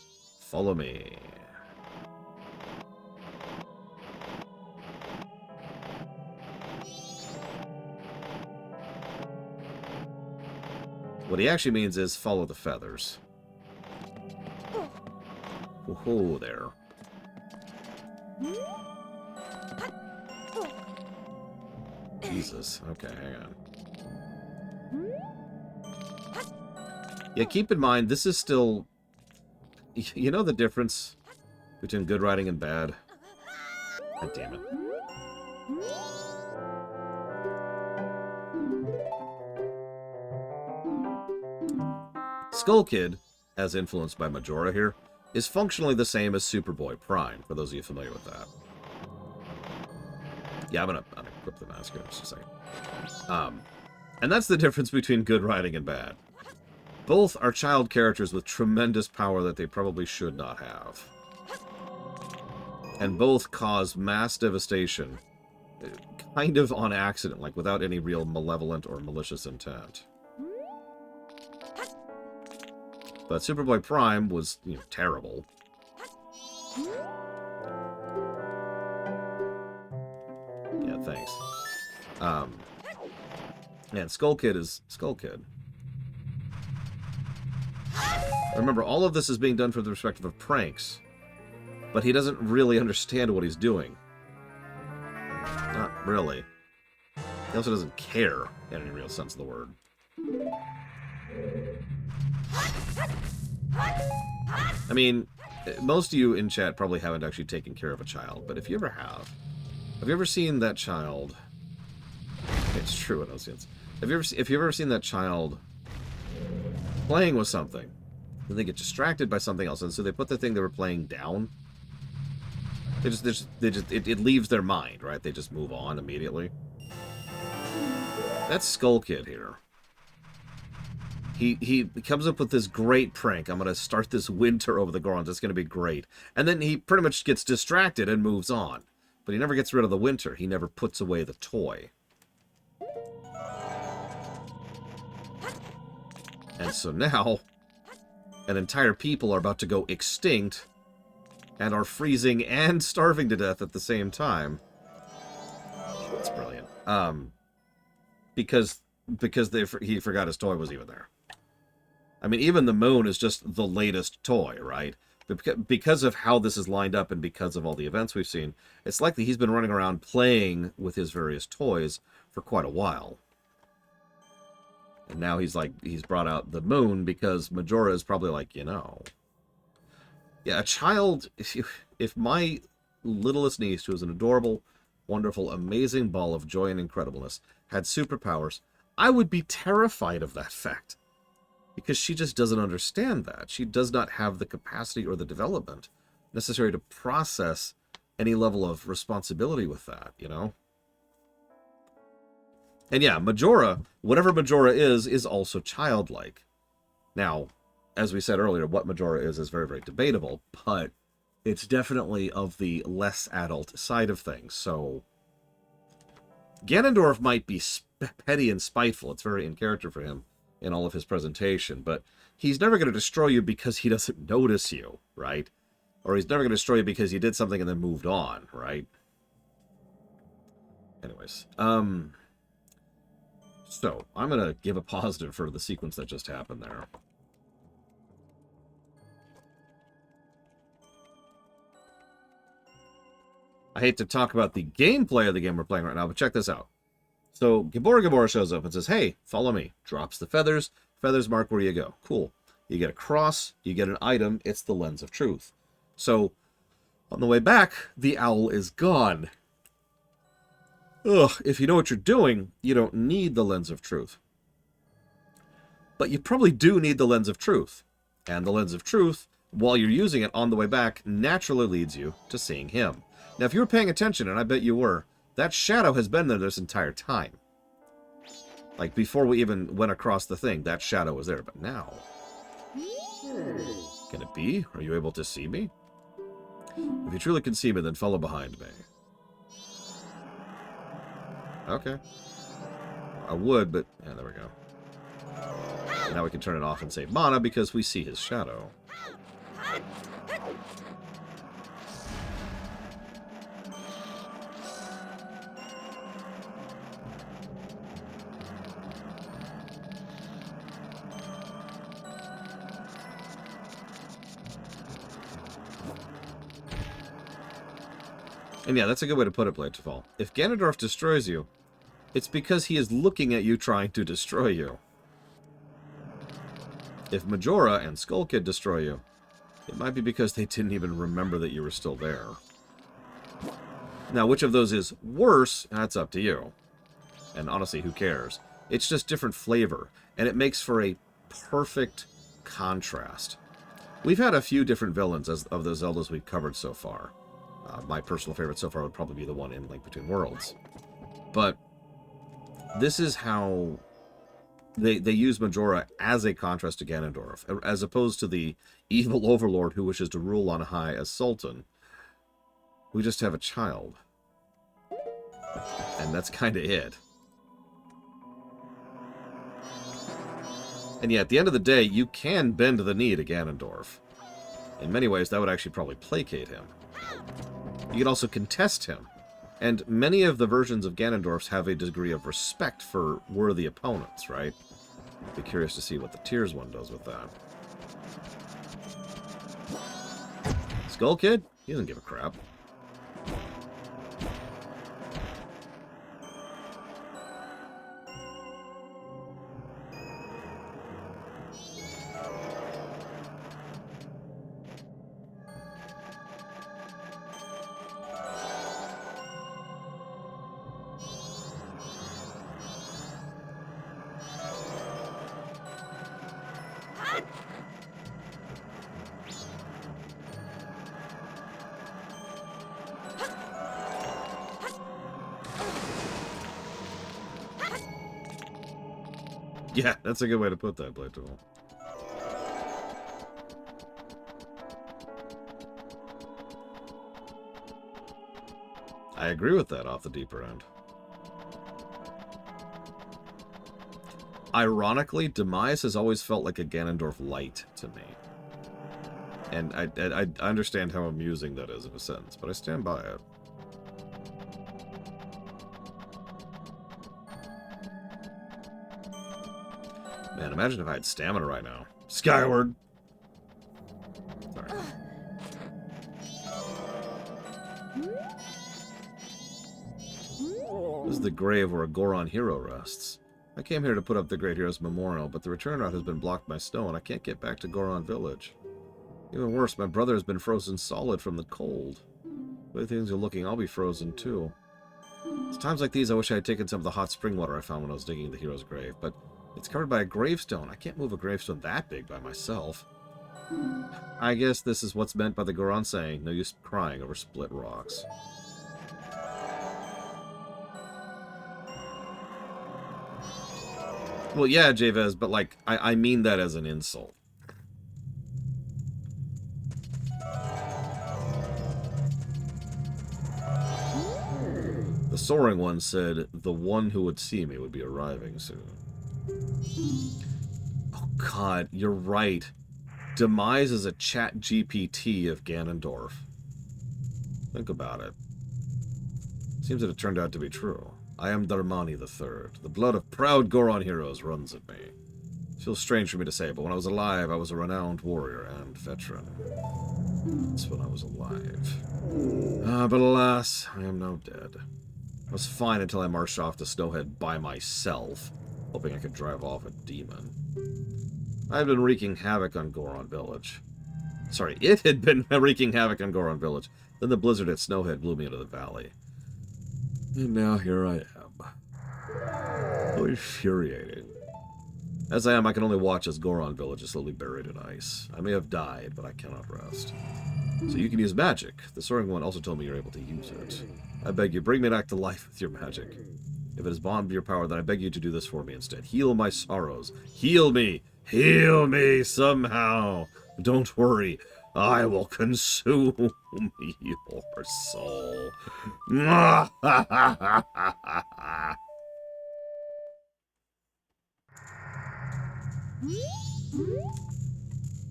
Follow me. What he actually means is follow the feathers. Whoa, there. Jesus. Okay, hang on. Yeah, keep in mind, this is still... You know the difference between good writing and bad? God damn it. Skull Kid, as influenced by Majora here, is functionally the same as Superboy Prime, for those of you familiar with that. Yeah, I'm gonna unequip the mask here in just a second. And that's the difference between good writing and bad. Both are child characters with tremendous power that they probably should not have. And both cause mass devastation, kind of on accident, like without any real malevolent or malicious intent. But Superboy Prime was, you know, terrible. Yeah, thanks. And Skull Kid is Skull Kid. Remember, all of this is being done from the perspective of pranks. But he doesn't really understand what he's doing. Not really. He also doesn't care, in any real sense of the word. I mean, most of you in chat probably haven't actually taken care of a child, but if you ever have you ever seen that child... It's true in those sense. If you've ever seen that child playing with something, then they get distracted by something else, and so they put the thing they were playing down. It leaves their mind, right? They just move on immediately. That's Skull Kid here. He comes up with this great prank. I'm going to start this winter over the Gorons. It's going to be great. And then he pretty much gets distracted and moves on. But he never gets rid of the winter. He never puts away the toy. And so now, an entire people are about to go extinct and are freezing and starving to death at the same time. That's brilliant. Because he forgot his toy was even there. I mean, even the moon is just the latest toy, right? But because of how this is lined up and because of all the events we've seen, it's likely he's been running around playing with his various toys for quite a while. And now he's brought out the moon because Majora is probably like, you know. Yeah, a child, if my littlest niece, who is an adorable, wonderful, amazing ball of joy and incredibleness, had superpowers, I would be terrified of that fact. Because she just doesn't understand that. She does not have the capacity or the development necessary to process any level of responsibility with that, you know? And yeah, Majora, whatever Majora is also childlike. Now, as we said earlier, what Majora is very, very debatable, but it's definitely of the less adult side of things. So, Ganondorf might be petty and spiteful. It's very in character for him in all of his presentation, but he's never going to destroy you because he doesn't notice you, right? Or he's never going to destroy you because you did something and then moved on, right? Anyways, so I'm going to give a positive for the sequence that just happened there. I hate to talk about the gameplay of the game we're playing right now, but check this out. So Gabora shows up and says, hey, follow me. Drops the feathers. Feathers mark where you go. Cool. You get a cross. You get an item. It's the Lens of Truth. So on the way back, the owl is gone. Ugh, if you know what you're doing, you don't need the Lens of Truth. But you probably do need the Lens of Truth. And the Lens of Truth, while you're using it on the way back, naturally leads you to seeing him. Now, if you were paying attention, and I bet you were, that shadow has been there this entire time. Like, before we even went across the thing, that shadow was there. But now... Can it be? Are you able to see me? If you truly can see me, then follow behind me. Okay. I would, but... Yeah, there we go. And now we can turn it off and save mana because we see his shadow. And yeah, that's a good way to put it, Bladefall. If Ganondorf destroys you, it's because he is looking at you trying to destroy you. If Majora and Skull Kid destroy you, it might be because they didn't even remember that you were still there. Now, which of those is worse, that's up to you. And honestly, who cares? It's just different flavor, and it makes for a perfect contrast. We've had a few different villains of the Zeldas we've covered so far. My personal favorite so far would probably be the one in Link Between Worlds. But this is how they use Majora as a contrast to Ganondorf, as opposed to the evil overlord who wishes to rule on high as Sultan. We just have a child. And that's kind of it. And yet, at the end of the day, you can bend the knee to Ganondorf. In many ways, that would actually probably placate him. You can also contest him. And many of the versions of Ganondorf's have a degree of respect for worthy opponents, right? I'd be curious to see what the Tears one does with that. Skull Kid? He doesn't give a crap. Yeah, that's a good way to put that, Playtool. I agree with that off the deeper end. Ironically, Demise has always felt like a Ganondorf light to me. And I understand how amusing that is in a sense, but I stand by it. Man, imagine if I had stamina right now. Skyward! Sorry. This is the grave where a Goron hero rests. I came here to put up the Great Hero's Memorial, but the return route has been blocked by snow, and I can't get back to Goron Village. Even worse, my brother has been frozen solid from the cold. The way things are looking, I'll be frozen too. It's times like these I wish I had taken some of the hot spring water I found when I was digging the hero's grave, but it's covered by a gravestone. I can't move a gravestone that big by myself. I guess this is what's meant by the Goron saying, no use crying over split rocks. Well, yeah, Javez, but, like, I mean that as an insult. The soaring one said the one who would see me would be arriving soon. Oh, God, you're right. Demise is a chat GPT of Ganondorf. Think about it. Seems that it turned out to be true. I am Darmani III. The blood of proud Goron heroes runs in me. It feels strange for me to say, but when I was alive, I was a renowned warrior and veteran. That's when I was alive. But alas, I am now dead. I was fine until I marched off to Snowhead by myself, hoping I could drive off a demon. I had been wreaking havoc on Goron Village. Sorry, it had been wreaking havoc on Goron Village. Then the blizzard at Snowhead blew me into the valley. And now here I am. So infuriating. As I am, I can only watch as Goron Village is slowly buried in ice. I may have died, but I cannot rest. So you can use magic. The Soaring One also told me you're able to use it. I beg you, bring me back to life with your magic. If it is beyond your power, then I beg you to do this for me instead. Heal my sorrows. Heal me! Heal me somehow! Don't worry. I will consume your soul.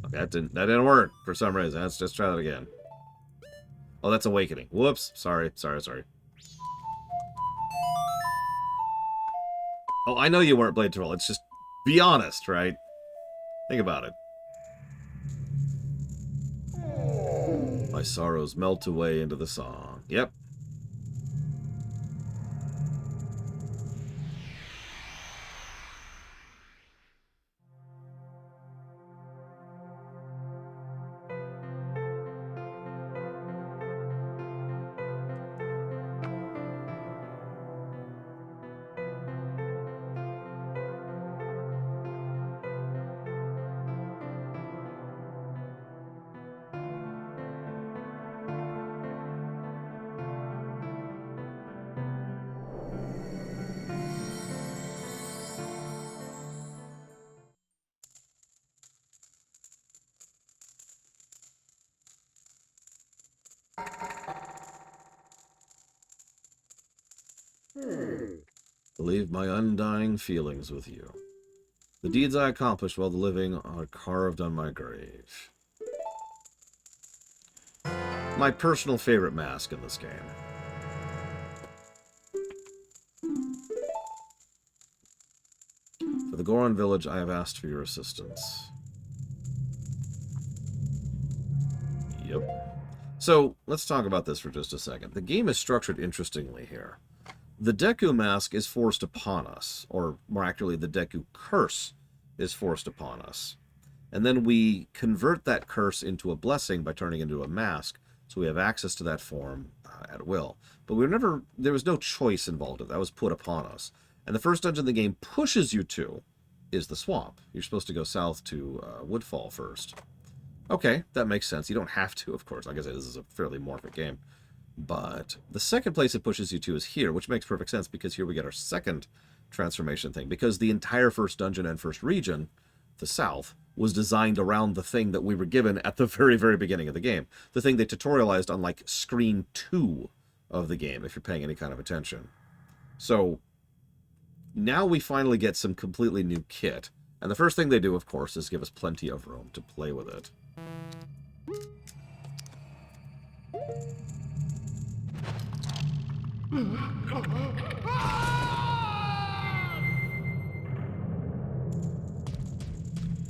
Okay, that didn't work for some reason. Let's just try that again. Oh, that's Awakening. Whoops. Sorry. Oh, I know you weren't Blade Troll. It's just, be honest, right? Think about it. My sorrows melt away into the song. Yep. Leave my undying feelings with you. The deeds I accomplished while the living are carved on my grave. My personal favorite mask in this game. For the Goron Village, I have asked for your assistance. Yep. So, let's talk about this for just a second. The game is structured interestingly here. The Deku mask is forced upon us, or more accurately, the Deku curse is forced upon us. And then we convert that curse into a blessing by turning it into a mask, so we have access to that form at will. But there was no choice involved in that. That was put upon us. And the first dungeon the game pushes you to is the swamp. You're supposed to go south to Woodfall first. Okay, that makes sense. You don't have to, of course. Like I said, this is a fairly morphic game. But the second place it pushes you to is here, which makes perfect sense because here we get our second transformation thing, because the entire first dungeon and first region, the south, was designed around the thing that we were given at the very, very beginning of the game. The thing they tutorialized on, like, screen 2 of the game, if you're paying any kind of attention. So, now we finally get some completely new kit. And the first thing they do, of course, is give us plenty of room to play with it.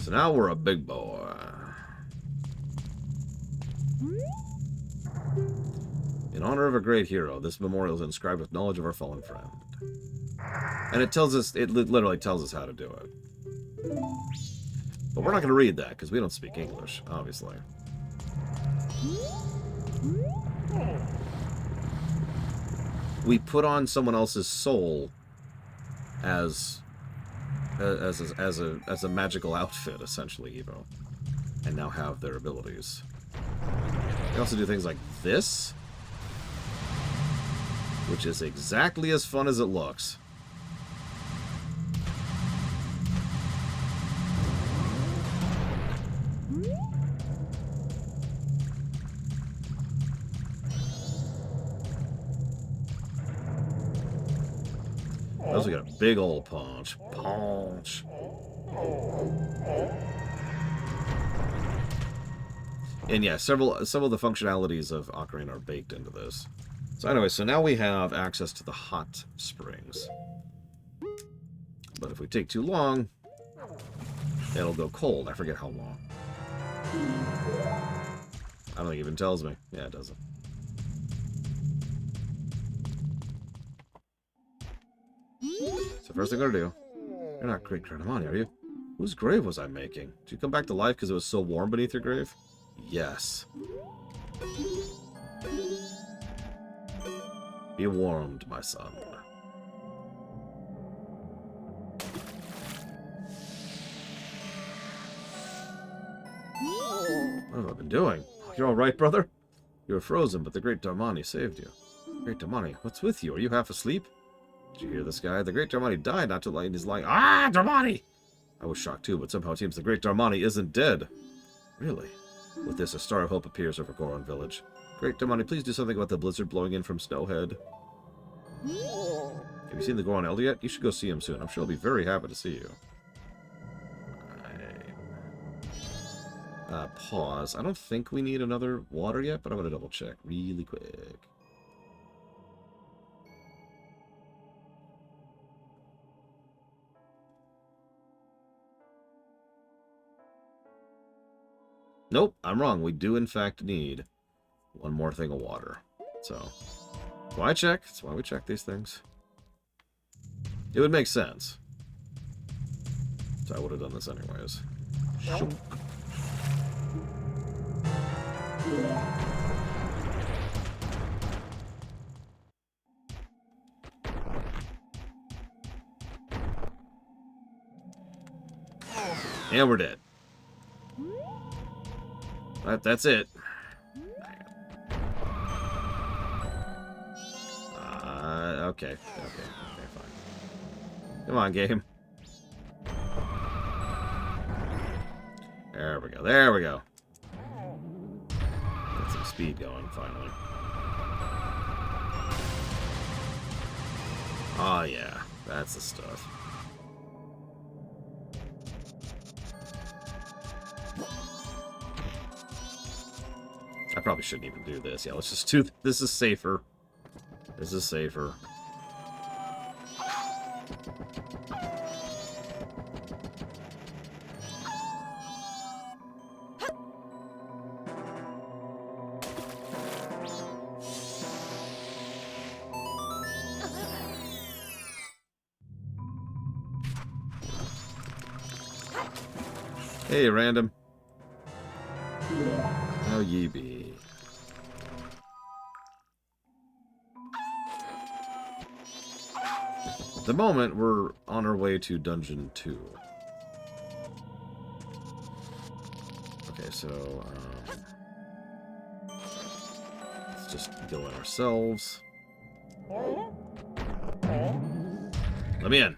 So now we're a big boy. In honor of a great hero, this memorial is inscribed with knowledge of our fallen friend. And it tells us, it literally tells us how to do it. But we're not going to read that, because we don't speak English, obviously. We put on someone else's soul as a magical outfit, essentially, Evo. And now have their abilities. They also do things like this, which is exactly as fun as it looks. We also got a big old punch. Punch. And yeah, some of the functionalities of Ocarina are baked into this. So anyway, so now we have access to the hot springs. But if we take too long, it'll go cold. I forget how long. I don't think it even tells me. Yeah, it doesn't. So first thing I'm gonna do, you're not Great Granamani, are you? Whose grave was I making? Did you come back to life because it was so warm beneath your grave? Yes. Be warmed, my son. What have I been doing? You're all right, brother? You were frozen, but the Great Darmani saved you. Great Darmani, what's with you? Are you half asleep? Did you hear this guy? The Great Darmani died not too late. He's like, ah, Darmani! I was shocked too, but somehow it seems the Great Darmani isn't dead. Really? With this, a star of hope appears over Goron Village. Great Darmani, please do something about the blizzard blowing in from Snowhead. Have you seen the Goron Elder yet? You should go see him soon. I'm sure he'll be very happy to see you. Pause. I don't think we need another water yet, but I'm going to double check really quick. Nope, I'm wrong. We do, in fact, need one more thing of water. So, why check? That's why we check these things. It would make sense. So I would have done this anyways. Shunk. And we're dead. That's it. Okay, fine. Come on, game. There we go, there we go. Get some speed going, finally. Oh, yeah, that's the stuff. I probably shouldn't even do this. Yeah, let's just do... This is safer. This is safer. Hey, random. How ye be? At the moment, we're on our way to Dungeon 2. Okay, so, let's just go in ourselves. Let me in.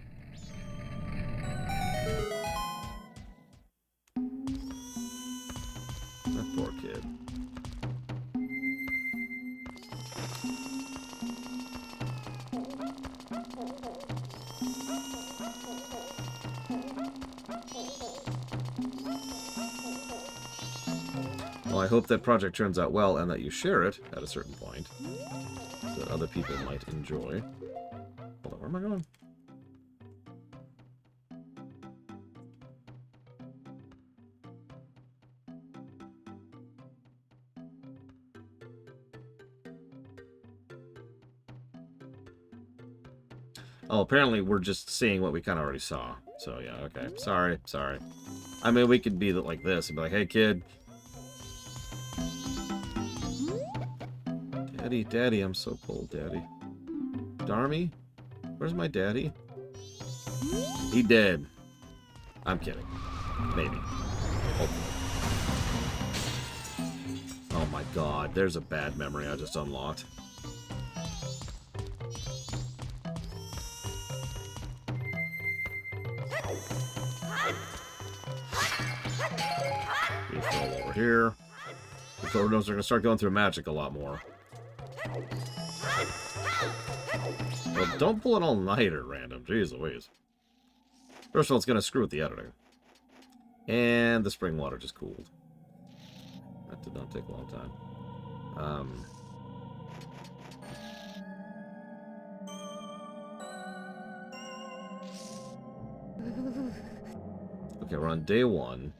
I hope that project turns out well and that you share it at a certain point, so that other people might enjoy. Hold on, where am I going? Oh, apparently we're just seeing what we kind of already saw. So, yeah, okay. Sorry. I mean, we could be like this and be like, hey, kid. Daddy, I'm so cold, Daddy. Darmy? Where's my daddy? He dead. I'm kidding. Maybe. Hopefully. Oh my god, there's a bad memory I just unlocked. Over here. The photos are going to start going through magic a lot more. Well, don't pull an all-nighter, random. Jeez Louise. First of all, it's going to screw with the editing. And the spring water just cooled. That did not take a long time. Okay, we're on day 1.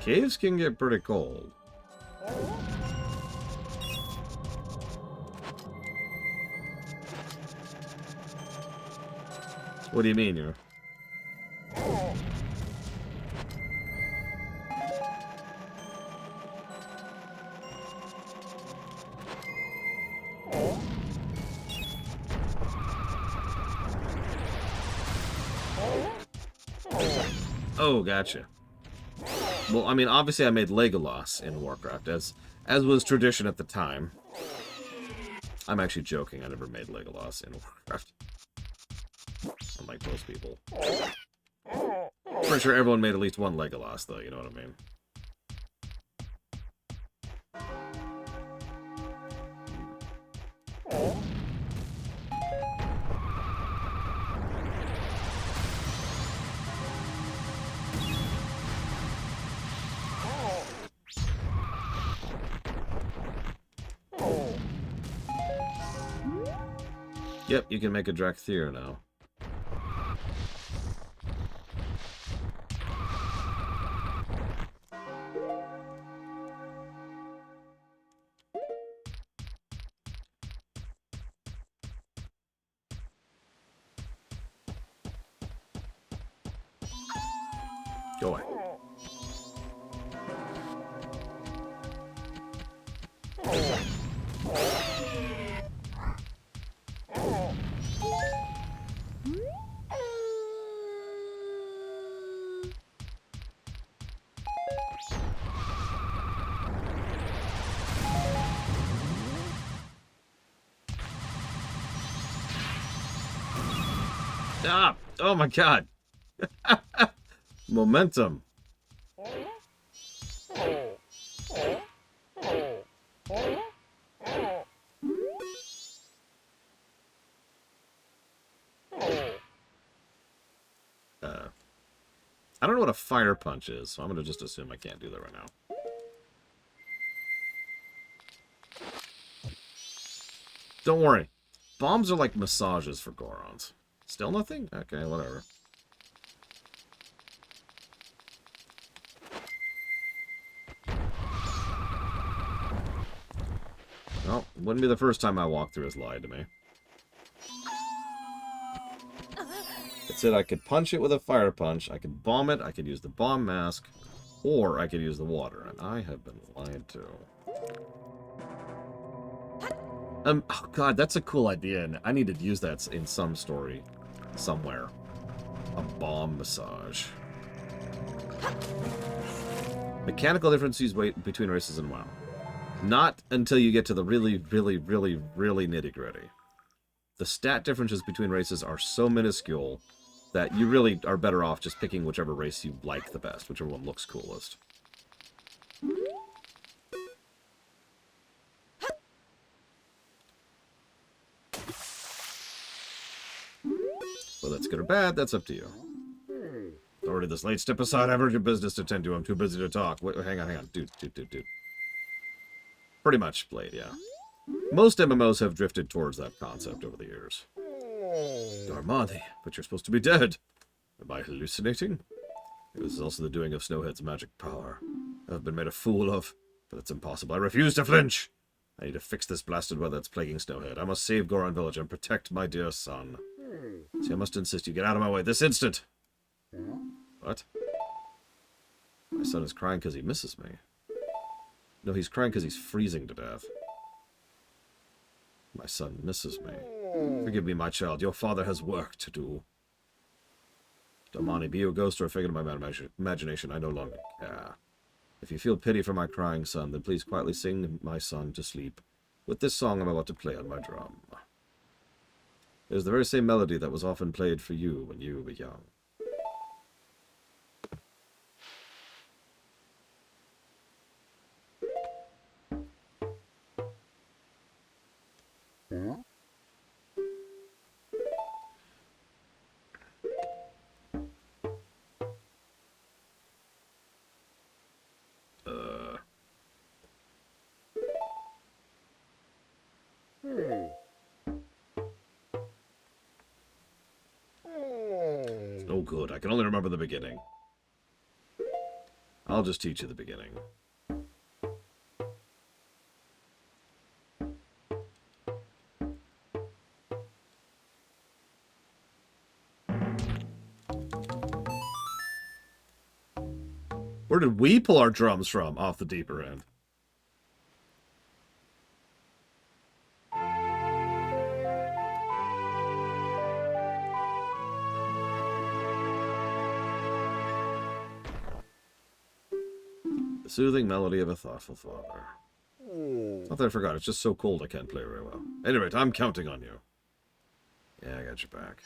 Caves can get pretty cold. What do you mean, you're... Oh, gotcha. Well, I mean, obviously I made Legolas in Warcraft, as was tradition at the time. I'm actually joking, I never made Legolas in Warcraft. Unlike most people. Pretty sure everyone made at least one Legolas, though, you know what I mean? Yep, you can make a Drakthir now. Go away. Stop! Oh my god! Momentum. I don't know what a fire punch is, so I'm going to just assume I can't do that right now. Don't worry. Bombs are like massages for Gorons. Still nothing? Okay, whatever. Well, wouldn't be the first time I walked through has lied to me. It said I could punch it with a fire punch, I could bomb it, I could use the bomb mask, or I could use the water, and I have been lied to. Oh god, that's a cool idea, and I need to use that in some story somewhere. A bomb massage. Mechanical differences between races in WoW. Not until you get to the really nitty-gritty. The stat differences between races are so minuscule that you really are better off just picking whichever race you like the best, whichever one looks coolest. Whether that's good or bad, that's up to you. Already this late, step aside. I've urgent business to attend to. I'm too busy to talk. Wait, hang on. Dude. Pretty much, Blade, yeah. Most MMOs have drifted towards that concept over the years. Darmani, but you're supposed to be dead. Am I hallucinating? This is also the doing of Snowhead's magic power. I've been made a fool of, but it's impossible. I refuse to flinch! I need to fix this blasted weather that's plaguing Snowhead. I must save Goron Village and protect my dear son. See, I must insist you get out of my way this instant! What? My son is crying because he misses me. No, he's crying because he's freezing to death. My son misses me. Forgive me, my child. Your father has work to do. Damani, be you a ghost or a figment of my imagination, I no longer care. If you feel pity for my crying son, then please quietly sing my son to sleep with this song I'm about to play on my drum. It is the very same melody that was often played for you when you were young. It's no good. I can only remember the beginning. I'll just teach you the beginning. Where did we pull our drums from? Off the deeper end. The soothing melody of a thoughtful father. Not that I forgot, it's just so cold I can't play very well. Anyway, I'm counting on you. Yeah, I got your back.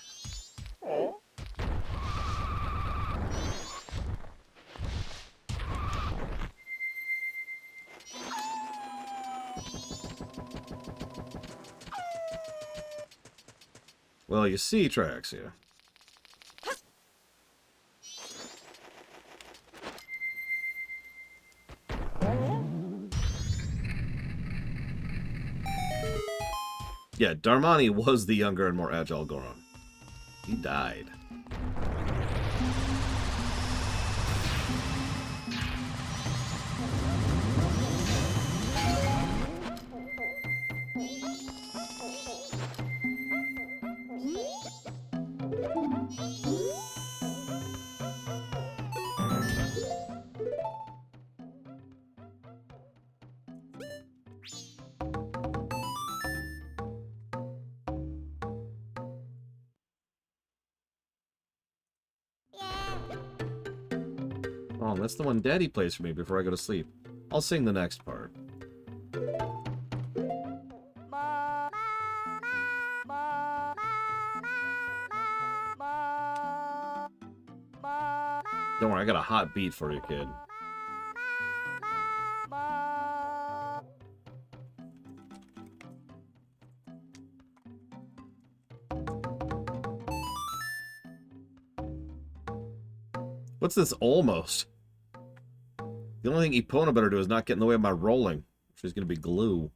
Well, you see, Traxia. Yeah, Darmani was the younger and more agile Goron. He died. Oh, that's the one Daddy plays for me before I go to sleep. I'll sing the next part. Don't worry, I got a hot beat for you, kid. What's this almost? The only thing Epona better do is not get in the way of my rolling. She's going to be glue.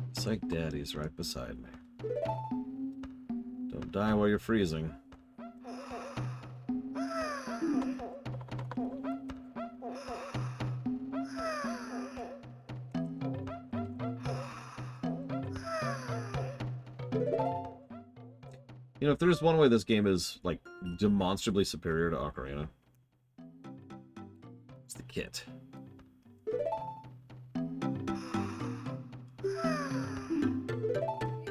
It's like Daddy's right beside me. Don't die while you're freezing. You know, if there's one way this game is, like, demonstrably superior to Ocarina, it's the kit.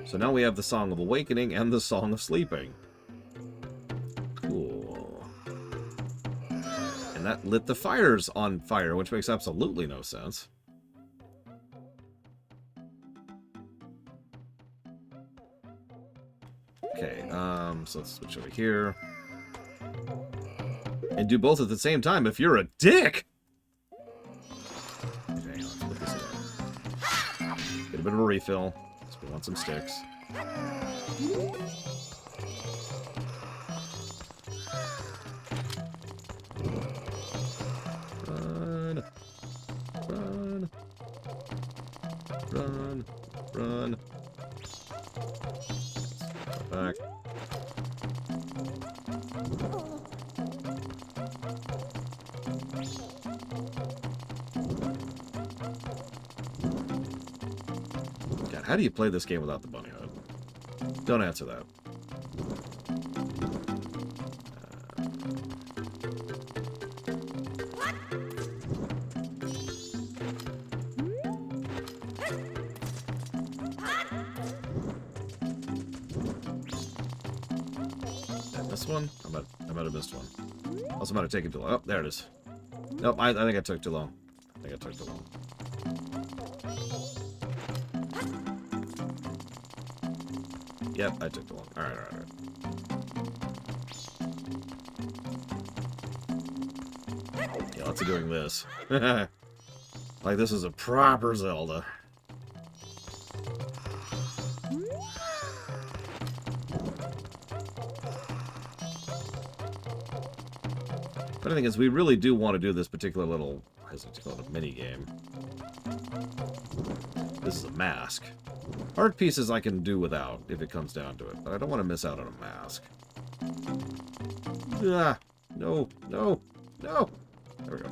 So now we have the Song of Awakening and the Song of Sleeping. Cool. And that lit the fires on fire, which makes absolutely no sense. Okay, so let's switch over here. And do both at the same time if you're a dick! Okay, hang on, let's put this away. Get a bit of a refill. So we want some sticks. Run. Run. Run. Run. Back. God, how do you play this game without the bunny hood? Don't answer that. This one? I might have missed one. Also might have taken too long. Oh, there it is. Nope, I think I took too long. I think I took too long. Yep, I took too long. Alright, alright, alright. Yeah, lots of doing this. Like this is a proper Zelda. But the thing is, we really do want to do this particular little, I hesitate to call it a mini game. This is a mask. Art pieces I can do without, if it comes down to it, but I don't want to miss out on a mask. Ah, no, no, no! There we go.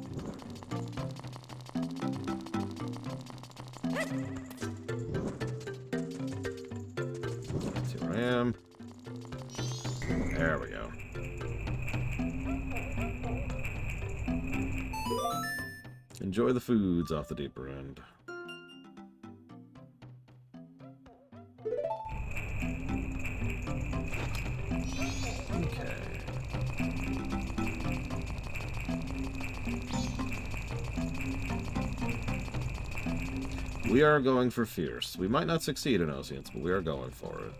See where I am. There we go. Enjoy the foods off the deeper end. Okay. We are going for fierce. We might not succeed in Oceans, but we are going for it.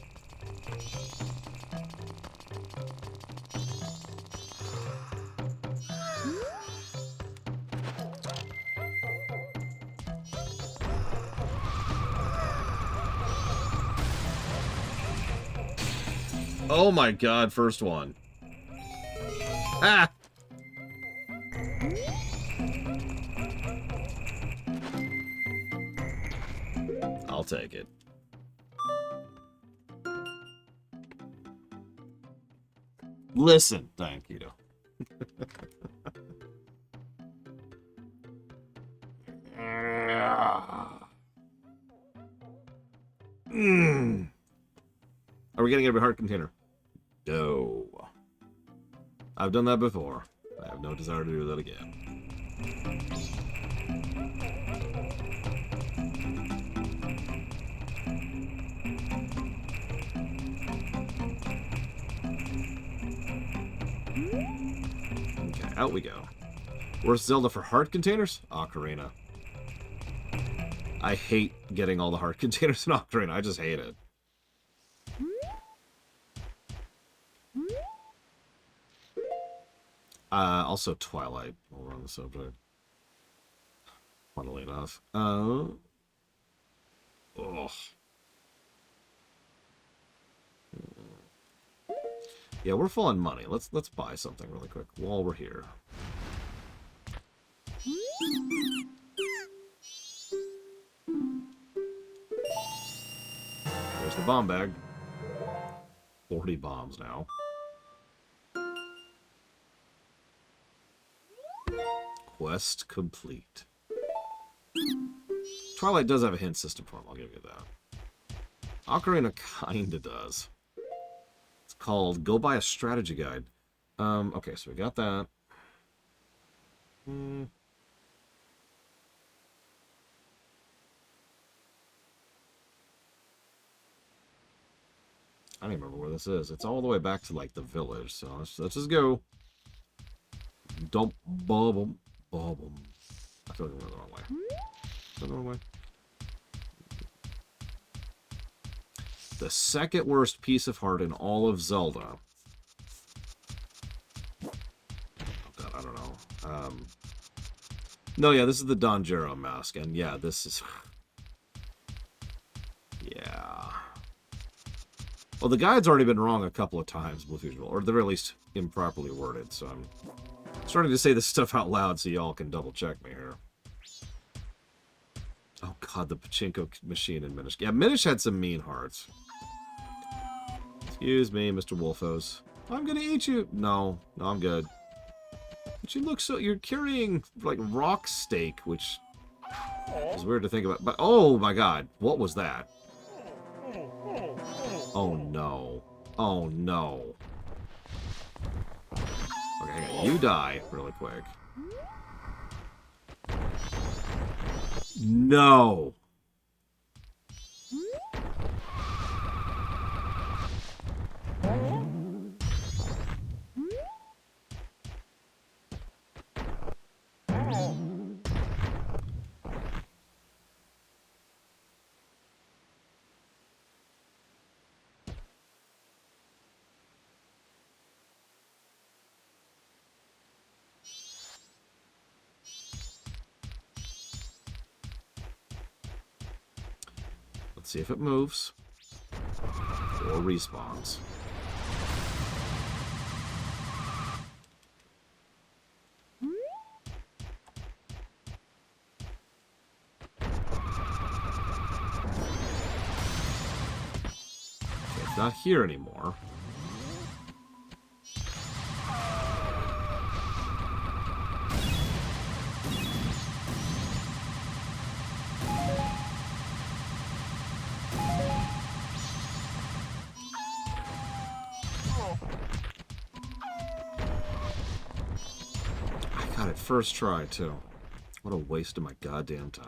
Oh my god, first one. Ah! I'll take it. Listen, thank you. Are we getting every heart container? No. I've done that before. I have no desire to do that again. Okay, out we go. Worst Zelda for heart containers? Ocarina. I hate getting all the heart containers in Ocarina. I just hate it. Also Twilight, while we're on the subject. Funnily enough. Oh. Yeah, we're full on money. Let's buy something really quick while we're here. There's the bomb bag. 40 bombs now. Quest complete. Twilight does have a hint system for him, I'll give you that. Ocarina kinda does. It's called Go Buy a Strategy Guide. Okay, so we got that. I don't even remember where this is. It's all the way back to, like, the village. So let's just go. Don't bubble. Bubble. I feel like we're the wrong way. Is that the wrong way? The second worst piece of heart in all of Zelda. Oh, God, I don't know. No, yeah, this is the Donjero mask. And, yeah, this is... Yeah... Well, the guide's already been wrong a couple of times, with usual, or they're at least improperly worded, so I'm starting to say this stuff out loud so y'all can double-check me here. Oh, God, the pachinko machine in Minish. Yeah, Minish had some mean hearts. Excuse me, Mr. Wolfos. I'm gonna eat you. No, I'm good. But you look so... You're carrying, like, rock steak, which is weird to think about. But, oh, my God, what was that? Oh, no. Oh, no. Okay, you die really quick. No! Let's see if it moves. Or respawns. Okay, it's not here anymore. First try, too. What a waste of my goddamn time.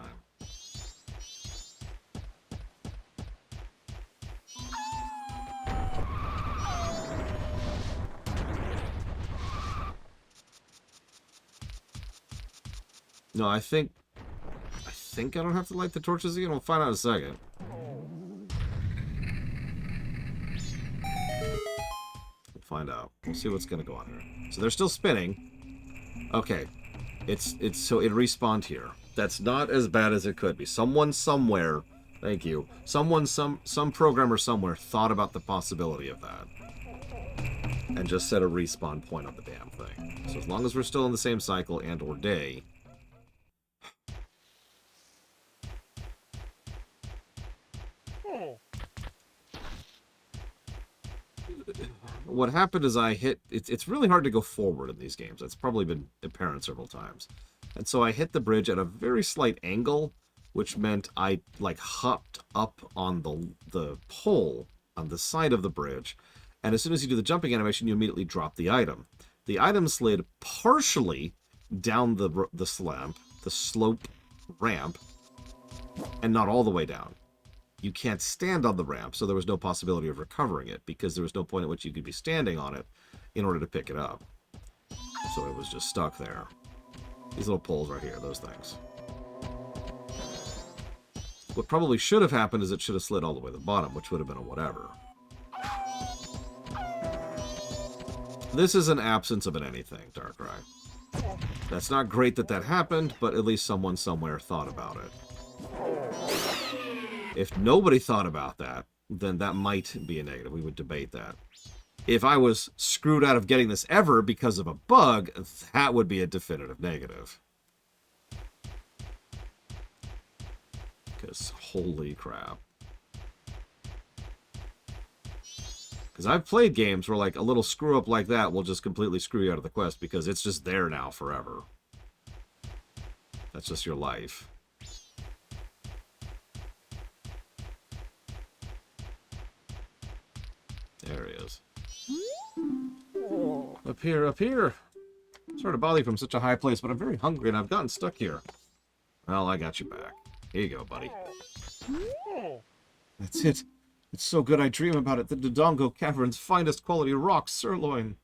No, I think I don't have to light the torches again. We'll find out in a second. We'll find out. We'll see what's gonna go on here. So they're still spinning. Okay. So it respawned here. That's not as bad as it could be. Someone somewhere, thank you. Someone, some programmer somewhere thought about the possibility of that. And just set a respawn point on the damn thing. So as long as we're still in the same cycle and or day. What happened is I hit... It's really hard to go forward in these games. That's probably been apparent several times. And so I hit the bridge at a very slight angle, which meant I, like, hopped up on the pole on the side of the bridge. And as soon as you do the jumping animation, you immediately drop the item. The item slid partially down the slope ramp, and not all the way down. You can't stand on the ramp, so there was no possibility of recovering it, because there was no point at which you could be standing on it in order to pick it up. So it was just stuck there. These little poles right here, those things. What probably should have happened is it should have slid all the way to the bottom, which would have been a whatever. This is an absence of an anything, Darkrai. That's not great that happened, but at least someone somewhere thought about it. If nobody thought about that, then that might be a negative. We would debate that. If I was screwed out of getting this ever because of a bug, that would be a definitive negative. Because holy crap. Because I've played games where, like, a little screw up like that will just completely screw you out of the quest because it's just there now forever. That's just your life. There he is. Up here, up here. Sorry to bother you from such a high place, but I'm very hungry and I've gotten stuck here. Well, I got you back. Here you go, buddy. That's it. It's so good I dream about it. The Dodongo Cavern's finest quality rock sirloin.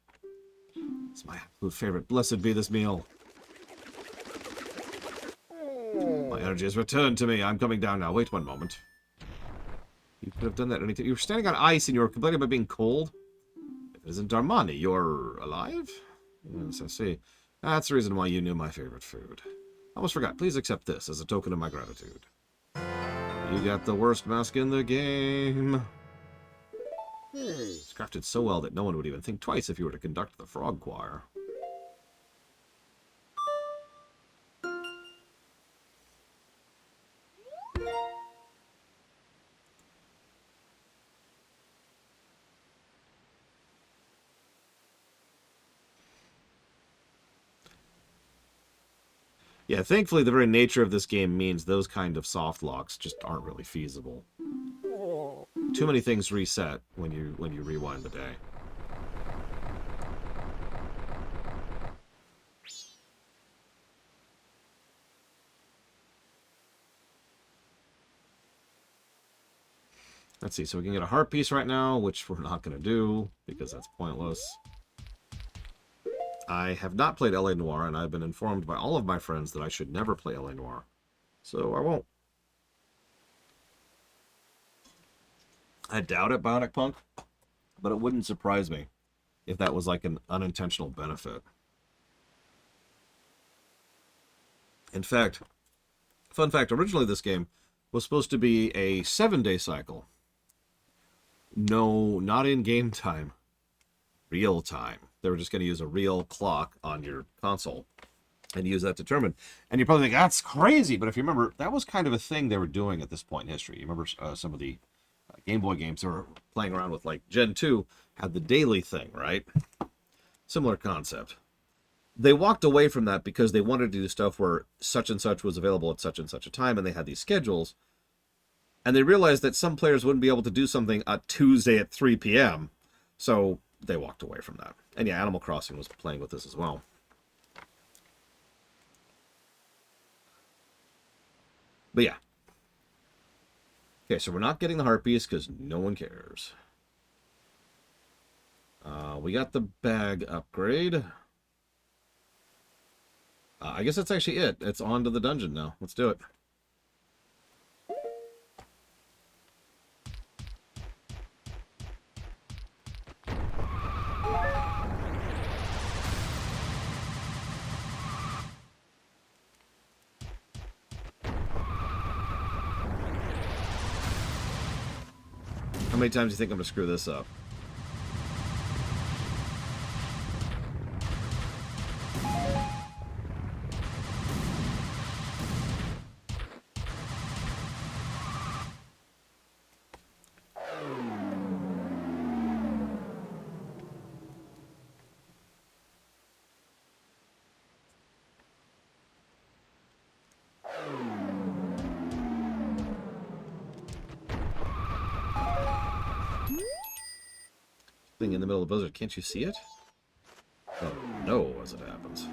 It's my absolute favorite. Blessed be this meal. My energy has returned to me. I'm coming down now. Wait one moment. You could have done that anytime. You were standing on ice and you were complaining about being cold? If it isn't Darmani, you're alive? Yes, I see. That's the reason why you knew my favorite food. I almost forgot. Please accept this as a token of my gratitude. You got the worst mask in the game. It's crafted so well that no one would even think twice if you were to conduct the frog choir. Yeah, thankfully the very nature of this game means those kind of soft locks just aren't really feasible. Too many things reset when you rewind the day. Let's see, so we can get a heart piece right now, which we're not going to do, because that's pointless. I have not played L.A. Noire, and I've been informed by all of my friends that I should never play L.A. Noire. So I won't. I doubt it, Bionic Punk, but it wouldn't surprise me if that was like an unintentional benefit. In fact, fun fact, originally this game was supposed to be a 7-day cycle. No, not in game time. Real time. They were just going to use a real clock on your console and use that to determine. And you probably think, that's crazy. But if you remember, that was kind of a thing they were doing at this point in history. You remember some of the Game Boy games they were playing around with, like Gen 2 had the daily thing, right? Similar concept. They walked away from that because they wanted to do stuff where such and such was available at such and such a time, and they had these schedules. And they realized that some players wouldn't be able to do something on Tuesday at 3 p.m., so they walked away from that. And yeah, Animal Crossing was playing with this as well. But yeah. Okay, so we're not getting the heart piece because no one cares. We got the bag upgrade. I guess that's actually it. It's on to the dungeon now. Let's do it. How many times do you think I'm going to screw this up? Thing in the middle of the blizzard. Can't you see it? Oh, no, as it happens.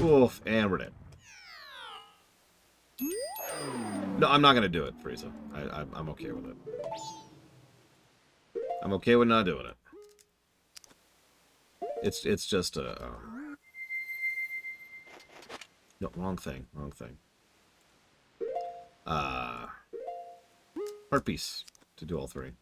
Oof, and we're dead. No, I'm not going to do it, Frieza. I'm okay with it. I'm okay with not doing it. It's just a... no, wrong thing. Wrong thing. Heart piece to do all three.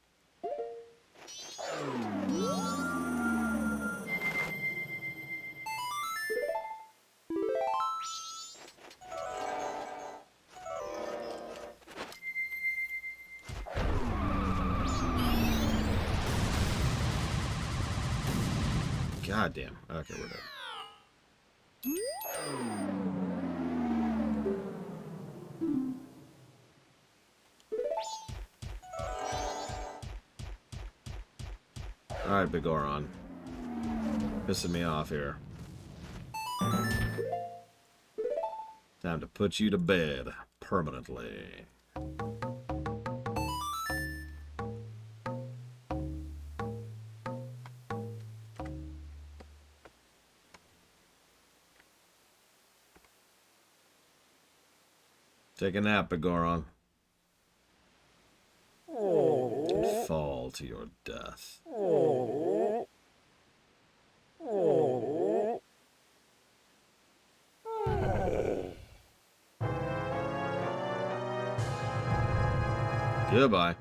God damn. Okay, we're dead. Alright, Big Oron. Pissing me off here. Time to put you to bed. Permanently. Take a nap, Begoron. And fall to your death. Goodbye.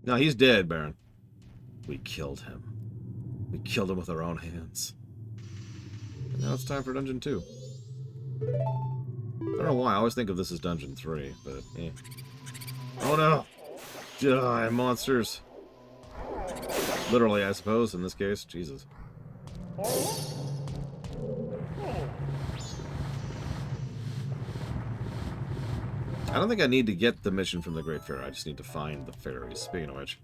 No, he's dead, Baron. We killed him. We killed him with our own hands. And now it's time for Dungeon 2. I don't know why, I always think of this as Dungeon 3, but eh. Oh no! Die, monsters! Literally, I suppose, in this case. Jesus. I don't think I need to get the mission from the Great Fairy. I just need to find the fairies. Speaking of which,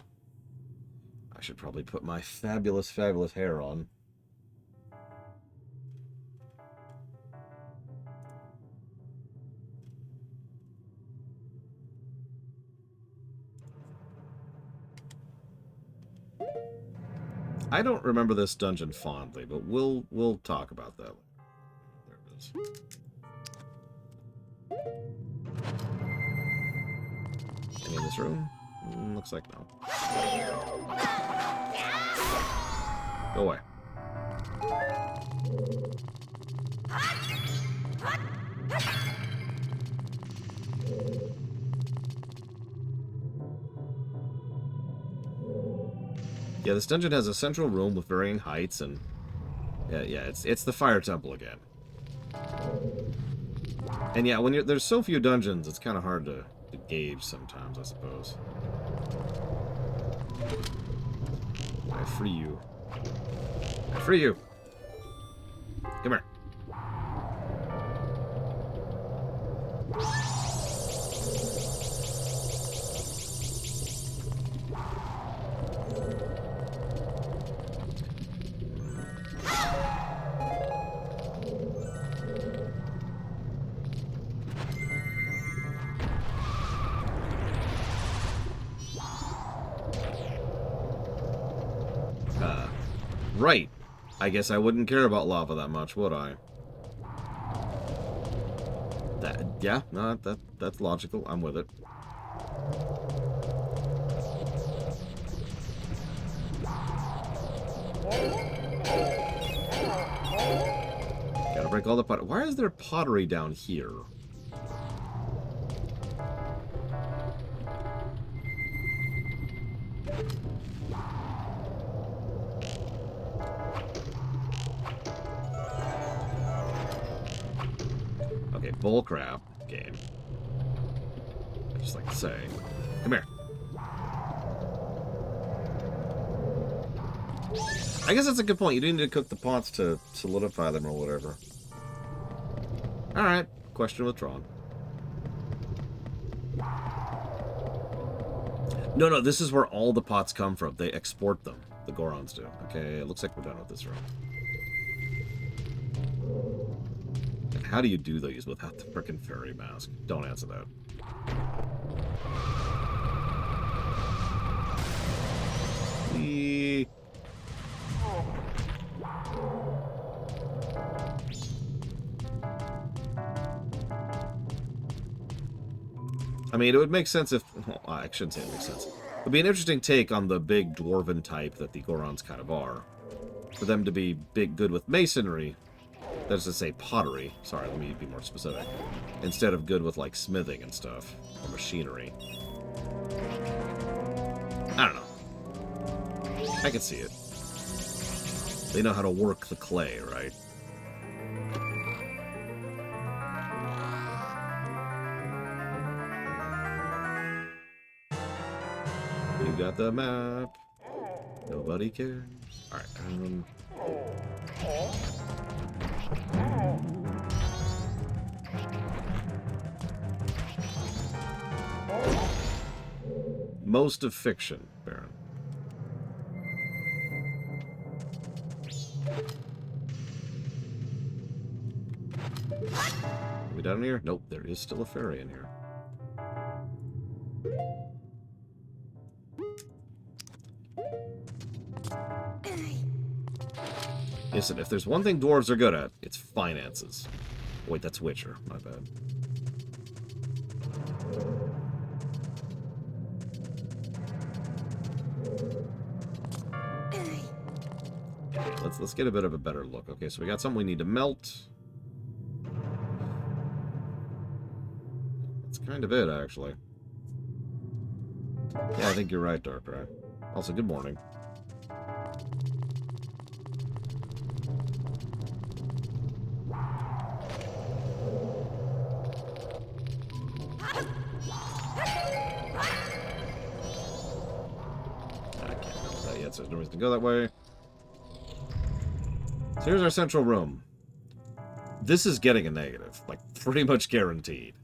I should probably put my fabulous, fabulous hair on. I don't remember this dungeon fondly, but we'll talk about that. There it is. Any in this room? Looks like no. Go away. Yeah, this dungeon has a central room with varying heights, and yeah, it's the fire temple again. And yeah, when there's so few dungeons, it's kind of hard to gauge sometimes, I suppose. I free you. I free you. Come here. Right. I guess I wouldn't care about lava that much, would I? Yeah, no, that's logical. I'm with it. Gotta break all the pottery. Why is there pottery down here? Bullcrap game. I just like to say. Come here. I guess that's a good point. You do need to cook the pots to solidify them or whatever. Alright. Question withdrawn. No, this is where all the pots come from. They export them. The Gorons do. Okay, it looks like we're done with this room. How do you do these without the frickin' fairy mask? Don't answer that. I mean, it would make sense if... Well, I shouldn't say it makes sense. It would be an interesting take on the big dwarven type that the Gorons kind of are. For them to be good with masonry... That is to say pottery. Sorry, let me be more specific. Instead of good with, like, smithing and stuff. Or machinery. I don't know. I can see it. They know how to work the clay, right? You got the map. Nobody cares. Alright, most of fiction, Baron. Are we down here? Nope, there is still a fairy in here. Listen, if there's one thing dwarves are good at, it's finances. Wait, that's Witcher. My bad. Let's get a bit of a better look. Okay, so we got something we need to melt. That's kind of it, actually. Yeah, I think you're right, Darkrai. Also, good morning. So there's no reason to go that way. So here's our central room. This is getting a negative. Like, pretty much guaranteed.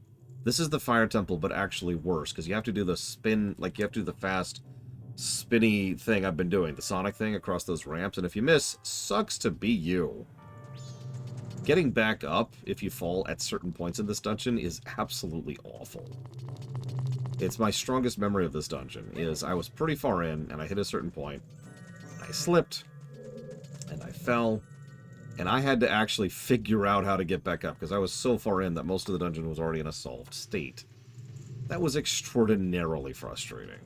This is the fire temple, but actually worse. Because you have to do the spin, like, you have to do the fast, spinny thing I've been doing. The Sonic thing across those ramps. And if you miss, sucks to be you. Getting back up, if you fall at certain points in this dungeon, is absolutely awful. It's my strongest memory of this dungeon, is I was pretty far in, and I hit a certain point. I slipped, and I fell, and I had to actually figure out how to get back up, because I was so far in that most of the dungeon was already in a solved state. That was extraordinarily frustrating.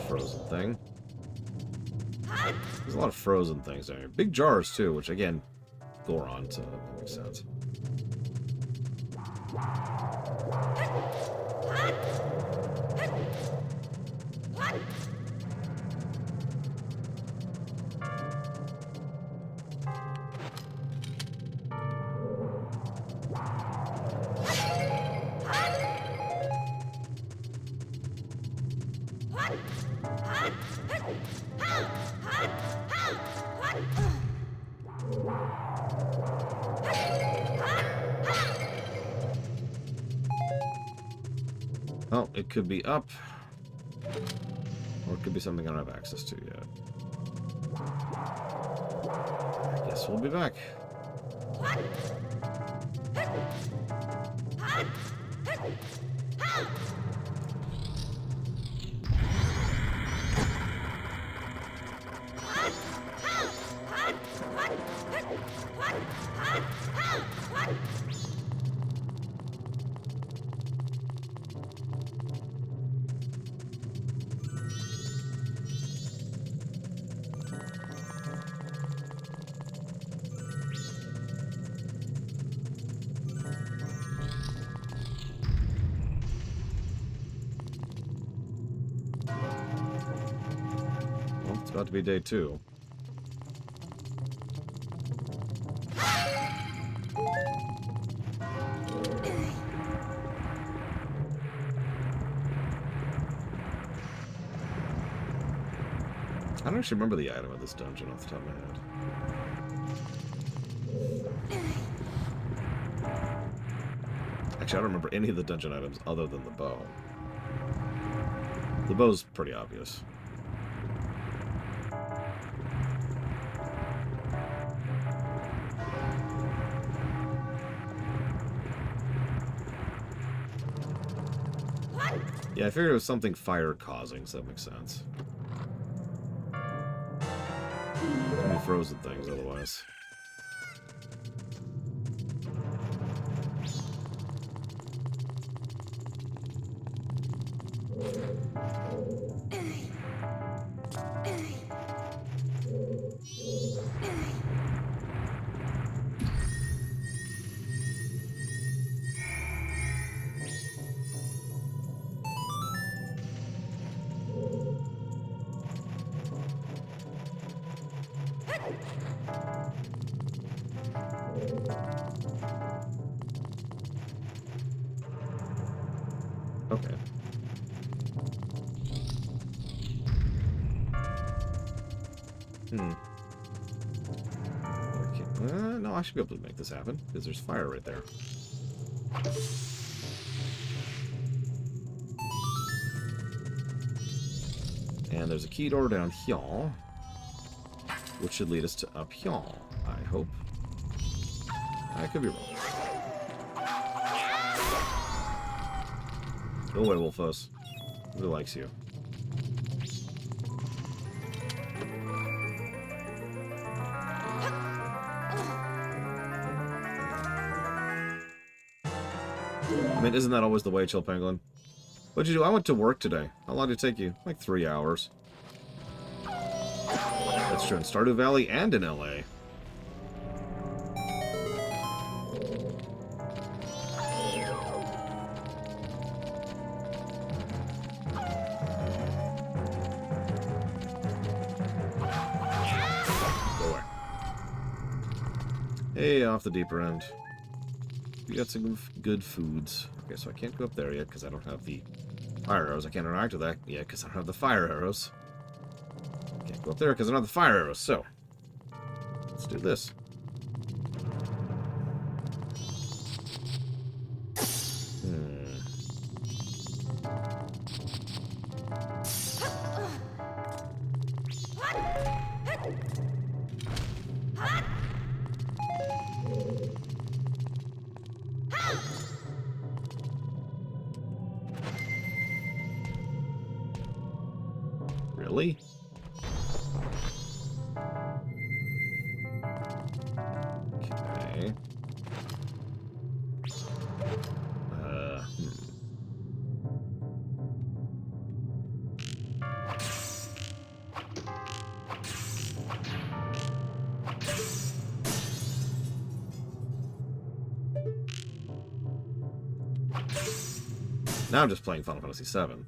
Frozen thing. There's a lot of frozen things down here. Big jars, too, which, again, Goron, so that makes sense. Well, it could be up, or it could be something I don't have access to yet. I guess we'll be back. About to be day 2. I don't actually remember the item of this dungeon off the top of my head. Actually, I don't remember any of the dungeon items other than the bow. The bow's pretty obvious. Yeah, I figured it was something fire-causing, so that makes sense. Too many frozen things, otherwise. Okay. Okay. No, I should be able to make this happen, because there's fire right there. And there's a key door down here, which should lead us to up here, I hope. I could be wrong. Go away, Wolfos. Who likes you? I mean, isn't that always the way, Chill Penguin? What'd you do? I went to work today. How long did it take you? Like 3 hours. That's true in Stardew Valley and in LA. Go away. Hey, off the deeper end. We got some good foods. Okay, so I can't go up there yet because I don't have the fire arrows. I can't interact with that yet because I don't have the fire arrows. Can't go up there because I don't have the fire arrows. So, let's do this. Really? Okay. Now I'm just playing Final Fantasy VII.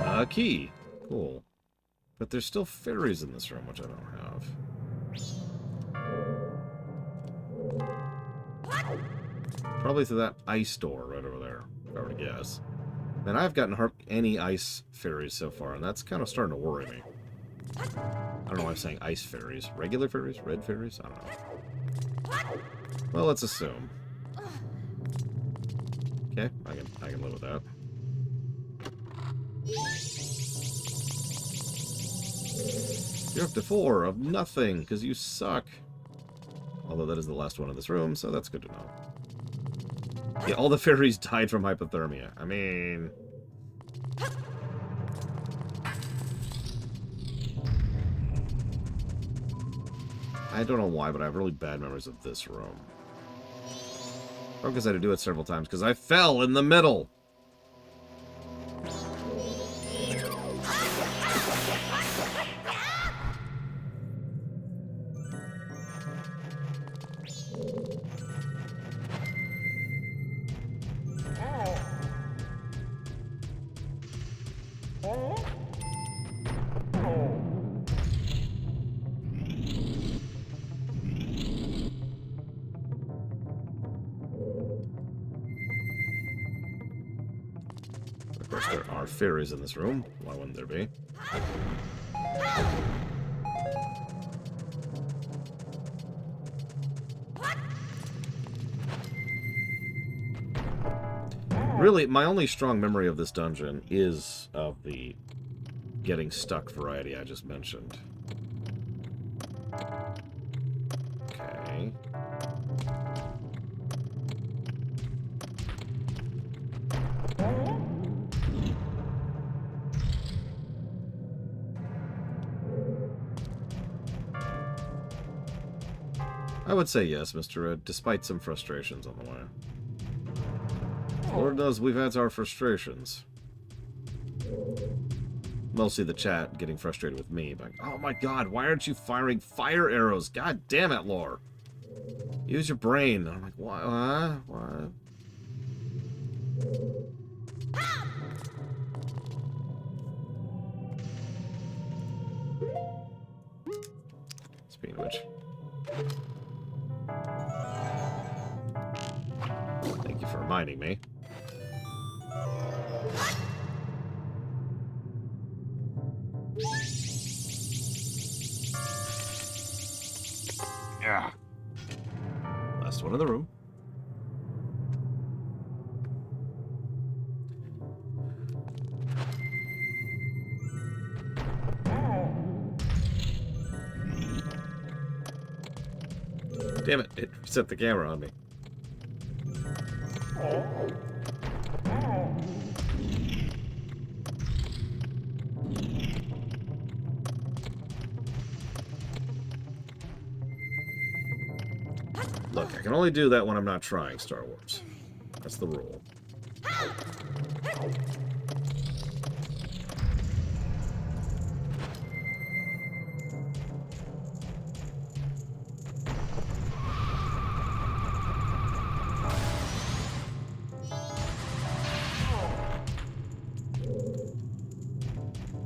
A key. Cool. But there's still fairies in this room, which I don't have. Probably through that ice door right over there, if I were to guess. And I've gotten any ice fairies so far, and that's kind of starting to worry me. I don't know why I'm saying ice fairies. Regular fairies? Red fairies? I don't know. Well, let's assume. Okay, I can live with that. You're up to 4 of nothing, because you suck. Although that is the last one in this room, so that's good to know. Yeah, all the fairies died from hypothermia. I mean... I don't know why, but I have really bad memories of this room. Probably because I had to do it several times, because I fell in the middle! Of course, there are fairies in this room. Why wouldn't there be? Really, my only strong memory of this dungeon is of the getting stuck variety I just mentioned. Okay. I would say yes, Mr. Red, despite some frustrations on the way. Lord knows we've had our frustrations. Mostly the chat getting frustrated with me. Like, oh my god, why aren't you firing fire arrows? God damn it, Lore. Use your brain. I'm like, what? What? Speaking of which. Thank you for reminding me. Yeah. Last one in the room. Damn it, it reset the camera on me. Look, I can only do that when I'm not trying, Star Wars. That's the rule.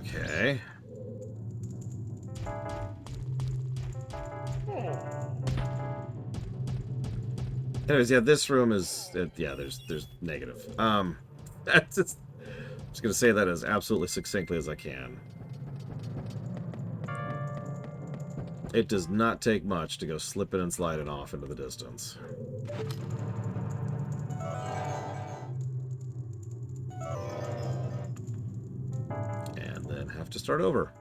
Okay. Anyways, yeah, this room is yeah. There's negative. That's just. I'm just gonna say that as absolutely succinctly as I can. It does not take much to go slipping and sliding off into the distance. And then have to start over.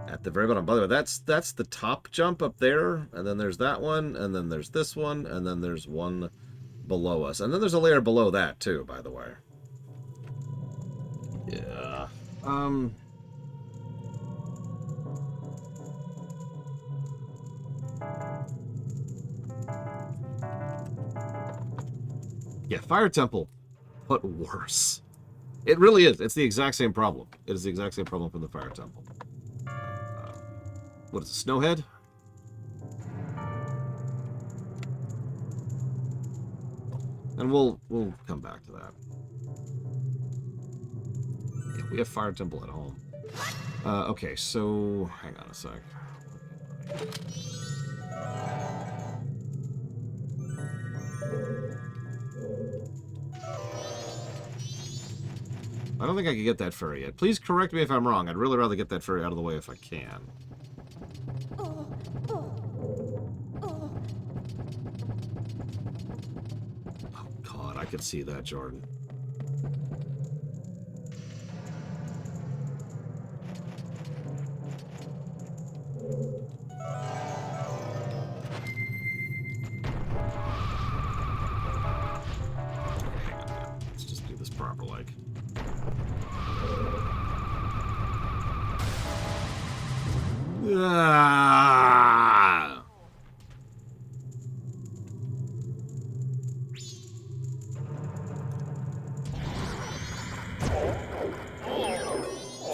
At the very bottom. By the way, that's the top jump up there, and then there's that one, and then there's this one, and then there's one below us. And then there's a layer below that, too, by the way. Yeah. Yeah, Fire Temple, but worse. It really is. It's the exact same problem. It is the exact same problem from the Fire Temple. What is it, Snowhead? And we'll come back to that. Yeah, we have Fire Temple at home. Okay, so hang on a sec. I don't think I can get that fairy yet. Please correct me if I'm wrong. I'd really rather get that fairy out of the way if I can. Oh, God, I could see that, Jordan. Let's just do this proper, like. Ah!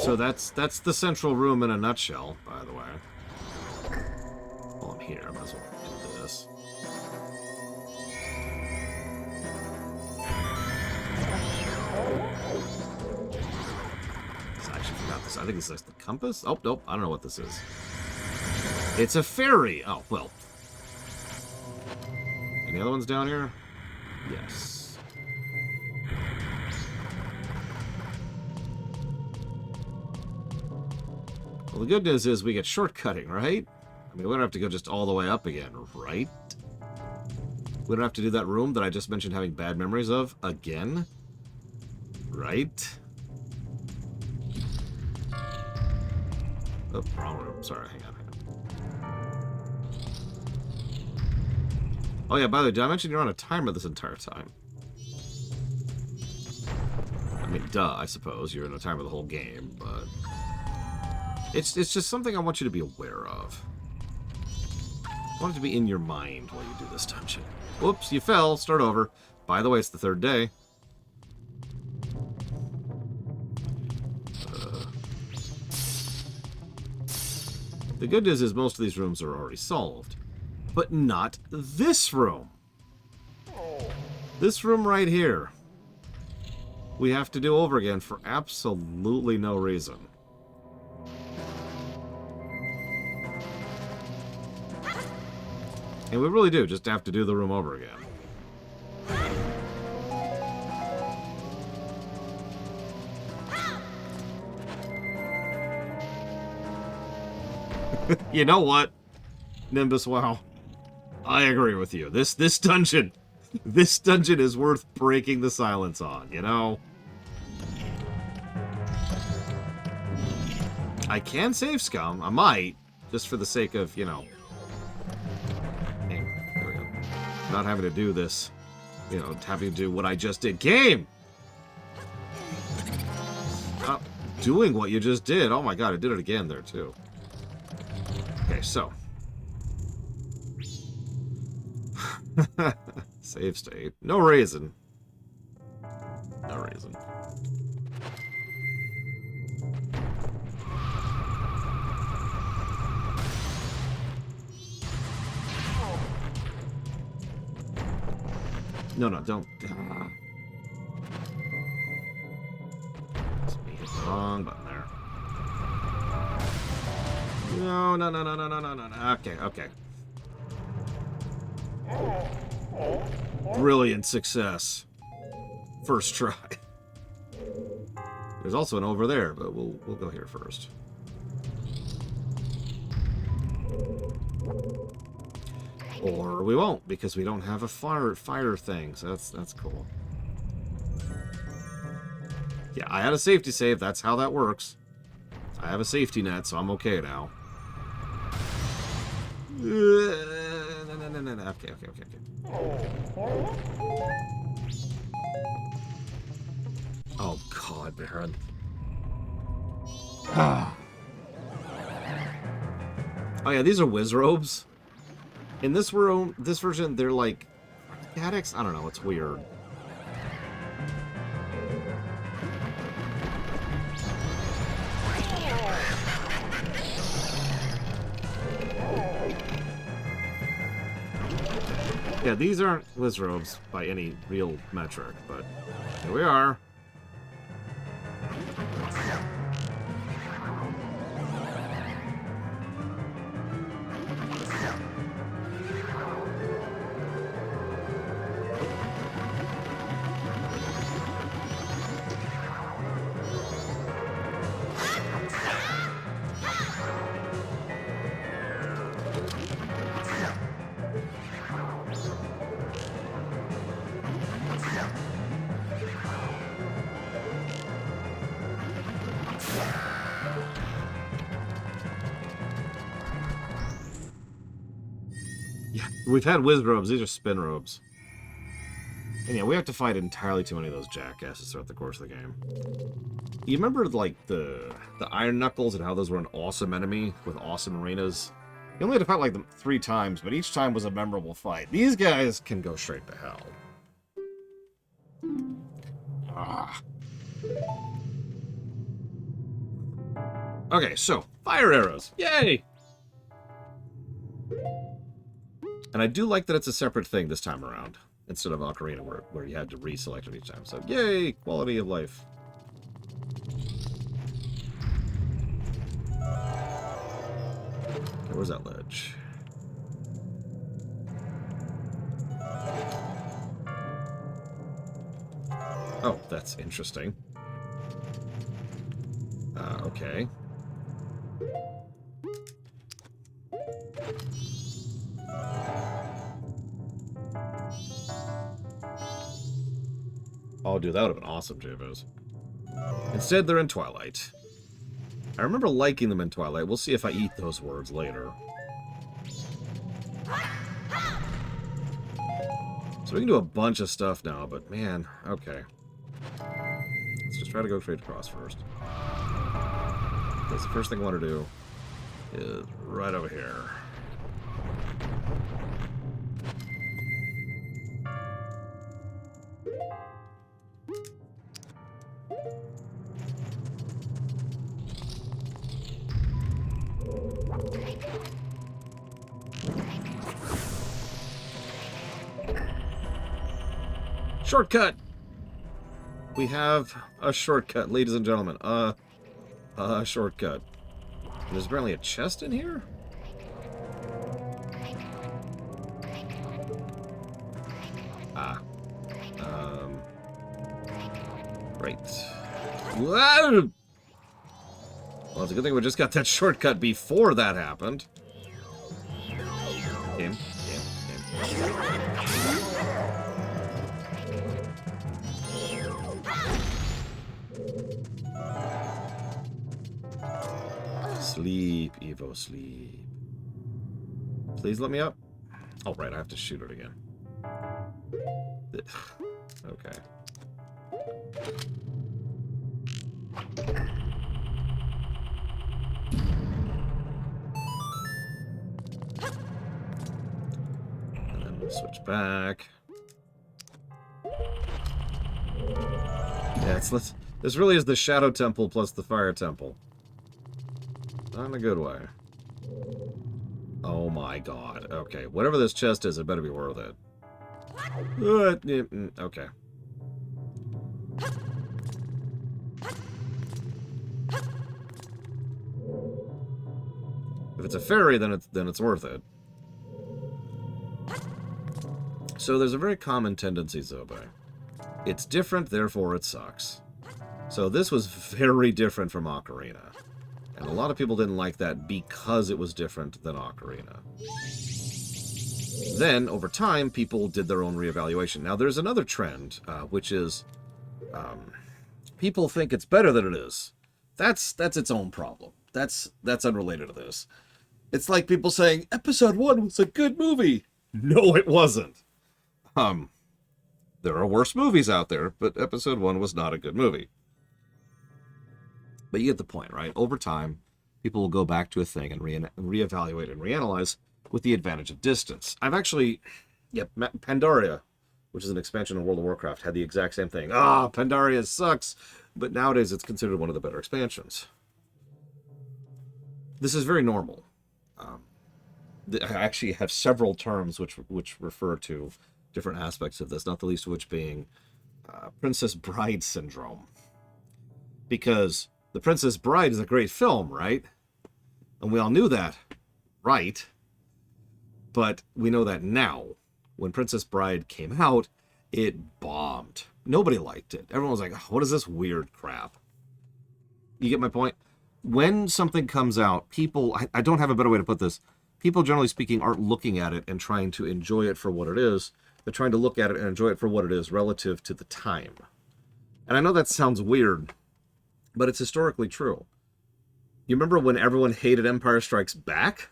So that's the central room in a nutshell, by the way. While I'm here, I might as well do this. I actually forgot this. I think this is the compass? Oh, nope. I don't know what this is. It's a fairy! Oh, well. Any other ones down here? Yes. Well, the good news is we get shortcutting, right? I mean, we don't have to go just all the way up again, right? We don't have to do that room that I just mentioned having bad memories of again, right? Oh, wrong room. Sorry, hang on. Oh yeah, by the way, did I mention you're on a timer this entire time? I mean, duh, I suppose. You're in a timer the whole game, but... It's just something I want you to be aware of. I want it to be in your mind while you do this dungeon. Whoops, you fell. Start over. By the way, it's the third day. The good news is most of these rooms are already solved. But not this room. This room right here. We have to do over again for absolutely no reason. And we really do just have to do the room over again. You know what, Nimbus, wow. I agree with you. This dungeon is worth breaking the silence on, you know? I can save scum. I might, just for the sake of, you know... There we go. Not having to do this. You know, having to do what I just did. Game! Stop doing what you just did. Oh my god, I did it again there, too. Okay, so... Save state. No reason. No reason. No, don't. Let's hit the wrong button there. No. Okay. Brilliant success. First try. There's also an over there, but we'll go here first. Or we won't, because we don't have a fire thing, so that's cool. Yeah, I had a safety save, that's how that works. I have a safety net, so I'm okay now. No. Okay. Oh god, Baron. Oh yeah, these are whiz robes. In this version, they're like addicts. I don't know. It's weird. Yeah, these aren't whiz robes by any real metric, but here we are. We've had whiz robes. These are spin robes. And yeah, we have to fight entirely too many of those jackasses throughout the course of the game. You remember, like, the Iron Knuckles and how those were an awesome enemy with awesome arenas? You only had to fight, like, them 3 times, but each time was a memorable fight. These guys can go straight to hell. Ah. Okay, so, fire arrows. Yay! And I do like that it's a separate thing this time around, instead of Ocarina, where you had to reselect it each time. So, yay! Quality of life. Okay, where's that ledge? Oh, that's interesting. Okay. Oh, dude, that would have been awesome, Javos. Instead, they're in Twilight. I remember liking them in Twilight. We'll see if I eat those words later. So we can do a bunch of stuff now, but man, okay. Let's just try to go straight across first. Because the first thing I want to do is right over here. Shortcut! We have a shortcut, ladies and gentlemen. A shortcut. There's apparently a chest in here? Ah. Right. Whoa! Well, it's a good thing we just got that shortcut before that happened. Game. Sleep, Evo, sleep. Please let me up. Oh, right, I have to shoot it again. Okay. And then we'll switch back. Yeah, this really is the Shadow Temple plus the Fire Temple. Not in a good way. Oh my god. Okay, whatever this chest is, it better be worth it. Okay. If it's a fairy, then it's worth it. So there's a very common tendency, Zobe. It's different, therefore it sucks. So this was very different from Ocarina. And a lot of people didn't like that because it was different than Ocarina. Then, over time, people did their own reevaluation. Now, there's another trend, which is people think it's better than it is. That's its own problem. That's unrelated to this. It's like people saying, Episode 1 was a good movie. No, it wasn't. There are worse movies out there, but Episode 1 was not a good movie. But you get the point, right? Over time, people will go back to a thing and reevaluate and reanalyze with the advantage of distance. I've actually... Yeah, Pandaria, which is an expansion of World of Warcraft, had the exact same thing. Pandaria sucks! But nowadays it's considered one of the better expansions. This is very normal. I actually have several terms which refer to different aspects of this, not the least of which being Princess Bride syndrome. Because The Princess Bride is a great film, right? And we all knew that, right? But we know that now. When Princess Bride came out, it bombed. Nobody liked it. Everyone was like, oh, what is this weird crap? You get my point? When something comes out, people, I don't have a better way to put this, people generally speaking aren't looking at it and trying to enjoy it for what it is. They're trying to look at it and enjoy it for what it is relative to the time. And I know that sounds weird, but it's historically true. You remember when everyone hated Empire Strikes Back?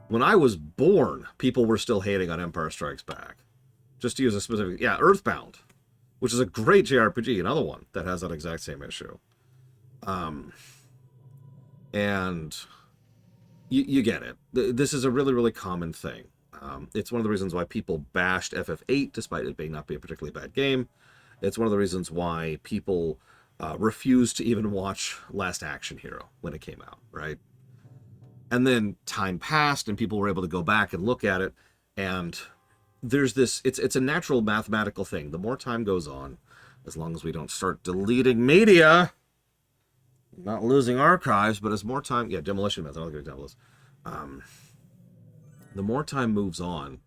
When I was born, people were still hating on Empire Strikes Back. Just to use a specific... Yeah, Earthbound, which is a great JRPG, another one that has that exact same issue. And you get it. This is a really, really common thing. It's one of the reasons why people bashed FF8, despite it being not be a particularly bad game. It's one of the reasons why people refused to even watch Last Action Hero when it came out, right? And then time passed, and people were able to go back and look at it, and there's this... It's a natural mathematical thing. The more time goes on, as long as we don't start deleting media... Not losing archives, but as more time... Yeah, demolition method, I'll give examples. The more time moves on,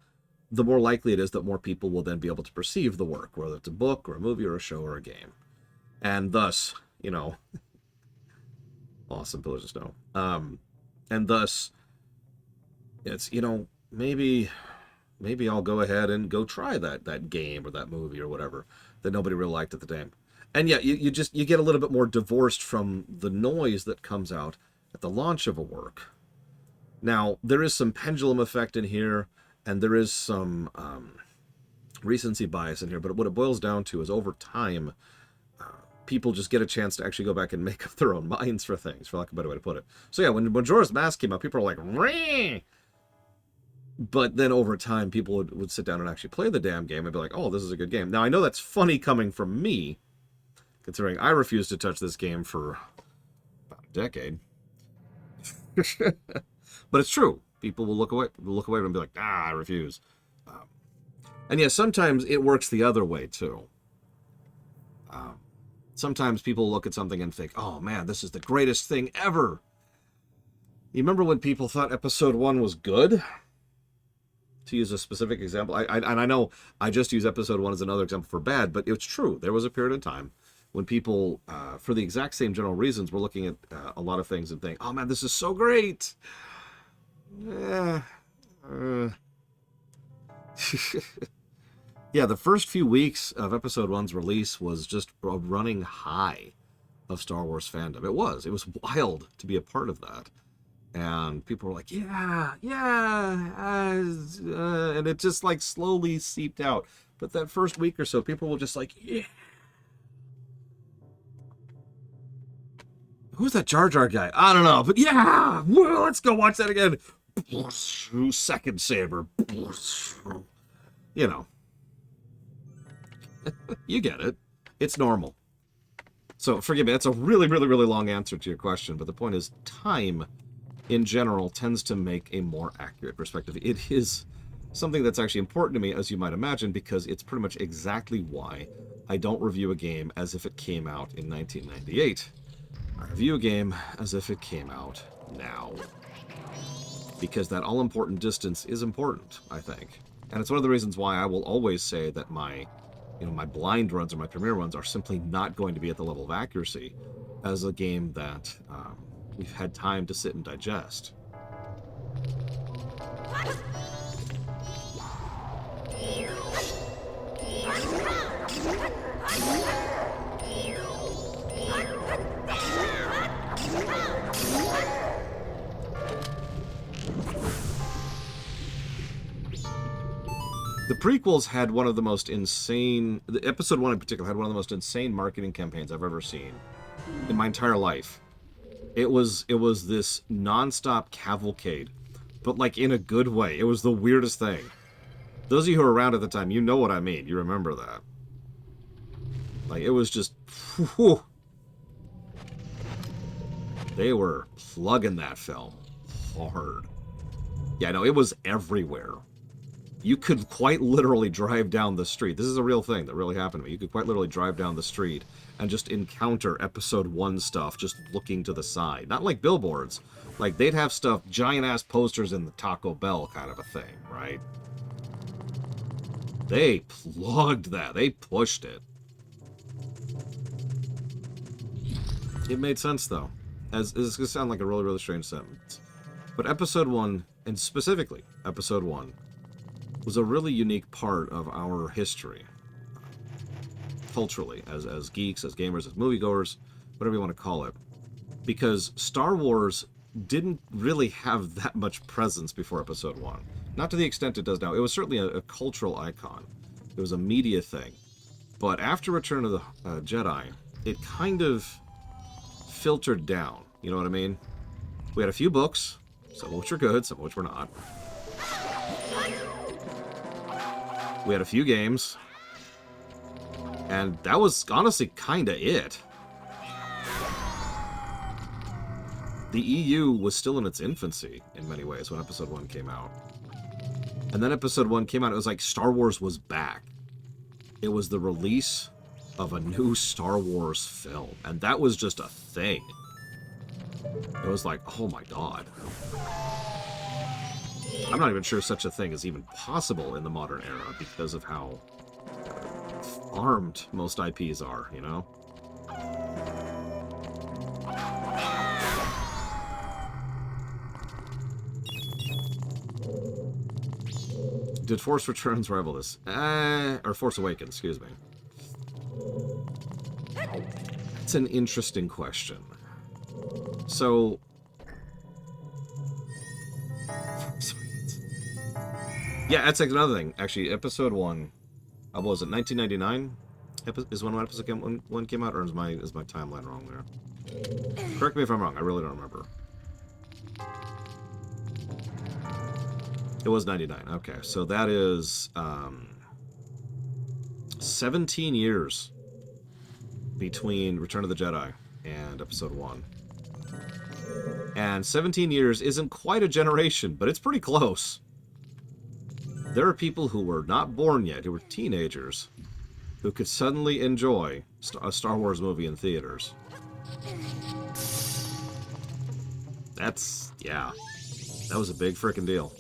the more likely it is that more people will then be able to perceive the work, whether it's a book or a movie or a show or a game. And thus, you know... awesome Pillars of Snow. And thus, it's, you know, maybe I'll go ahead and go try that game or that movie or whatever that nobody really liked at the time. And yeah, you get a little bit more divorced from the noise that comes out at the launch of a work. Now, there is some pendulum effect in here, and there is some recency bias in here, but what it boils down to is over time, people just get a chance to actually go back and make up their own minds for things, for lack of a better way to put it. So yeah, when Majora's Mask came out, people were like, "Ree!" But then over time, people would sit down and actually play the damn game and be like, "Oh, this is a good game." Now, I know that's funny coming from me, considering I refused to touch this game for about a decade. But it's true. People will look away and be like, "Ah, I refuse." And yeah, sometimes it works the other way, too. Sometimes people look at something and think, "Oh, man, this is the greatest thing ever." You remember when people thought Episode 1 was good? To use a specific example, I know I just use Episode 1 as another example for bad, but it's true. There was a period of time when people, for the exact same general reasons, were looking at a lot of things and think, "Oh man, this is so great." Yeah, the first few weeks of Episode 1's release was just a running high of Star Wars fandom. It was wild to be a part of that. And people were like, yeah, and it just like slowly seeped out. But that first week or so, people were just like, yeah. Who's that Jar Jar guy? I don't know, but yeah, well, let's go watch that again. Second saber. You know. You get it. It's normal. So, forgive me, that's a really, really, really long answer to your question, but the point is, time in general tends to make a more accurate perspective. It is something that's actually important to me, as you might imagine, because it's pretty much exactly why I don't review a game as if it came out in 1998. I review a game as if it came out now. Because that all-important distance is important, I think. And it's one of the reasons why I will always say that my blind runs or my premiere runs are simply not going to be at the level of accuracy as a game that we've had time to sit and digest. The prequels had one of the most insane... Episode 1 in particular had one of the most insane marketing campaigns I've ever seen in my entire life. It was this non-stop cavalcade, but like in a good way. It was the weirdest thing. Those of you who were around at the time, you know what I mean. You remember that. Like, it was just... Whew. They were plugging that film hard. Yeah, no, it was everywhere. You could quite literally drive down the street. This is a real thing that really happened to me. You could quite literally drive down the street and just encounter Episode 1 stuff just looking to the side. Not like billboards. Like, they'd have stuff, giant-ass posters in the Taco Bell kind of a thing, right? They plugged that. They pushed it. It made sense, though. This is going to sound like a really, really strange sentence. But Episode 1, and specifically Episode 1, was a really unique part of our history. Culturally, as geeks, as gamers, as moviegoers, whatever you want to call it. Because Star Wars didn't really have that much presence before Episode 1. Not to the extent it does now. It was certainly a cultural icon. It was a media thing. But after Return of the Jedi, it kind of filtered down. You know what I mean? We had a few books, some of which were good, some of which were not. We had a few games. And that was honestly kind of it. The EU was still in its infancy in many ways when Episode 1 came out. And then Episode 1 came out, it was like Star Wars was back. It was the release of a new Star Wars film. And that was just a thing. It was like, oh my god. I'm not even sure such a thing is even possible in the modern era because of how farmed most IPs are, you know? Did Force Returns rival this? Or Force Awakens, excuse me. It's an interesting question. So... yeah, that's like another thing. Actually, Episode 1 What was it, 1999? Is when one came out, or is my timeline wrong there? Correct me if I'm wrong. I really don't remember. It was 99. Okay, so that is 17 years between Return of the Jedi and Episode 1. And 17 years isn't quite a generation, but it's pretty close. There are people who were not born yet, who were teenagers, who could suddenly enjoy a Star Wars movie in theaters. Yeah. That was a big frickin' deal.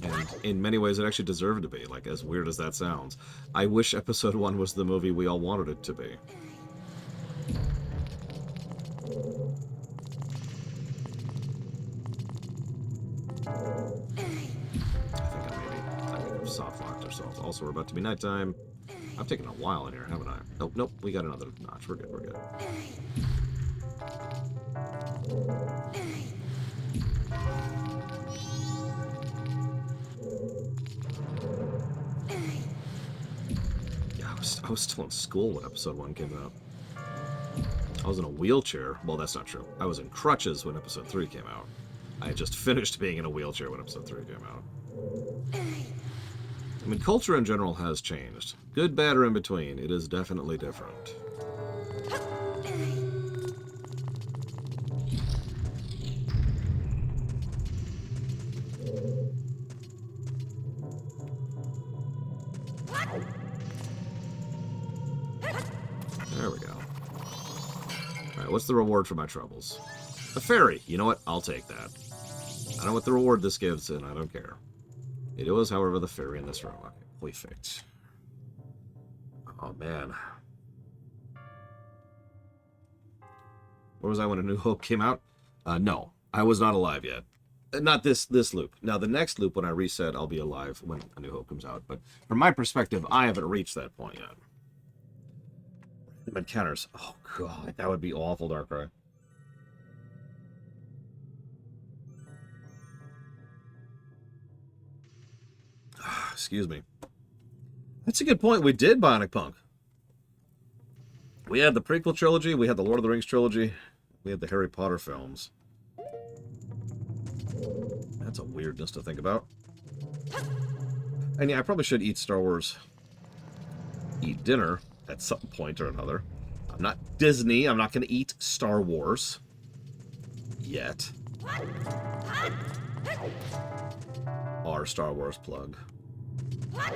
And in many ways, it actually deserved to be, like, as weird as that sounds. I wish Episode 1 was the movie we all wanted it to be. I think I've soft-locked ourselves. Also, we're about to be nighttime. I've taken a while in here, haven't I? Oh, nope, we got another notch. We're good, we're good. Yeah, I was still in school when Episode 1 came out. I was in a wheelchair. Well, that's not true. I was in crutches when Episode 3 came out. I had just finished being in a wheelchair when Episode 3 came out. I mean, culture in general has changed. Good, bad, or in between. It is definitely different. There we go. Alright, what's the reward for my troubles? A fairy. You know what? I'll take that. I don't know what the reward this gives, and I don't care. It was, however, the fairy in this room. Okay, perfect. Oh, man. Where was I when A New Hope came out? No. I was not alive yet. Not this loop. Now, the next loop, when I reset, I'll be alive when A New Hope comes out. But from my perspective, I haven't reached that point yet. Encounters. Oh, God. That would be awful, Darkrai. Excuse me. That's a good point. We did Bionic Punk. We had the prequel trilogy, we had the Lord of the Rings trilogy, we had the Harry Potter films. That's a weirdness to think about. And yeah, I probably should eat Star Wars. Eat dinner at some point or another. I'm not Disney. I'm not going to eat Star Wars. Yet. Our Star Wars plug.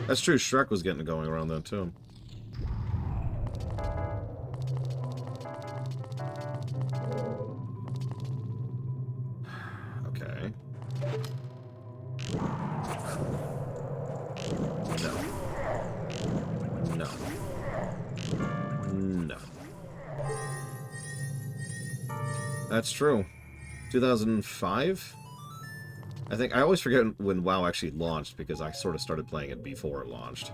That's true, Shrek was getting it going around then, too. Okay. No. No. No. That's true. 2005? I think I always forget when WoW actually launched because I sort of started playing it before it launched.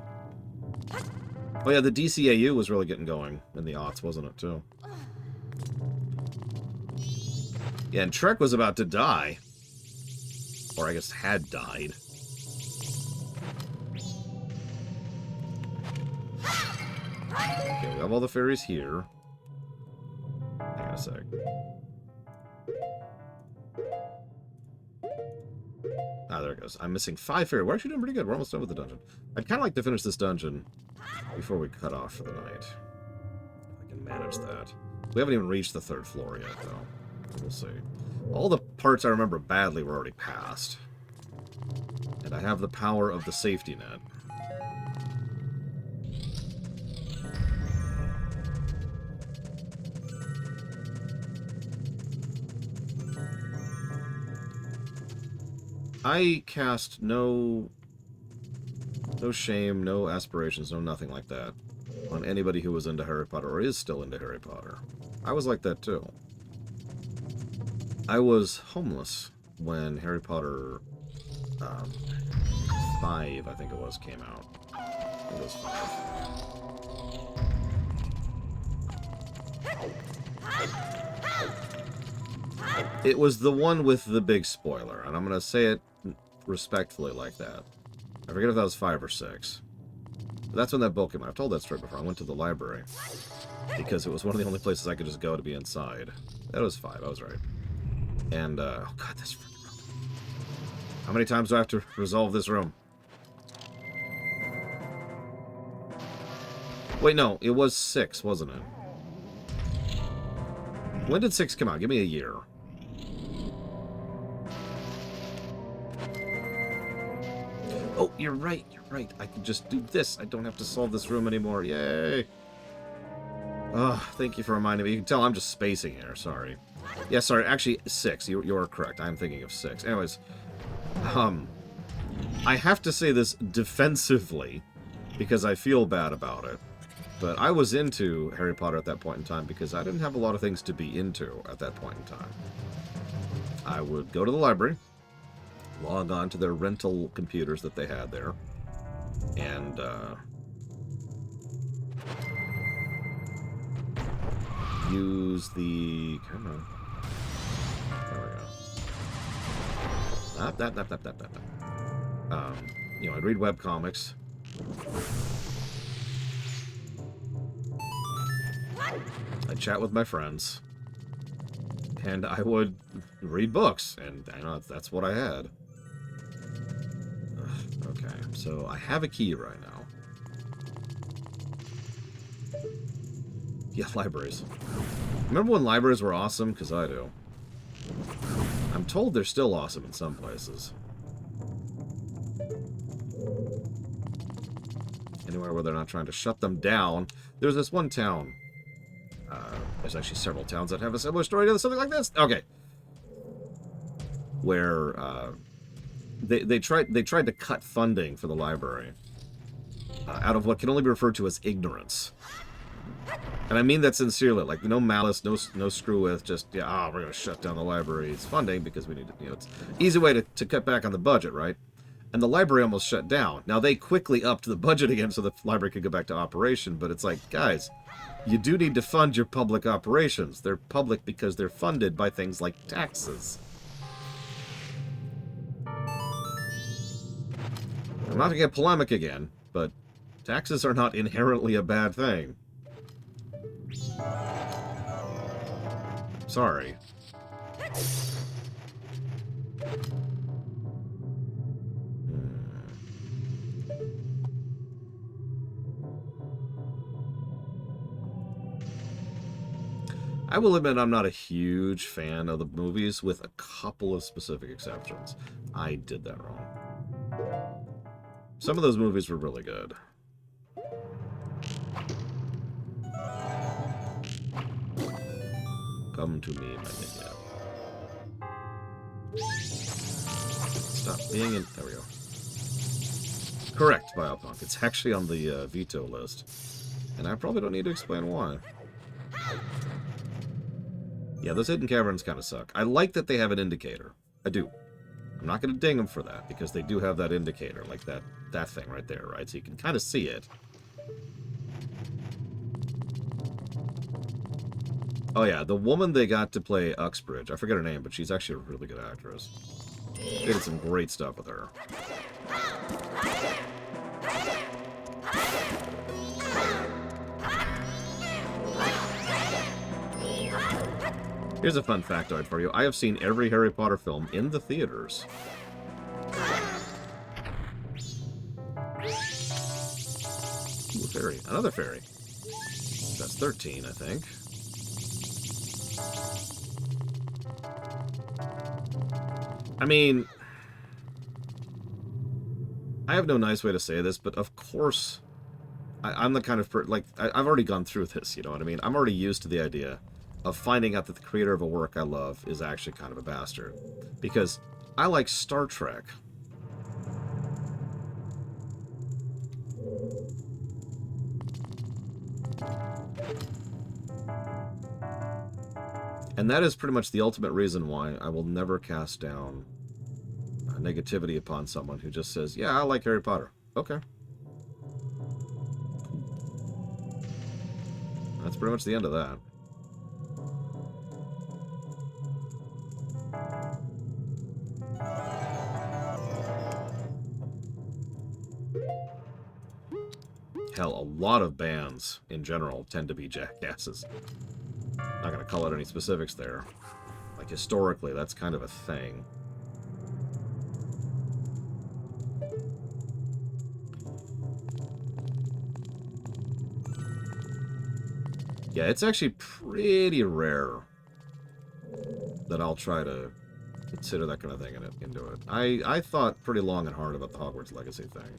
Oh yeah, the DCAU was really getting going in the aughts, wasn't it, too? Yeah, and Trek was about to die. Or I guess had died. Okay, we have all the fairies here. Hang on a sec. Ah, there it goes. I'm missing 5 fairies. We're actually doing pretty good. We're almost done with the dungeon. I'd kind of like to finish this dungeon before we cut off for the night. If I can manage that. We haven't even reached the 3rd floor yet, though. We'll see. All the parts I remember badly were already past. And I have the power of the safety net. I cast no shame, no aspirations, no nothing like that on anybody who was into Harry Potter or is still into Harry Potter. I was like that too. I was homeless when Harry Potter 5, I think it was, came out. I think it was 5. It was the one with the big spoiler, and I'm going to say it respectfully like that. I forget if that was 5 or 6. But that's when that book came out. I've told that story before. I went to the library because it was one of the only places I could just go to be inside. That was 5. I was right. And, oh god, this freaking room. How many times do I have to resolve this room? Wait, no. It was 6, wasn't it? When did 6 come out? Give me a year. Oh, you're right. You're right. I can just do this. I don't have to solve this room anymore. Yay. Oh, thank you for reminding me. You can tell I'm just spacing here. Sorry. Yeah, sorry. Actually, 6. You're correct. I'm thinking of 6. Anyways, I have to say this defensively because I feel bad about it. But I was into Harry Potter at that point in time because I didn't have a lot of things to be into at that point in time. I would go to the library, log on to their rental computers that they had there, and use the... Come on. There we go. You know, I'd read webcomics. I'd chat with my friends. And I would read books. And I know that's what I had. Okay, so I have a key right now. Yeah, libraries. Remember when libraries were awesome? Because I do. I'm told they're still awesome in some places. Anywhere where they're not trying to shut them down. There's this one town. There's actually several towns that have a similar story to something like this. Okay. Where they tried to cut funding for the library out of what can only be referred to as ignorance. And I mean that sincerely, like no malice, no screw with, just yeah, we're gonna shut down the library's funding because we need to, you know, it's an easy way to cut back on the budget, right? And the library almost shut down. Now they quickly upped the budget again so the library could go back to operation, but it's like, guys, you do need to fund your public operations. They're public because they're funded by things like taxes. I'm not gonna get polemic again, but taxes are not inherently a bad thing. Sorry. I will admit I'm not a huge fan of the movies, with a couple of specific exceptions. I did that wrong. Some of those movies were really good. Come to me, my minion. Stop being in... There we go. Correct, Biopunk. It's actually on the veto list. And I probably don't need to explain why. Yeah, those hidden caverns kind of suck. I like that they have an indicator. I do. I'm not going to ding them for that, because they do have that indicator, like that thing right there, right? So you can kind of see it. Oh yeah, the woman they got to play Uxbridge, I forget her name, but she's actually a really good actress. They did some great stuff with her. Here's a fun factoid for you. I have seen every Harry Potter film in the theaters. Ooh, a fairy. Another fairy. That's 13, I think. I mean, I have no nice way to say this, but of course, I'm the kind of like, I've already gone through this, you know what I mean? I'm already used to the idea of finding out that the creator of a work I love is actually kind of a bastard. Because I like Star Trek. And that is pretty much the ultimate reason why I will never cast down negativity upon someone who just says, yeah, I like Harry Potter. Okay. That's pretty much the end of that. Hell, a lot of bands in general tend to be jackasses. Not gonna call out any specifics there. Like, historically, that's kind of a thing. Yeah, it's actually pretty rare that I'll try to consider that kind of thing into it. I thought pretty long and hard about the Hogwarts Legacy thing.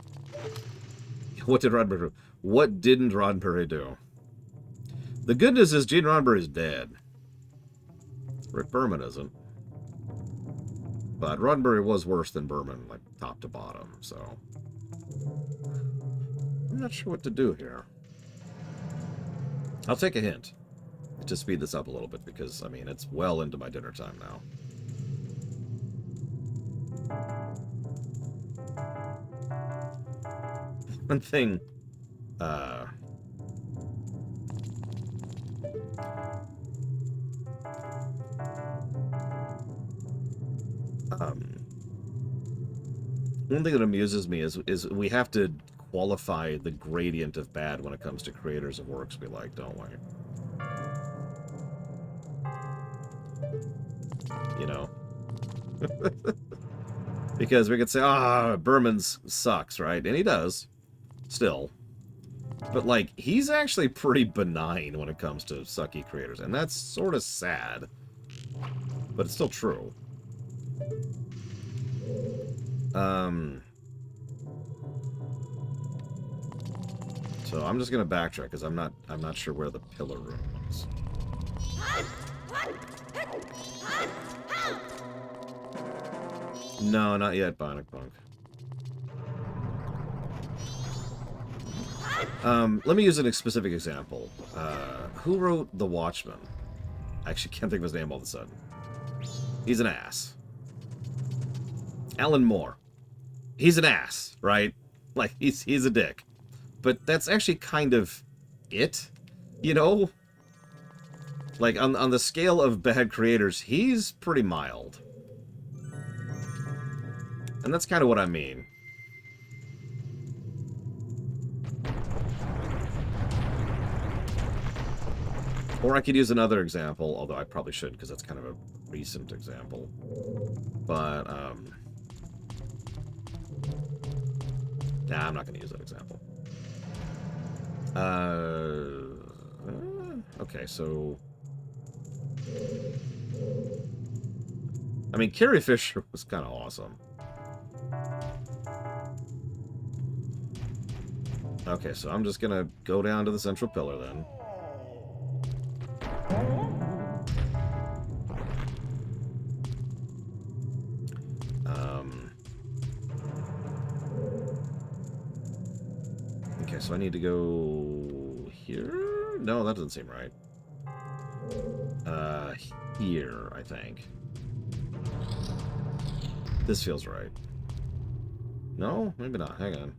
What did Roddenberry do? What didn't Roddenberry do? The good news is Gene Roddenberry's dead. Rick Berman isn't. But Roddenberry was worse than Berman, like, top to bottom, so... I'm not sure what to do here. I'll take a hint to speed this up a little bit, because, I mean, it's well into my dinner time now. One thing, one thing that amuses me is we have to qualify the gradient of bad when it comes to creators of works we like, don't we? You know? Because we could say, Berman's sucks, right? And he does. Still. But, like, he's actually pretty benign when it comes to sucky creators. And that's sort of sad. But it's still true. So I'm just gonna backtrack because I'm not sure where the pillar room is. No, not yet, Bionic Punk. Let me use a specific example. Who wrote The Watchmen? I actually can't think of his name all of a sudden. He's an ass. Alan Moore. He's an ass, right? Like, he's a dick. But that's actually kind of it, you know? Like, on the scale of bad creators, he's pretty mild. And that's kind of what I mean. Or I could use another example, although I probably shouldn't, because that's kind of a recent example. But, nah, I'm not going to use that example. Okay, so... I mean, Carrie Fisher was kind of awesome. Okay, so I'm just gonna go down to the central pillar then. Okay, so I need to go here? No, that doesn't seem right. Here, I think. This feels right. No? Maybe not. Hang on.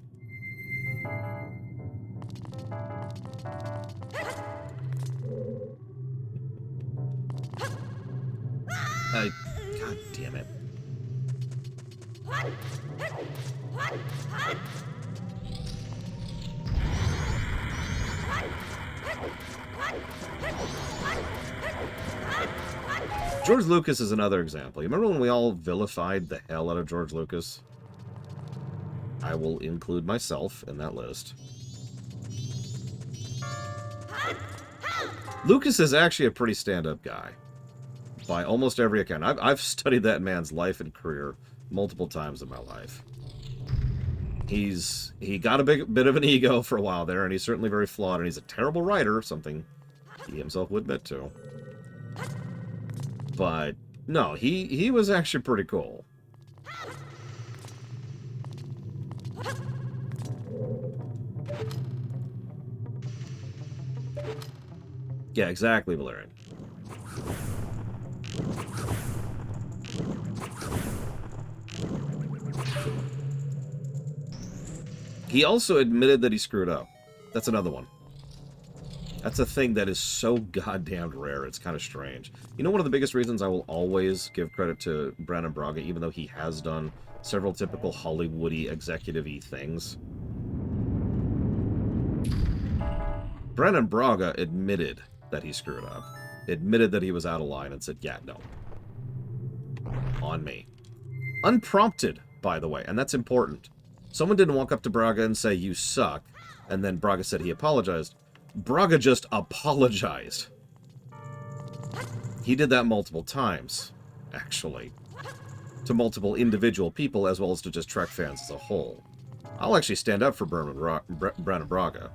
God damn it. George Lucas is another example. You remember when we all vilified the hell out of George Lucas? I will include myself in that list. Lucas is actually a pretty stand-up guy. By almost every account. I've studied that man's life and career multiple times in my life. He got a bit of an ego for a while there, and he's certainly very flawed, and he's a terrible writer, something he himself would admit to. But, no, he was actually pretty cool. Yeah, exactly, Valerian. He also admitted that he screwed up. That's another one. That's a thing that is so goddamn rare. It's kind of strange. You know, one of the biggest reasons I will always give credit to Brandon Braga, even though he has done several typical Hollywoody executive-y things? Brennan Braga admitted that he screwed up. Admitted that he was out of line and said, yeah, no. On me. Unprompted, by the way, and that's important. Someone didn't walk up to Braga and say, you suck, and then Braga said he apologized. Braga just apologized. He did that multiple times, actually. To multiple individual people, as well as to just Trek fans as a whole. I'll actually stand up for Brennan Braga.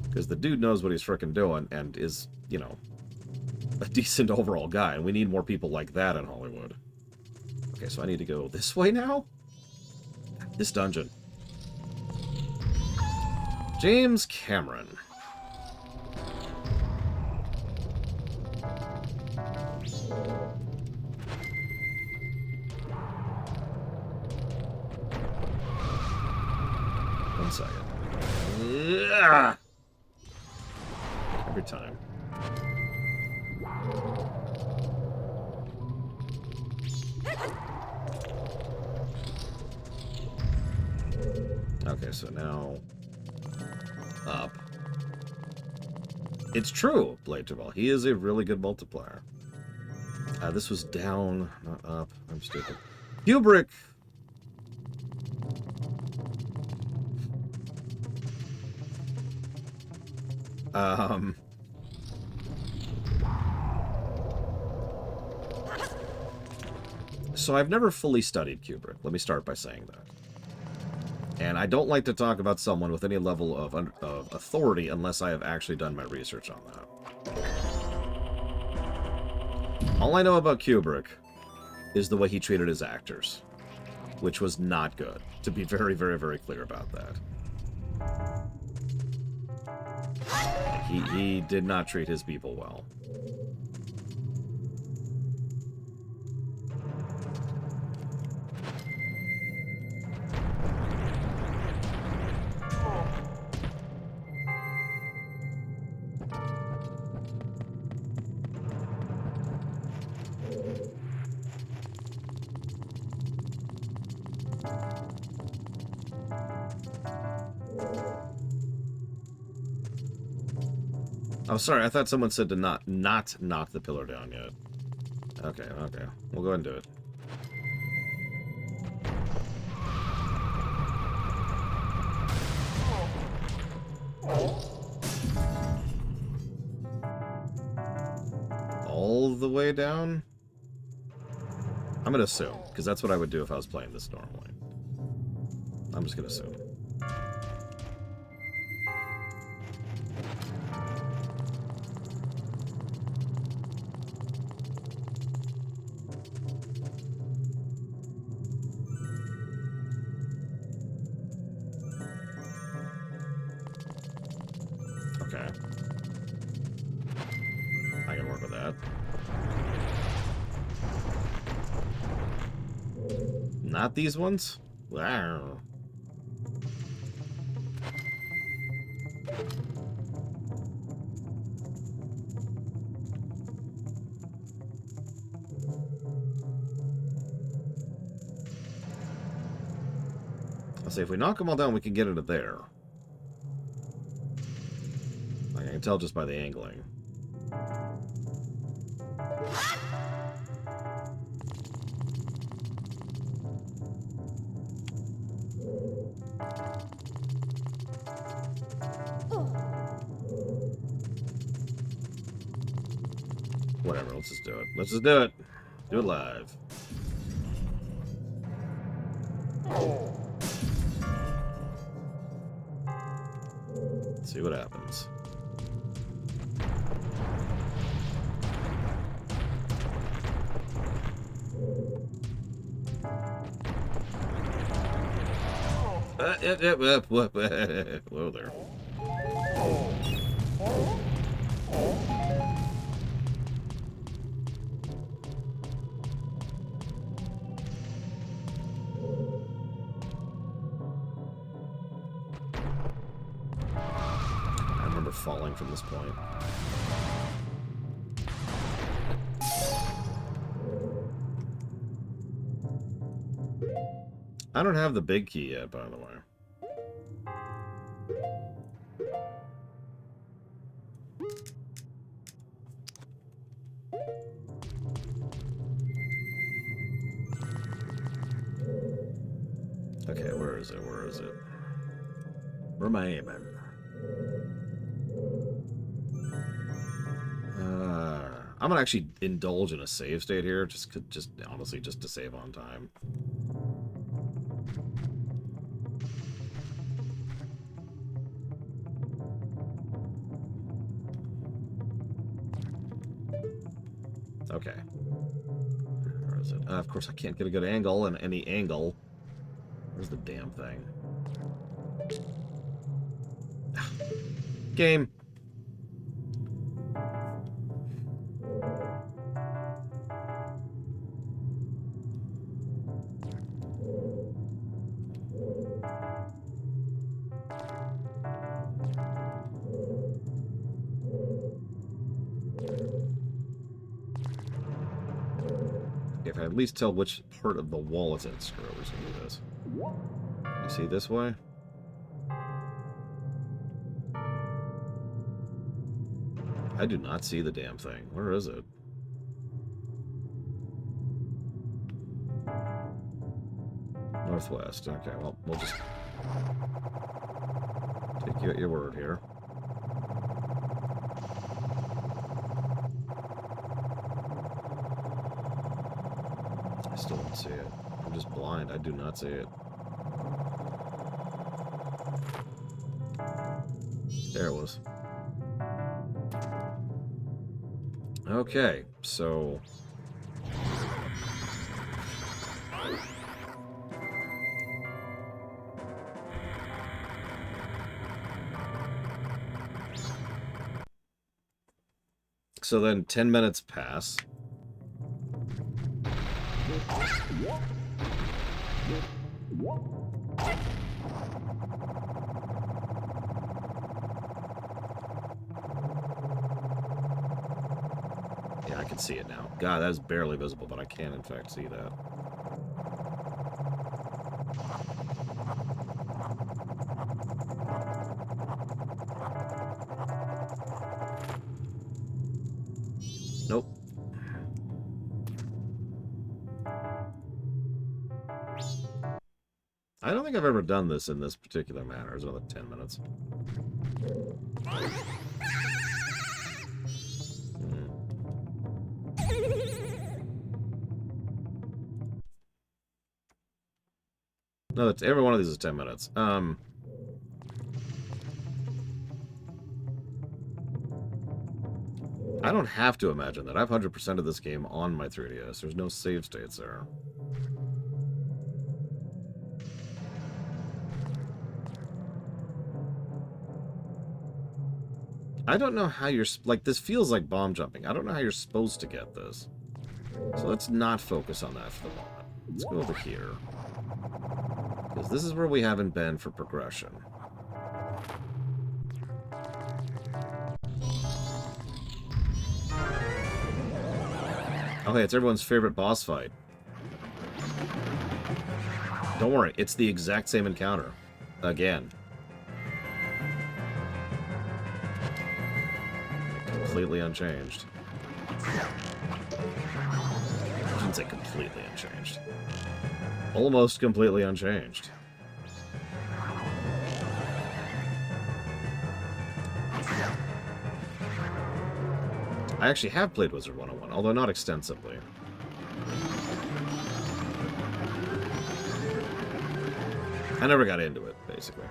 Because the dude knows what he's frickin' doing, and is, you know, a decent overall guy, and we need more people like that in Hollywood. Okay, so I need to go this way now? This dungeon. James Cameron. One second. Yeah! Every time. Okay, so now up. It's true, Blade Duval. He is a really good multiplier. This was down, not up. I'm stupid. Kubrick. So I've never fully studied Kubrick. Let me start by saying that. And I don't like to talk about someone with any level of authority unless I have actually done my research on that. All I know about Kubrick is the way he treated his actors, which was not good, to be very, very, very clear about that. He did not treat his people well. Oh, sorry, I thought someone said to not knock the pillar down yet. Okay, okay. We'll go ahead and do it. All the way down? I'm gonna assume, because that's what I would do if I was playing this normally. I'm just gonna assume. Okay. I can work with that. Not these ones? Wow. I'll say if we knock them all down, we can get into there. Like, I can tell just by the angling. Whatever, let's just do it. Let's just do it. Do it live. Let's see what happens. Whoa there. I remember falling from this point. I don't have the big key yet, by the way. Okay, where is it? Where is it? Where am I aiming? I'm gonna actually indulge in a save state here, just honestly, just to save on time. Okay. Where is it? Of course, I can't get a good angle, and any angle. Where's the damn thing? Game. If I at least tell which part of the wall it's in, screw it, we're just gonna do this. You see this way? I do not see the damn thing. Where is it? Northwest. Okay, well, we'll just take you at your word here. I still don't see it. I'm just blind. I do not see it. There it was. Okay, so... So then 10 minutes pass. Yeah, I can see it now. God, that is barely visible, but I can in fact see that. Nope. I don't think I've ever done this in this particular manner. It's another 10 minutes. No, it's, every one of these is 10 minutes. I don't have to imagine that. I have 100% of this game on my 3DS. There's no save states there. I don't know how you're... Like, this feels like bomb jumping. I don't know how you're supposed to get this. So let's not focus on that for the moment. Let's go over here. Because this is where we haven't been for progression. Okay, it's everyone's favorite boss fight. Don't worry, it's the exact same encounter. Again. Completely unchanged. I shouldn't say completely unchanged. Almost completely unchanged. I actually have played Wizard 101, although not extensively. I never got into it, basically.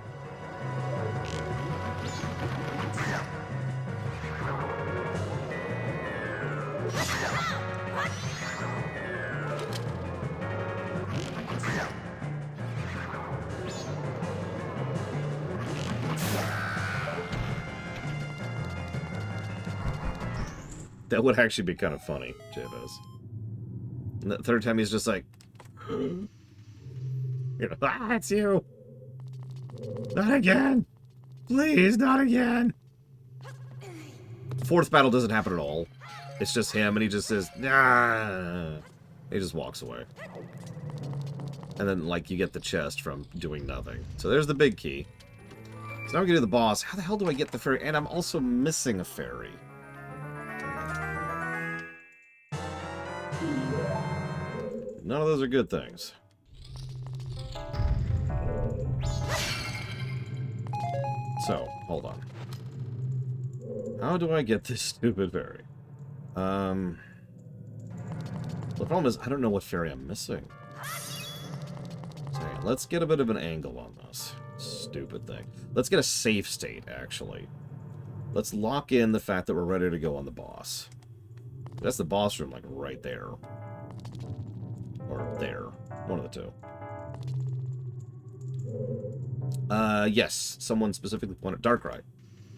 That would actually be kind of funny, Jabez. And the third time he's just like... you know, ah, it's you! Not again! Please, not again! Fourth battle doesn't happen at all. It's just him, and he just says, nah! He just walks away. And then, like, you get the chest from doing nothing. So there's the big key. So now we get to the boss. How the hell do I get the fairy? And I'm also missing a fairy. None of those are good things. So, hold on. How do I get this stupid fairy? The problem is, I don't know what fairy I'm missing. So, let's get a bit of an angle on this stupid thing. Let's get a safe state, actually. Let's lock in the fact that we're ready to go on the boss. That's the boss room, like, right there. Or there. One of the two. Yes. Someone specifically pointed... Darkrai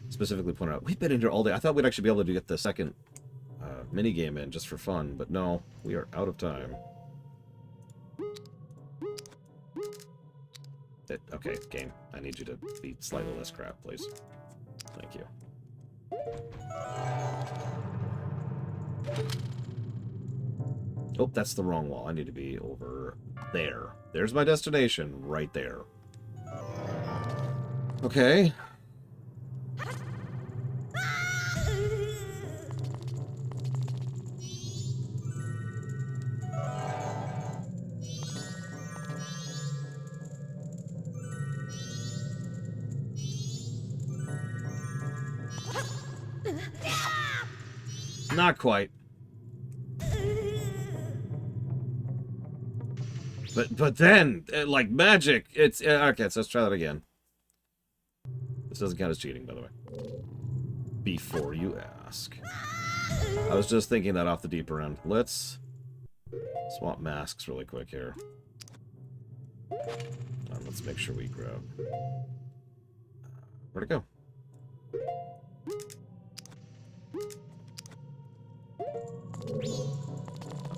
specifically pointed out. We've been in here all day. I thought we'd actually be able to get the second minigame in just for fun, but no. We are out of time. Okay, game. I need you to be slightly less crap, please. Thank you. Oh, that's the wrong wall. I need to be over there. There's my destination, right there. Okay. Not quite. But then, like magic, it's... okay, so let's try that again. This doesn't count as cheating, by the way. Before you ask. I was just thinking that off the deeper end. Let's swap masks really quick here. Let's make sure we grab... where'd it go?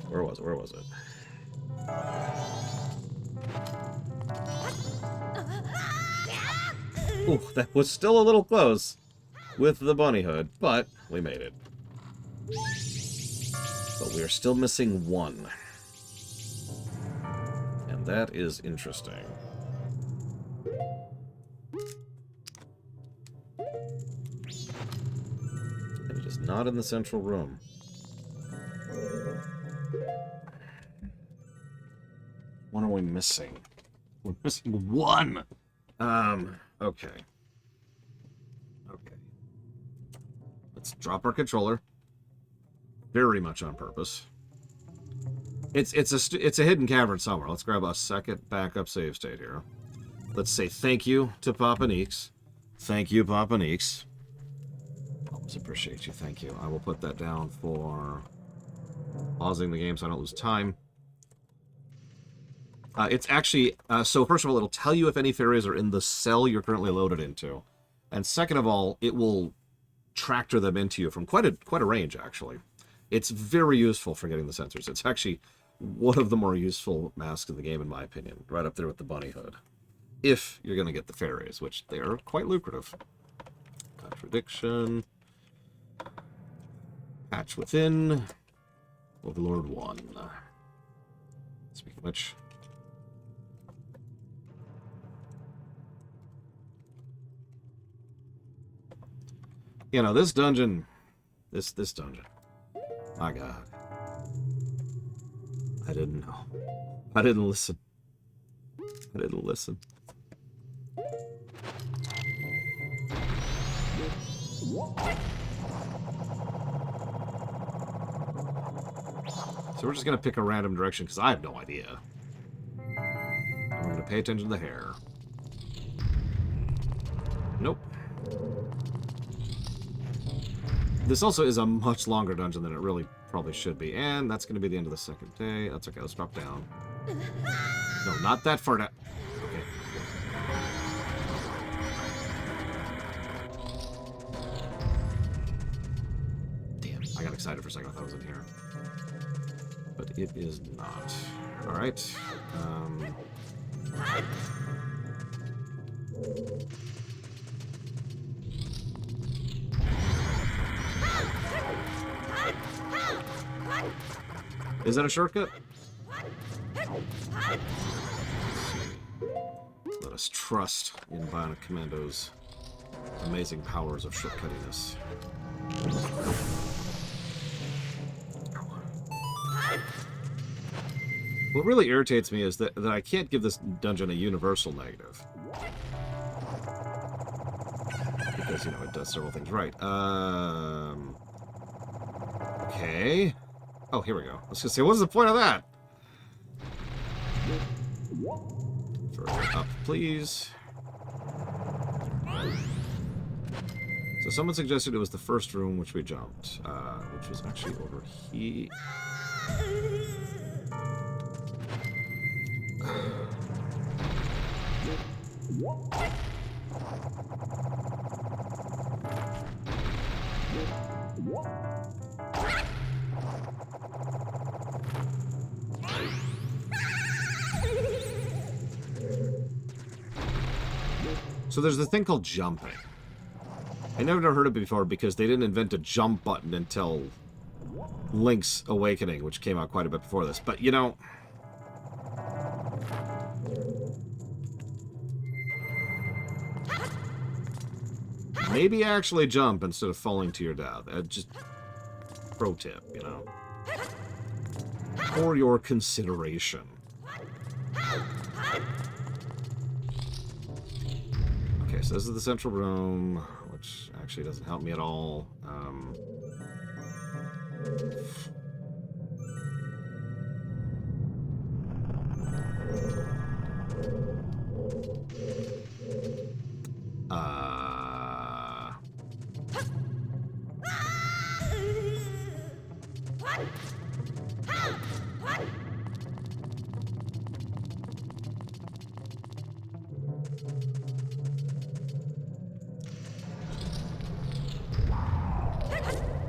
Where was it? Where was it? Ooh, that was still a little close with the bunny hood, but we made it. But we are still missing one. And that is interesting. And it is not in the central room. What are we missing? We're missing one! Okay. Okay. Let's drop our controller. Very much on purpose. It's a hidden cavern somewhere. Let's grab a second backup save state here. Let's say thank you to Papa Neeks. Thank you, Papa Neeks. Always appreciate you. Thank you. I will put that down for pausing the game so I don't lose time. It's actually, so first of all, it'll tell you if any fairies are in the cell you're currently loaded into. And second of all, it will tractor them into you from quite a range, actually. It's very useful for getting the sensors. It's actually one of the more useful masks in the game, in my opinion. Right up there with the bunny hood. If you're going to get the fairies, which they are quite lucrative. Contradiction. Patch within. Overlord 1. Speaking of which... you know, this dungeon... This dungeon. My God. I didn't know. I didn't listen. I didn't listen. So we're just going to pick a random direction, because I have no idea. I'm going to pay attention to the hair. Nope. This also is a much longer dungeon than it really probably should be. And that's going to be the end of the second day. That's okay. Let's drop down. No, not that far down. Okay. Damn. I got excited for a second. I thought it was in here. But it is not. Alright. Is that a shortcut? Let us trust in Bionic Commando's amazing powers of shortcuttiness. What really irritates me is that I can't give this dungeon a universal negative. because, you know, it does several things right. Okay. Oh, here we go. I was gonna say, what's the point of that? Further up, please. So someone suggested it was the first room which we jumped, which was actually over here. So there's the thing called jumping. I never heard of it before because they didn't invent a jump button until Link's Awakening, which came out quite a bit before this. But, you know... maybe actually jump instead of falling to your death. Just pro tip, you know. For your consideration. Okay, so this is the central room, which actually doesn't help me at all.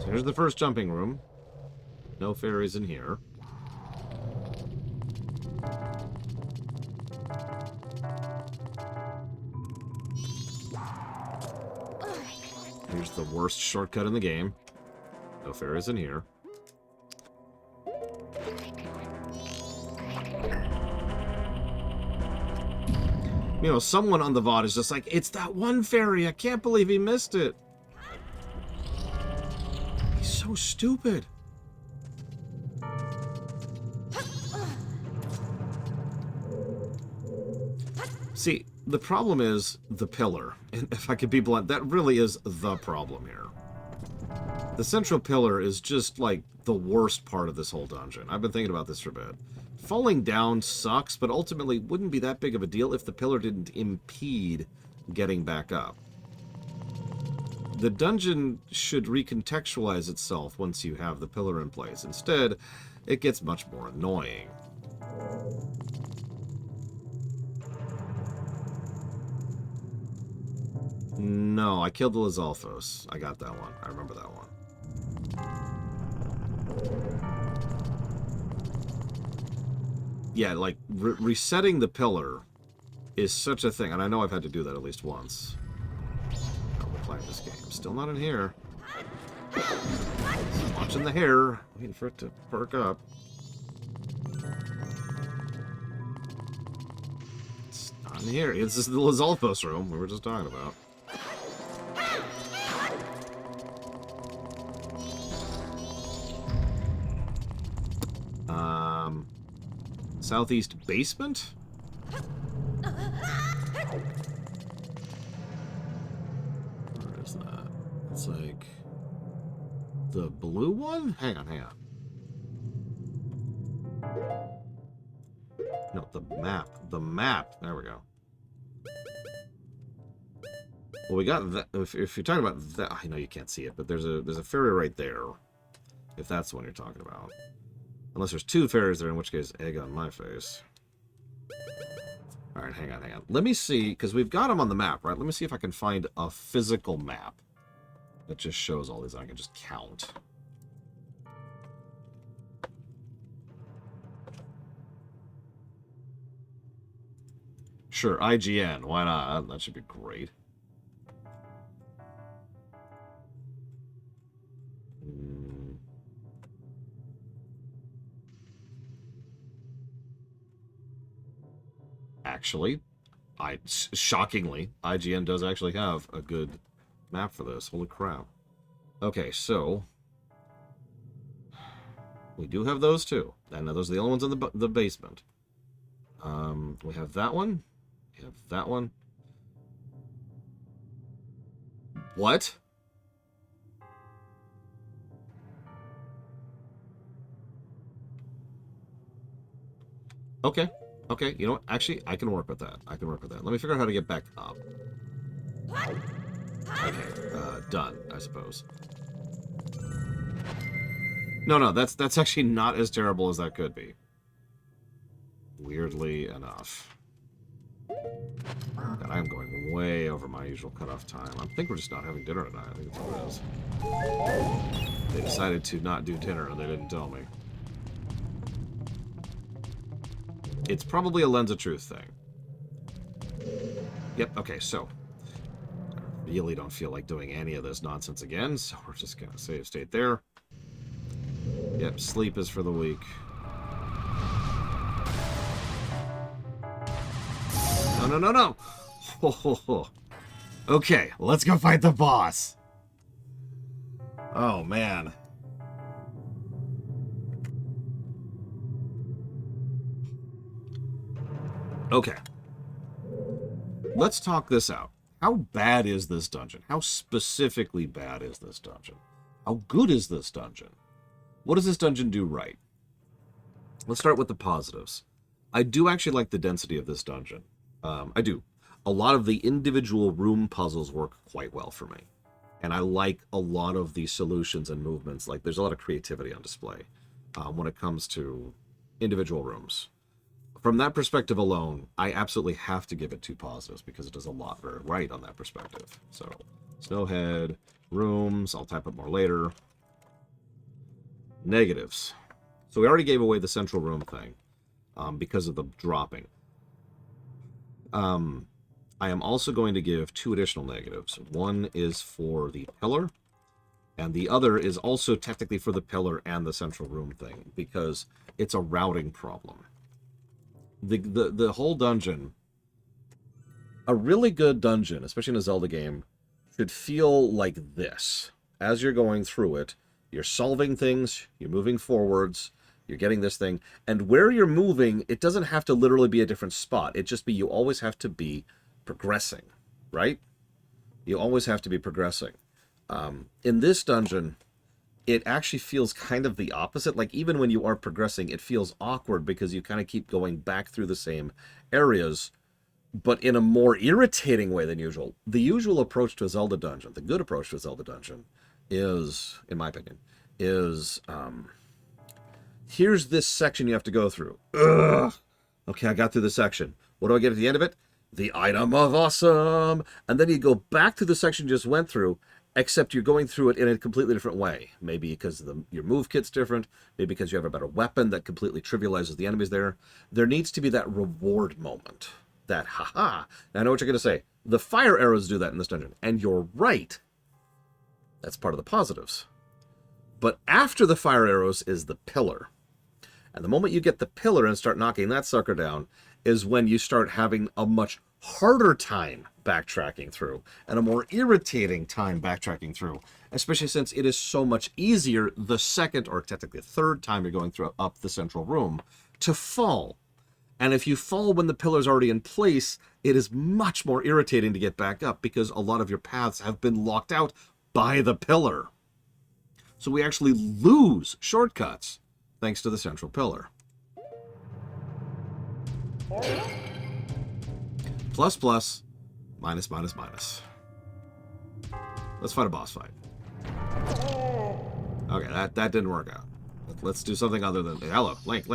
So here's the first jumping room. No fairies in here. Here's the worst shortcut in the game. No fairies in here. You know, someone on the VOD is just like, it's that one fairy. I can't believe he missed it. He's so stupid. See, the problem is the pillar. And if I could be blunt, that really is the problem here. The central pillar is just, like, the worst part of this whole dungeon. I've been thinking about this for a bit. Falling down sucks, but ultimately wouldn't be that big of a deal if the pillar didn't impede getting back up. The dungeon should recontextualize itself once you have the pillar in place. Instead, it gets much more annoying. No, I killed the Lizalfos. I got that one. I remember that one. Yeah, like, resetting the pillar is such a thing. And I know I've had to do that at least once. Oh, we're playing this game. Still not in here. Watching the hair. Waiting for it to perk up. It's not in here. This is the Lizalfos room we were just talking about. Southeast basement? Where is that? It's like... the blue one? Hang on, hang on. No, the map. The map. There we go. Well, we got that. If you're talking about that... I know you can't see it, but there's a fairy right there. If that's the one you're talking about. Unless there's two fairies there, in which case, egg on my face. Alright, hang on, hang on. Let me see, because we've got them on the map, right? Let me see if I can find a physical map that just shows all these. I can just count. Sure, IGN. Why not? That should be great. Actually, shockingly, IGN does actually have a good map for this. Holy crap. Okay, so we do have those two. And those are the only ones in the basement. We have that one. We have that one. What? Okay. Okay, you know what? Actually, I can work with that. I can work with that. Let me figure out how to get back up. Okay, done, I suppose. No, that's actually not as terrible as that could be. Weirdly enough. God, I'm going way over my usual cutoff time. I think we're just not having dinner tonight. I think that's what it is. They decided to not do dinner, and they didn't tell me. It's probably a Lens of Truth thing. Yep, okay, so. I really don't feel like doing any of this nonsense again, so we're just going to save state there. Yep, sleep is for the weak. No. Ho, ho, ho. Okay, let's go fight the boss. Oh, man. Okay. Let's talk this out. How bad is this dungeon? How specifically bad is this dungeon? How good is this dungeon? What does this dungeon do right? Let's start with the positives. I do actually like the density of this dungeon. I do. A lot of the individual room puzzles work quite well for me. And I like a lot of the solutions and movements. Like, there's a lot of creativity on display when it comes to individual rooms. From that perspective alone, I absolutely have to give it 2 positives because it does a lot very right on that perspective. So, Snowhead, rooms, I'll type up more later. Negatives. So we already gave away the central room thing because of the dropping. I am also going to give 2 additional negatives. One is for the pillar, and the other is also technically for the pillar and the central room thing, because it's a routing problem. The whole dungeon, a really good dungeon, especially in a Zelda game, should feel like this. As you're going through it, you're solving things, you're moving forwards, you're getting this thing, and where you're moving, it doesn't have to literally be a different spot. It just be, you always have to be progressing, right? You always have to be progressing. In this dungeon, it actually feels kind of the opposite. Like, even when you are progressing, it feels awkward because you kind of keep going back through the same areas, but in a more irritating way than usual. The usual approach to a Zelda dungeon, the good approach to a Zelda dungeon, is, in my opinion, is, here's this section you have to go through. Ugh. Okay, I got through the section. What do I get at the end of it? The item of awesome! And then you go back to the section you just went through, except you're going through it in a completely different way. Maybe because your move kit's different, maybe because you have a better weapon that completely trivializes the enemies there. There needs to be that reward moment. That, haha. Now, I know what you're going to say. The fire arrows do that in this dungeon. And you're right. That's part of the positives. But after the fire arrows is the pillar. And the moment you get the pillar and start knocking that sucker down is when you start having a much harder time backtracking through and a more irritating time backtracking through, especially since it is so much easier the second or technically the third time you're going through up the central room to fall. And if you fall when the pillar's already in place, it is much more irritating to get back up because a lot of your paths have been locked out by the pillar. So we actually lose shortcuts thanks to the central pillar. Plus, plus, minus, minus, minus. Let's fight a boss fight. Okay, that didn't work out. Let's do something other than... Hello, Link.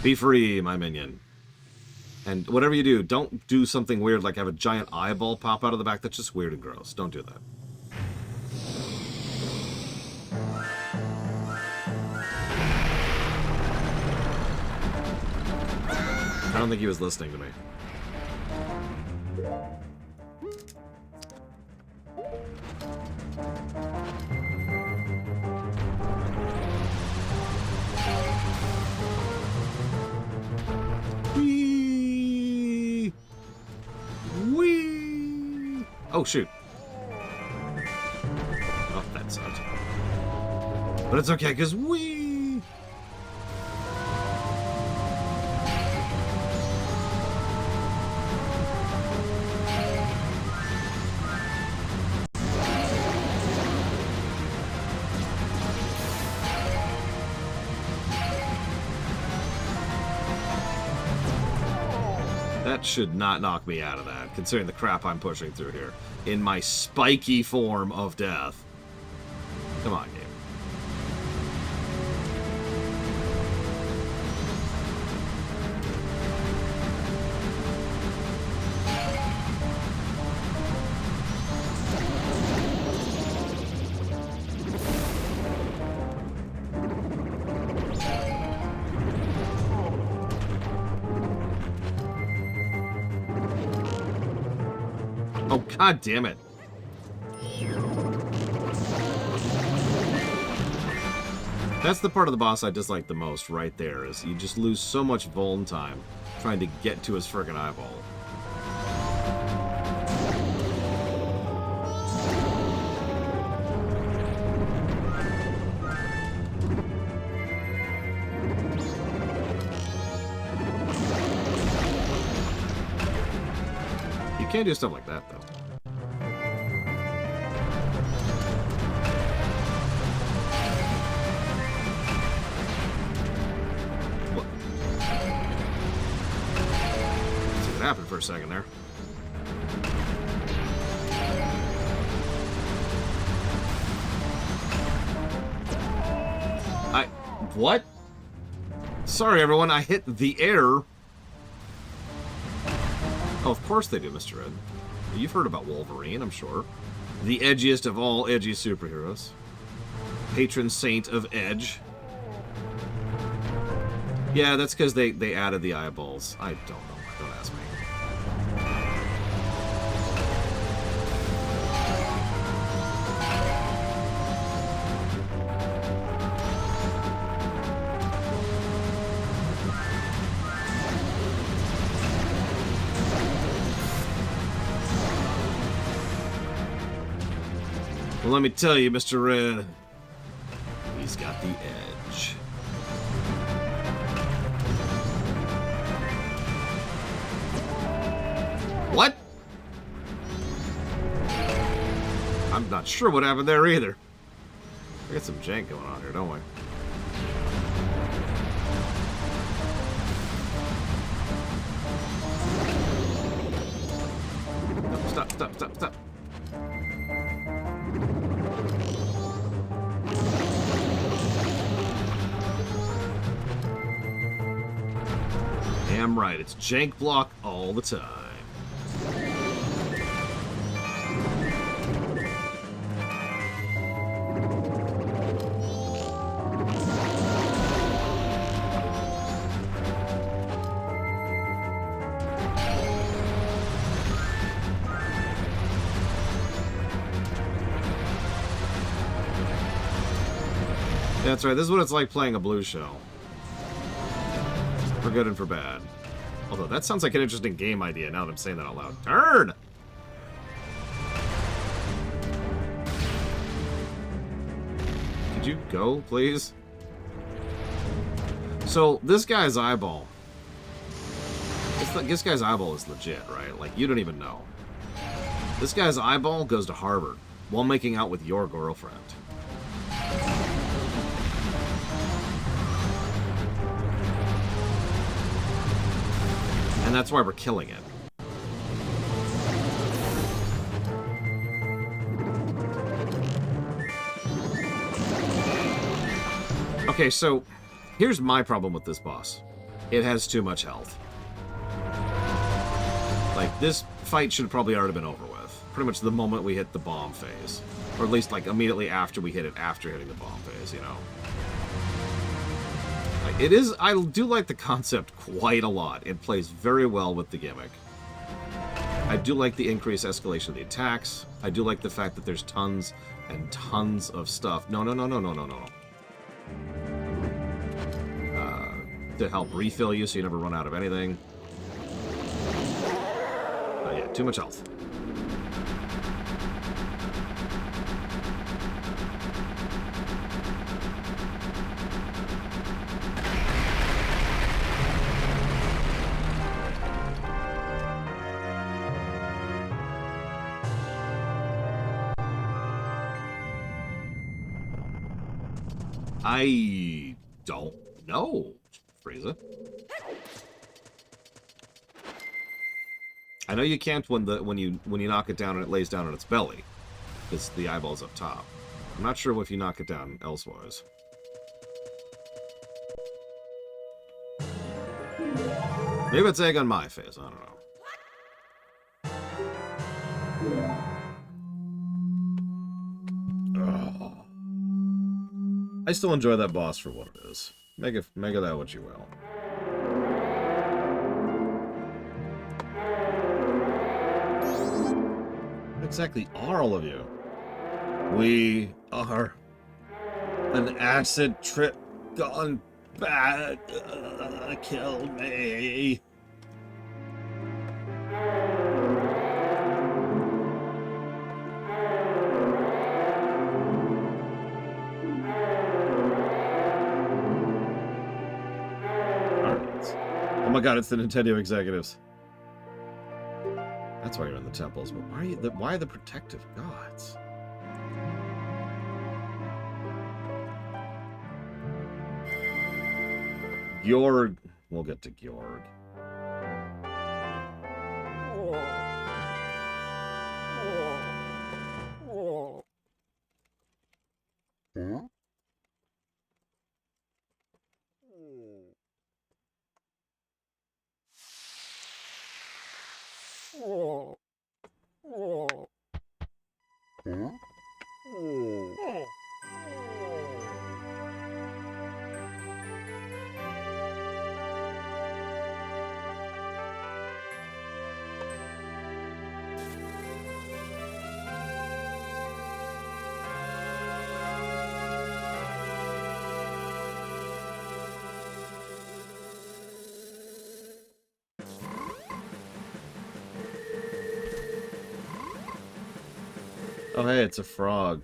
Be free, my minion. And whatever you do, don't do something weird like have a giant eyeball pop out of the back. That's just weird and gross. Don't do that. I don't think he was listening to me. Oh, shoot. Oh, that sucked. But it's okay, because we... That should not knock me out of that, considering the crap I'm pushing through here. In my spiky form of death. Come on, game. Oh, god damn it. That's the part of the boss I dislike the most right there, is you just lose so much vuln time trying to get to his frickin' eyeball. You can't do stuff like that, though. What? See what happened for a second there. What? Sorry, everyone, I hit the air. Oh, of course they do, Mr. Ed. You've heard about Wolverine, I'm sure. The edgiest of all edgy superheroes. Patron saint of edge. Yeah, that's because they added the eyeballs. I don't know. Don't ask me. Well, let me tell you, Mr. Red, he's got the edge. What? I'm not sure what happened there either. We got some jank going on here, don't we? No, stop, stop, stop, stop. Damn right, it's jank block all the time. That's right, this is what it's like playing a blue shell. For good and for bad. Although, that sounds like an interesting game idea now that I'm saying that out loud. Turn! Could you go, please? So, this guy's eyeball... This guy's eyeball is legit, right? Like, you don't even know. This guy's eyeball goes to Harvard while making out with your girlfriend. And that's why we're killing it. Okay, so here's my problem with this boss. It has too much health. Like, this fight should have probably already been over with. Pretty much the moment we hit the bomb phase. Or at least, like, immediately after we hit it, after hitting the bomb phase, you know? It is, I do like the concept quite a lot. It plays very well with the gimmick. I do like the increased escalation of the attacks. I do like the fact that there's tons and tons of stuff. No. To help refill you so you never run out of anything. Yeah, too much health. I don't know, Frieza. I know you can't when you knock it down and it lays down on its belly, because the eyeball's up top. I'm not sure if you knock it down elsewise. Maybe it's egg on my face. I don't know. Ugh. I still enjoy that boss for what it is. Make of that what you will. What exactly are all of you? We are an acid trip gone bad. Kill me. Oh my god, it's the Nintendo executives. That's why you're in the temples, but why are the protective gods? Gjorg. We'll get to Gjorg. Oh, hey, it's a frog.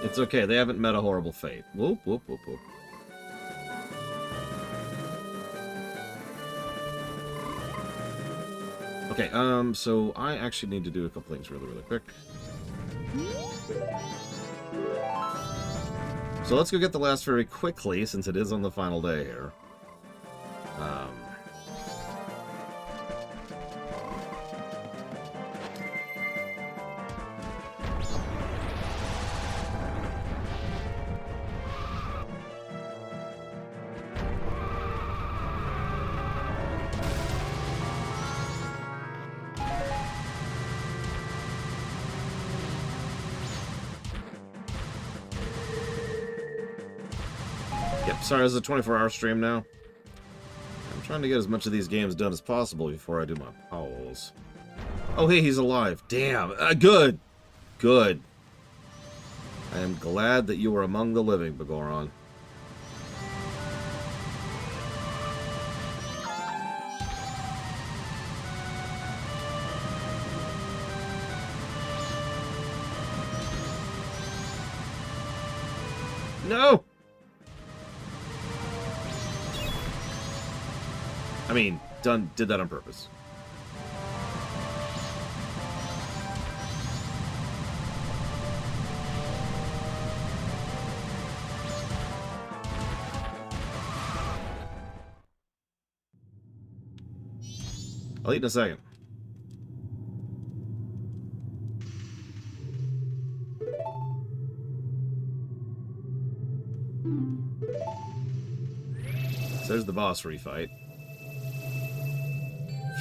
It's okay, they haven't met a horrible fate. Whoop, whoop, whoop, whoop. Okay, so I actually need to do a couple things really, really quick. So let's go get the last fairy quickly, since it is on the final day here. Sorry, this is a 24-hour stream now. I'm trying to get as much of these games done as possible before I do my polls. Oh, hey, he's alive. Damn. Good. Good. I am glad that you are among the living, Bagoron. No! I mean, did that on purpose. I'll eat in a second. So there's the boss refight.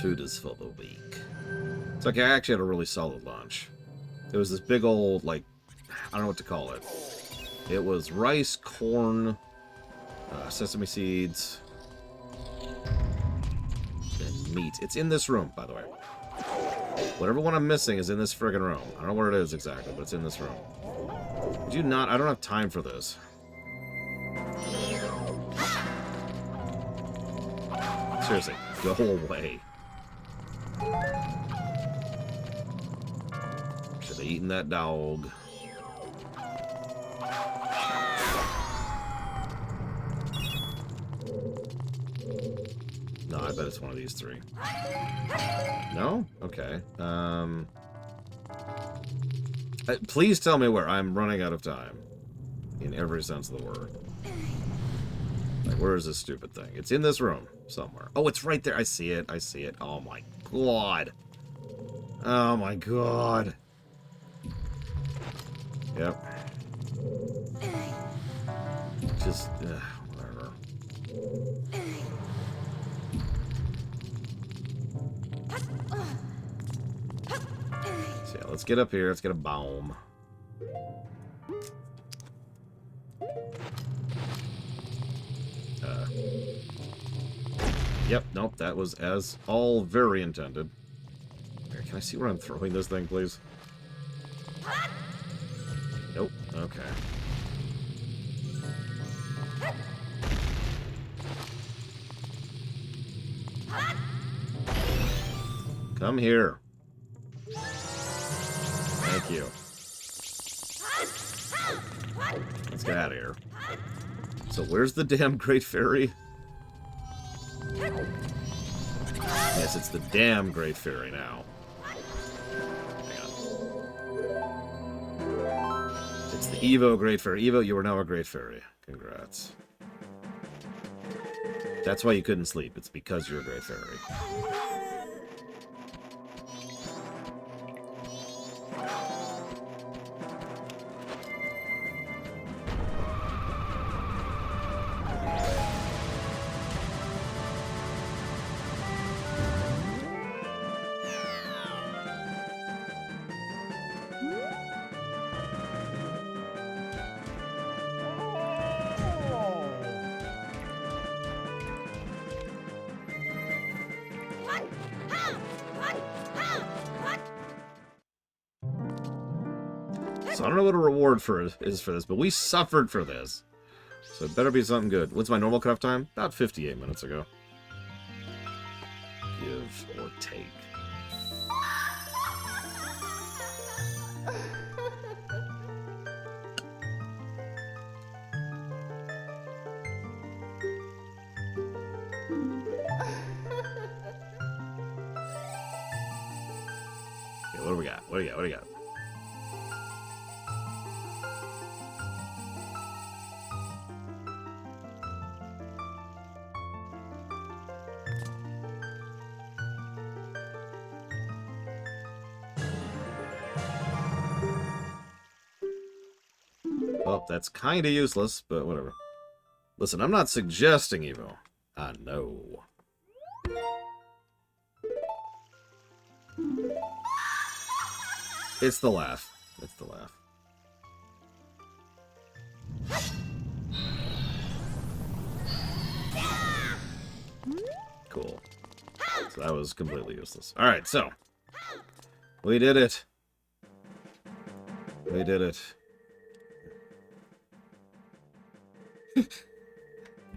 Food is for the weak. It's like I actually had a really solid lunch. It was this big old, like, I don't know what to call it. It was rice, corn, sesame seeds, and meat. It's in this room, by the way. Whatever one I'm missing is in this friggin' room. I don't know where it is exactly, but it's in this room. Did you not? I don't have time for this. Seriously, go away. Should have eaten that dog. No, I bet it's one of these three. No? Okay. Please tell me where. I'm running out of time. In every sense of the word. Like, where is this stupid thing? It's in this room somewhere. Oh, it's right there. I see it. I see it. Oh, my God. Oh, my God. Yep. Just, whatever. So, yeah, let's get up here. Let's get a bomb. Yep, nope, that was as all very intended. Here, can I see where I'm throwing this thing, please? Nope, okay. Come here. Thank you. Let's get out of here. So where's the damn Great Fairy? Yes, it's the damn Great Fairy now. Hang on. It's the Evo Great Fairy. Evo, you are now a Great Fairy. Congrats. That's why you couldn't sleep. It's because you're a Great Fairy. So I don't know what a reward is for this, but we suffered for this. So it better be something good. What's my normal cutoff time? About 58 minutes ago. Give or take. Okay, what do we got? What do we got? What do we got? Well, that's kind of useless, but whatever. Listen, I'm not suggesting Evo. I know. It's the laugh. It's the laugh. Cool. So that was completely useless. Alright, so. We did it. We did it.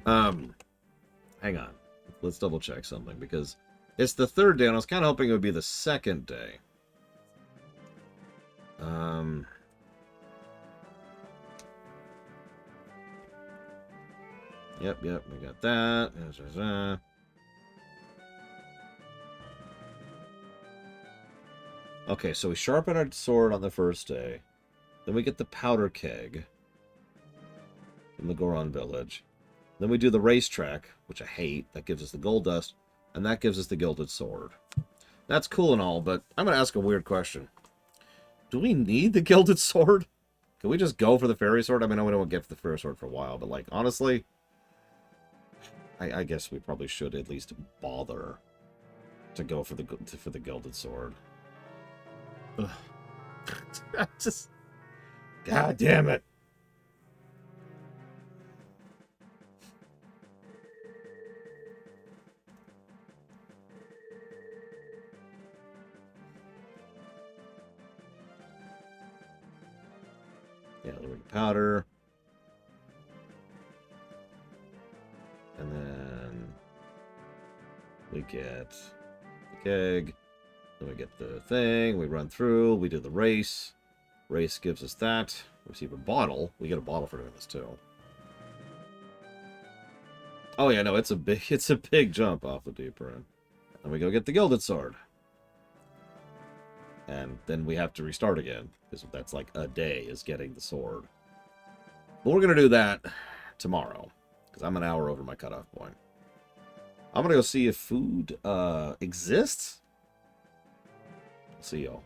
Hang on. Let's double check something, because it's the third day, and I was kind of hoping it would be the second day. Yep, we got that. Okay, so we sharpen our sword on the first day. Then we get the powder keg from the Goron village. Then we do the racetrack, which I hate. That gives us the gold dust. And that gives us the gilded sword. That's cool and all, but I'm going to ask a weird question. Do we need the gilded sword? Can we just go for the fairy sword? I mean, I know we don't get the fairy sword for a while, but, like, honestly, I guess we probably should at least bother to go for the gilded sword. Ugh. Just, God damn it. Yeah, the powder. And then we get the keg. Then we get the thing. We run through. We do the race. Race gives us that. We receive a bottle. We get a bottle for doing this, too. Oh yeah, no, it's a big jump off the deeper end. And we go get the gilded sword. And then we have to restart again. Because that's like a day is getting the sword. But we're going to do that tomorrow. Because I'm an hour over my cutoff point. I'm going to go see if food exists. See y'all.